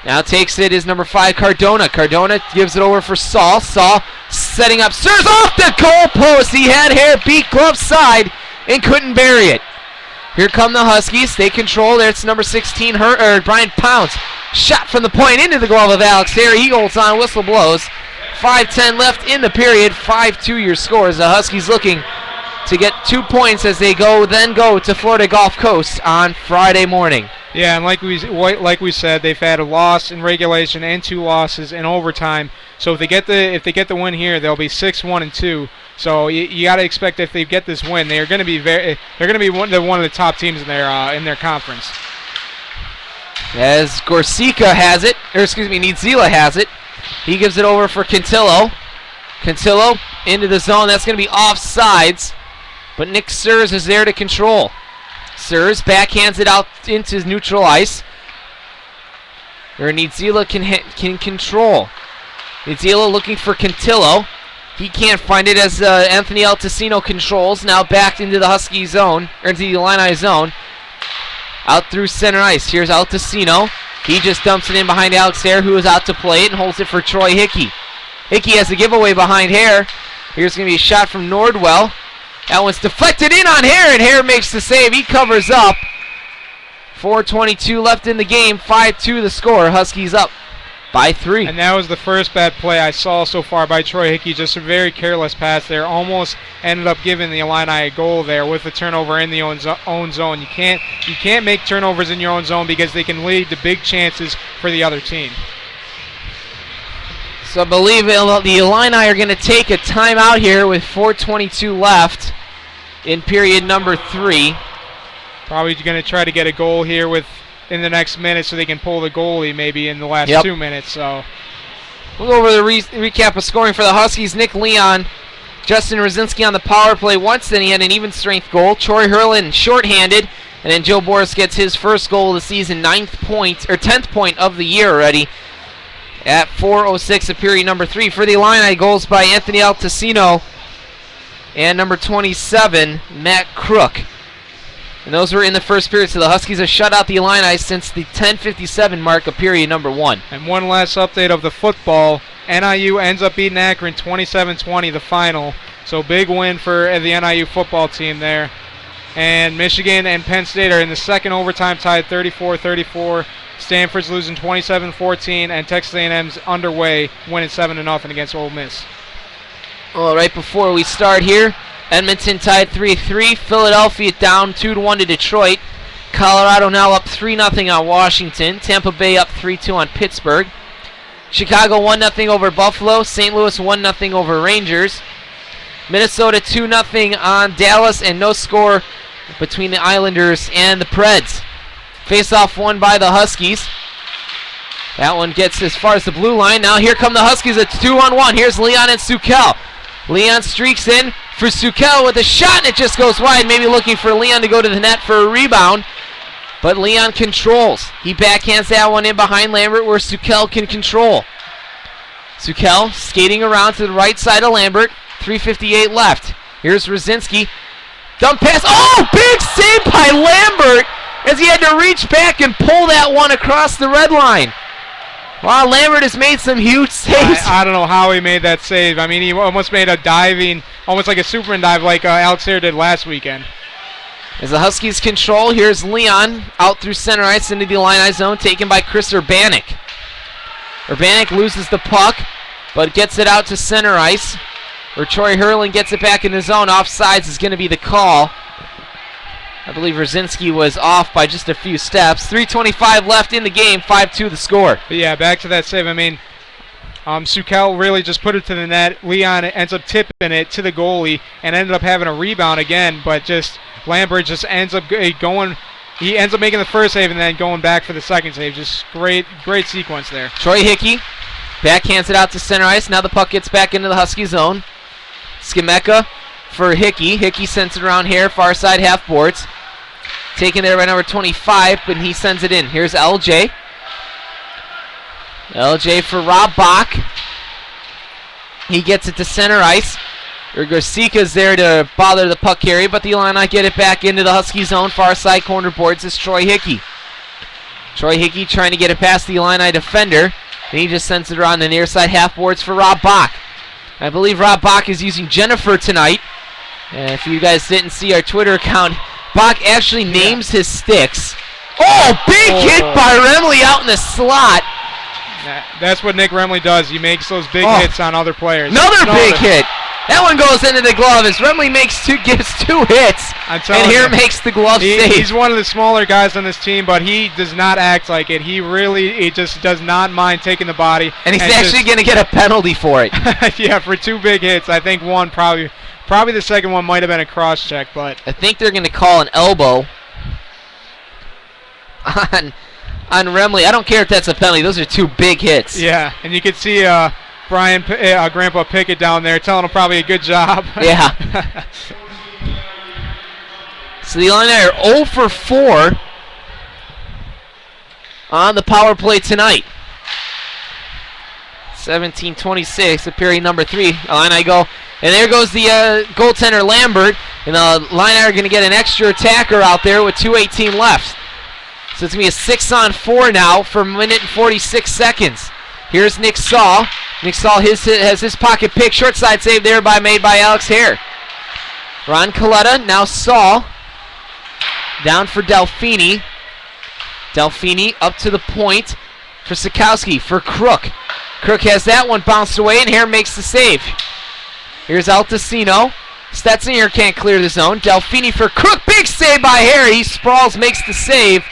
Now takes it is number 5, Cardona. Cardona gives it over for Saul. Saul setting up. Sirs off the goal post. He had Hare beat glove side and couldn't bury it. Here come the Huskies. They control. There's number 16, Brian Pounce. Shot from the point into the glove of Alex Hare. He holds on. Whistle blows. 5:10 left in the period. 5-2 your scores. The Huskies looking to get 2 points as they go to Florida Gulf Coast on Friday morning. Yeah, and like we said, they've had a loss in regulation and 2 losses in overtime. So if they get the win here, they'll be 6-1-2. So you got to expect if they get this win, they're going to be one of the top teams in their conference. As Gorsica has it, Niedzila has it. He gives it over for Cantillo. Cantillo into the zone. That's going to be offsides. But Nick Sirs is there to control. Sirs backhands it out into neutral ice. Or Niedzila can control. Niedzila looking for Cantillo. He can't find it as Anthony Altacino controls. Now back into the Husky zone, or into the Illini zone. Out through center ice. Here's Altacino. He just dumps it in behind Alex Hare, who is out to play it and holds it for Troy Hickey. Hickey has a giveaway behind Hare. Here's going to be a shot from Nordwell. That one's deflected in on Hare, and Hare makes the save. He covers up. 4:22 left in the game. 5-2 the score. Huskies up by 3. And that was the first bad play I saw so far by Troy Hickey. Just a very careless pass there. Almost ended up giving the Illini a goal there with the turnover in the own zone. You can't make turnovers in your own zone because they can lead to big chances for the other team. So I believe the Illini are going to take a timeout here with 4:22 left in period number 3. Probably going to try to get a goal here in the next minute so they can pull the goalie maybe in the last 2 minutes. So we'll go over the recap of scoring for the Huskies. Nick Leon, Justin Rosinski on the power play once, then he had an even strength goal. Troy Hurlin shorthanded, and then Joe Boris gets his first goal of the season, 10th point of the year already. At 4:06 of period number 3 for the Illini, goals by Anthony Altacino and number 27, Matt Crook. And those were in the first period, so the Huskies have shut out the Illini since the 10:57 mark of period number 1. And one last update of the football. NIU ends up beating Akron 27-20, the final. So big win for the NIU football team there. And Michigan and Penn State are in the second overtime tied 34-34. Stanford's losing 27-14, and Texas A&M's underway, winning 7-0 against Ole Miss. Well, right before we start here, Edmonton tied 3-3. Philadelphia down 2-1 to Detroit. Colorado now up 3-0 on Washington. Tampa Bay up 3-2 on Pittsburgh. Chicago 1-0 over Buffalo. St. Louis 1-0 over Rangers. Minnesota 2-0 on Dallas, and no score between the Islanders and the Preds. Face-off won by the Huskies. That one gets as far as the blue line. Now here come the Huskies. It's 2-on-1. Here's Leon and Sukel. Leon streaks in for Sukel with a shot, and it just goes wide. Maybe looking for Leon to go to the net for a rebound. But Leon controls. He backhands that one in behind Lambert where Sukel can control. Sukel skating around to the right side of Lambert. 3:58 left. Here's Rosinski. Dump pass. Oh, big save by Lambert as he had to reach back and pull that one across the red line. Wow, Lambert has made some huge saves. I don't know how he made that save. I mean, he almost made a diving, almost like a Superman dive like Alex Hare did last weekend. As the Huskies control, here's Leon out through center ice into the Illini zone, taken by Chris Urbanek. Urbanek loses the puck, but gets it out to center ice, where Troy Hurling gets it back in the zone. Offsides is going to be the call. I believe Rosinski was off by just a few steps. 3:25 left in the game, 5-2 the score. But yeah, back to that save. I mean, Sukel really just put it to the net. Leon ends up tipping it to the goalie and ended up having a rebound again, but just Lambert just ends up going. He ends up making the first save and then going back for the second save. Just great sequence there. Troy Hickey backhands it out to center ice. Now the puck gets back into the Husky zone. Skimeka for Hickey. Hickey sends it around here, far side half boards. Taken there by number 25, but he sends it in. Here's LJ. LJ for Rob Bach. He gets it to center ice. Garcika's there to bother the puck carry, but the Illini get it back into the Husky zone. Far side corner boards is Troy Hickey. Troy Hickey trying to get it past the Illini defender, and he just sends it around the near side half boards for Rob Bach. I believe Rob Bach is using Jennifer tonight. And if you guys didn't see our Twitter account, Bach actually names his sticks. Oh, big hit by Remley out in the slot. That's what Nick Remley does. He makes those big hits on other players. Another big hit. That one goes into the glove as Remley gives 2 hits, and here makes the glove save. He's one of the smaller guys on this team, but he does not act like it. He just does not mind taking the body. And he's actually going to get a penalty for it. Yeah, for 2 big hits. I think one probably the second one might have been a cross check, but I think they're going to call an elbow on Remley. I don't care if that's a penalty. Those are 2 big hits. Yeah, and you can see Grandpa Pickett down there telling him probably a good job. Yeah. So the Illini are 0 for 4 on the power play tonight. 17:26 at period number 3. Illini go, and there goes the goaltender Lambert, and the Illini are going to get an extra attacker out there with 2:18 left. So it's going to be a 6-on-4 now for a minute and 46 seconds. Here's Nick Saul. Nick Saul has his pocket pick. Short side save there made by Alex Hare. Ron Coletta, now Saul. Down for Delfini. Delfini up to the point for Sikowski, for Crook. Crook has that one bounced away, and Hare makes the save. Here's Altacino. Stetzinger can't clear the zone. Delfini for Crook. Big save by Hare. He sprawls, makes the save.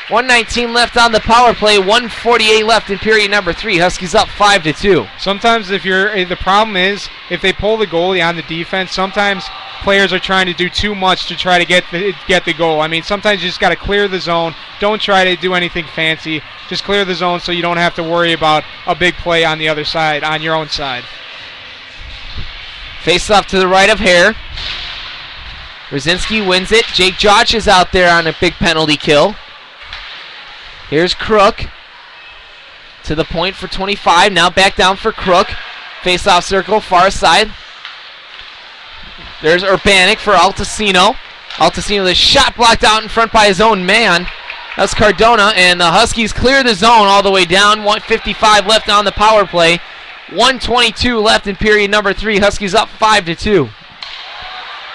1:19 left on the power play. 1:48 left in period number 3. Huskies up 5-2. Sometimes the problem is if they pull the goalie on the defense, sometimes players are trying to do too much to try to get the goal. I mean, sometimes you just got to clear the zone. Don't try to do anything fancy. Just clear the zone so you don't have to worry about a big play on the other side, on your own side. Face off to the right of Hare. Rosinski wins it. Jake Josh is out there on a big penalty kill. Here's Crook to the point for 25. Now back down for Crook. Face-off circle, far side. There's Urbanek for Altacino. Altacino, the shot blocked out in front by his own man. That's Cardona, and the Huskies clear the zone all the way down. 1:55 left on the power play. 1:22 left in period number 3. Huskies up 5-2.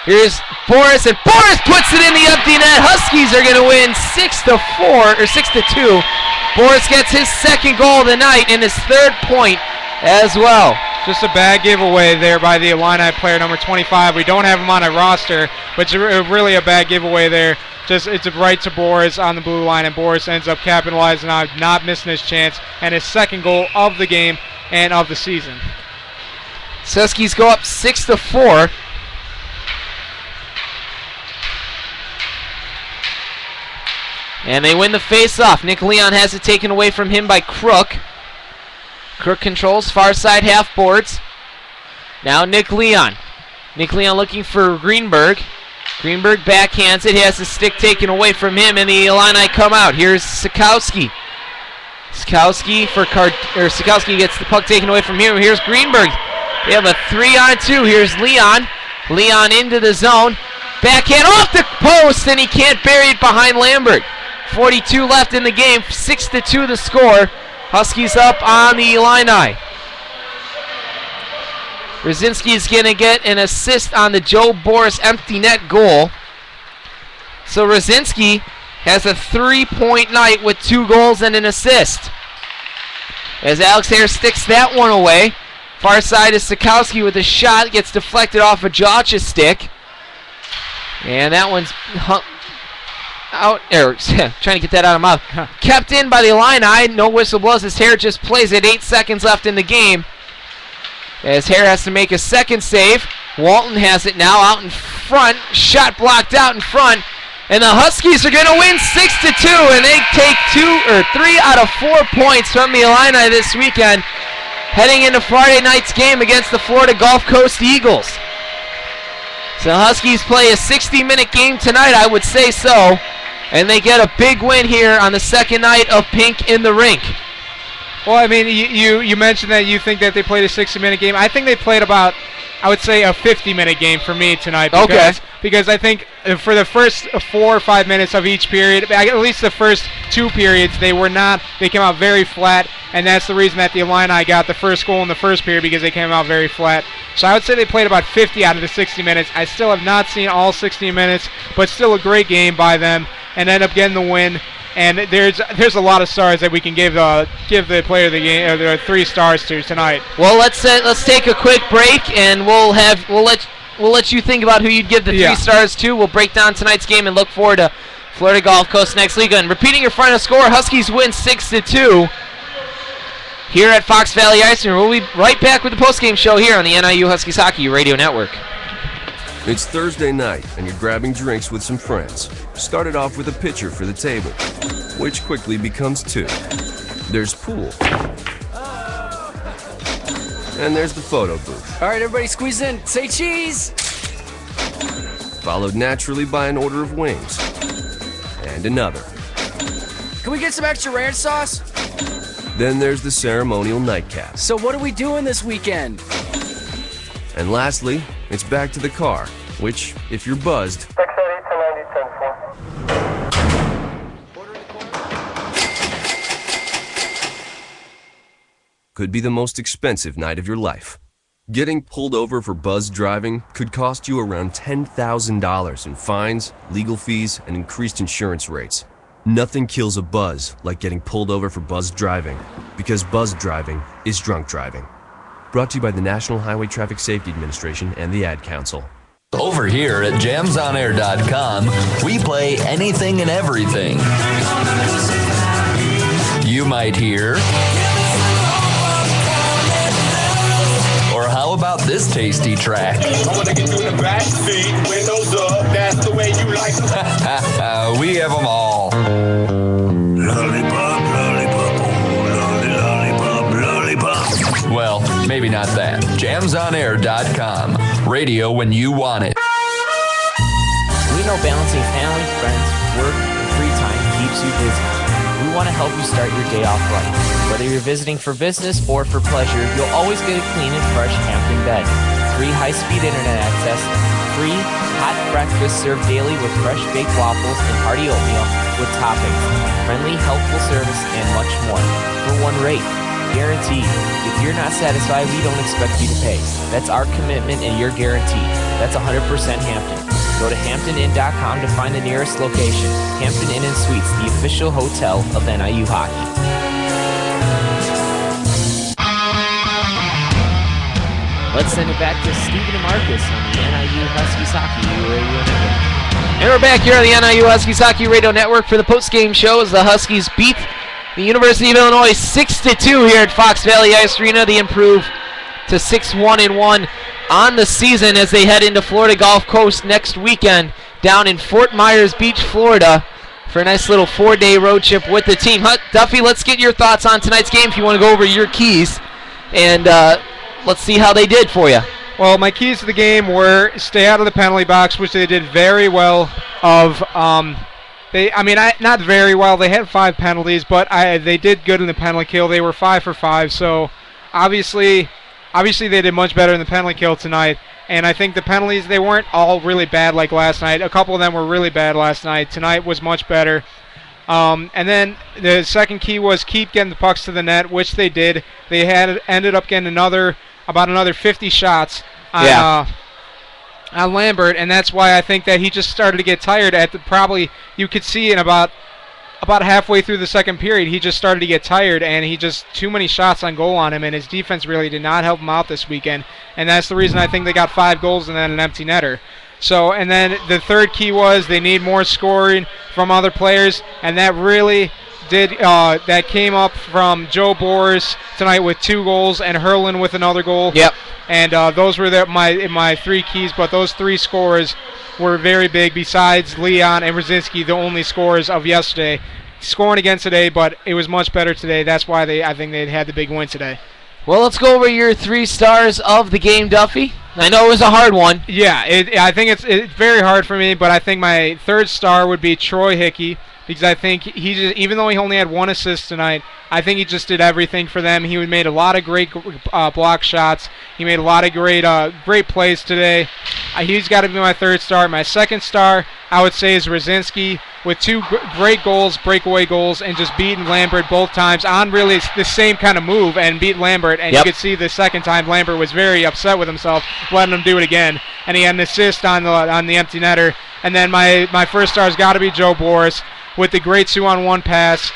Here's Boris, and Boris puts it in the empty net. Huskies are going to win 6-4 or 6-2. Boris gets his second goal of the night and his 3rd point as well. Just a bad giveaway there by the Illini player number 25. We don't have him on a roster, but it's really a bad giveaway there it's right to Boris on the blue line, and Boris ends up capitalizing on not missing his chance and his second goal of the game and of the season. Huskies go up 6-4. And they win the face-off. Nick Leon has it taken away from him by Crook. Crook controls far side half boards. Now Nick Leon. Nick Leon looking for Greenberg. Greenberg backhands it. He has the stick taken away from him, and the Illini come out. Here's Sikowski. Sikowski gets the puck taken away from him. Here's Greenberg. They have a 3-on-2. Here's Leon. Leon into the zone. Backhand off the post, and he can't bury it behind Lambert. 42 left in the game. 6-2 the score. Huskies up on the Illini. Brzezinski is going to get an assist on the Joe Boris empty net goal. So Brzezinski has a 3-point night with 2 goals and an assist. As Alex Hare sticks that one away. Far side is Sikowski with a shot. Gets deflected off of Josh's stick. And that one's out, trying to get that out of mouth. Kept in by the Illini. No whistle blows as Hare just plays it. 8 seconds left in the game. As Hare has to make a second save. Walton has it now out in front. Shot blocked out in front. And the Huskies are going to win 6-2. And they take 3 out of 4 points from the Illini this weekend, heading into Friday night's game against the Florida Gulf Coast Eagles. So the Huskies play a 60-minute game tonight, I would say so. And they get a big win here on the second night of Pink in the Rink. Well, I mean, you mentioned that you think that they played a 60-minute game. I think they played about, I would say, a 50-minute game for me tonight. Because I think for the first 4 or 5 minutes of each period, at least the first 2 periods, they came out very flat, and that's the reason that the Illini got the first goal in the first period, because they came out very flat. So I would say they played about 50 out of the 60 minutes. I still have not seen all 60 minutes, but still a great game by them, and end up getting the win. And there's a lot of stars that we can give the player of the game, or 3 stars to tonight. Well, let's take a quick break, and we'll let you think about who you'd give the 3 stars to. We'll break down tonight's game and look forward to Florida Gulf Coast next week. And repeating your final score, Huskies win 6-2 here at Fox Valley Ice. And we'll be right back with the postgame show here on the NIU Huskies Hockey Radio Network. It's Thursday night, and you're grabbing drinks with some friends. Started off with a pitcher for the table, which quickly becomes 2. There's pool. And there's the photo booth. All right, everybody squeeze in. Say cheese! Followed naturally by an order of wings. And another. Can we get some extra ranch sauce? Then there's the ceremonial nightcap. So what are we doing this weekend? And lastly, it's back to the car, which, if you're buzzed, could be the most expensive night of your life. Getting pulled over for buzzed driving could cost you around $10,000 in fines, legal fees, and increased insurance rates. Nothing kills a buzz like getting pulled over for buzzed driving, because buzzed driving is drunk driving. Brought to you by the National Highway Traffic Safety Administration and the Ad Council. Over here at jamsonair.com, we play anything and everything. You might hear... Or how about this tasty track? I want to get you in the back seat, windows up, that's the way you like it. We have them all. Lollipop, lollipop, oh, lolly, lollipop, lollipop. Well, maybe not that. jamsonair.com. Radio when you want it. We know balancing family, friends, work, and free time keeps you busy. We want to help you start your day off right. Whether you're visiting for business or for pleasure, you'll always get a clean and fresh Hampton bed. Free high-speed internet access, free hot breakfast served daily with fresh baked waffles and hearty oatmeal with toppings, friendly, helpful service, and much more. For one rate. Guaranteed. If you're not satisfied, we don't expect you to pay. That's our commitment and your guarantee. That's 100% Hampton. Go to HamptonInn.com to find the nearest location. Hampton Inn & Suites, the official hotel of NIU Hockey. Let's send it back to Stephen and Marcus on the NIU Huskies Hockey Radio Network. And we're back here on the NIU Huskies Hockey Radio Network for the post-game show as the Huskies beat the University of Illinois 6-2 here at Fox Valley Ice Arena. They improve to 6-1-1 on the season as they head into Florida Gulf Coast next weekend down in Fort Myers Beach, Florida for a nice little 4-day road trip with the team. Duffy, let's get your thoughts on tonight's game if you want to go over your keys, and let's see how they did for you. Well, my keys to the game were stay out of the penalty box, which they did very well of. Not very well. They had 5 penalties, but they did good in the penalty kill. They were 5 for 5, so obviously they did much better in the penalty kill tonight. And I think the penalties, they weren't all really bad like last night. A couple of them were really bad last night. Tonight was much better. And then the second key was keep getting the pucks to the net, which they did. They ended up getting about another 50 shots on Lambert, and that's why I think that he just started to get tired you could see in about halfway through the second period, he just started to get tired, and he just too many shots on goal on him, and his defense really did not help him out this weekend, and that's the reason I think they got 5 goals and then an empty netter. So, and then the third key was they need more scoring from other players, and that really did. That came up from Joe Boris tonight with 2 goals and Herlin with another goal. Yep. And those were my 3 keys, but those 3 scores were very big. Besides Leon and Brzezinski, the only scores of yesterday, scoring again today, but it was much better today. That's why I think they had the big win today. Well, let's go over your 3 stars of the game, Duffy. I know it was a hard one. Yeah, I think it's very hard for me, but I think my 3rd star would be Troy Hickey, because I think he just, even though he only had 1 assist tonight, I think he just did everything for them. He made a lot of great block shots. He made a lot of great plays today. He's got to be my 3rd star. My 2nd star, I would say, is Brzezinski with 2 great goals, breakaway goals, and just beating Lambert both times on really the same kind of move and beat Lambert. And you could see the second time Lambert was very upset with himself, letting him do it again. And he had an assist on the empty netter. And then my 1st star's got to be Joe Boris with the great 2-on-1 pass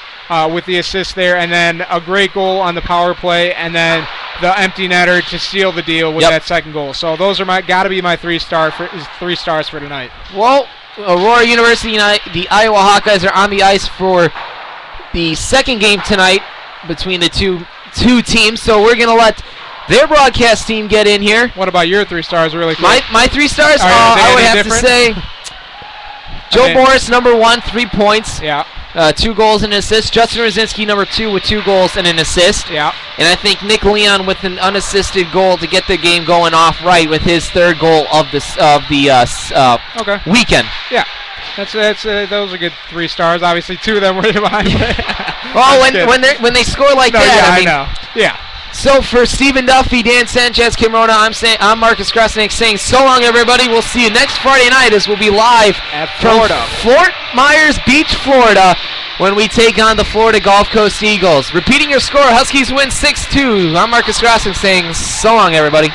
with the assist there, and then a great goal on the power play, and then the empty netter to seal the deal with that 2nd goal. So those are got to be my 3 stars for tonight. Well, Aurora University, the Iowa Hawkeyes are on the ice for the 2nd game tonight between the two teams. So we're going to let their broadcast team get in here. What about your 3 stars really quick? My 3 stars? I would have to say Joe Boris, number 1, 3 points. Yeah. 2 goals and an assist. Justin Rosinski, number 2, with 2 goals and an assist. Yeah. And I think Nick Leon with an unassisted goal to get the game going off right with his 3rd goal of the weekend. Yeah. Those are good 3 stars. Obviously, 2 of them were mine. Well, when they score like that, I know. Yeah. So for Stephen Duffy, Dan Sanchez, Kim Rona, I'm Marcus Krasnick saying so long, everybody. We'll see you next Friday night as we'll be live from Fort Myers Beach, Florida, when we take on the Florida Gulf Coast Eagles. Repeating your score, Huskies win 6-2. I'm Marcus Krasnick saying so long, everybody.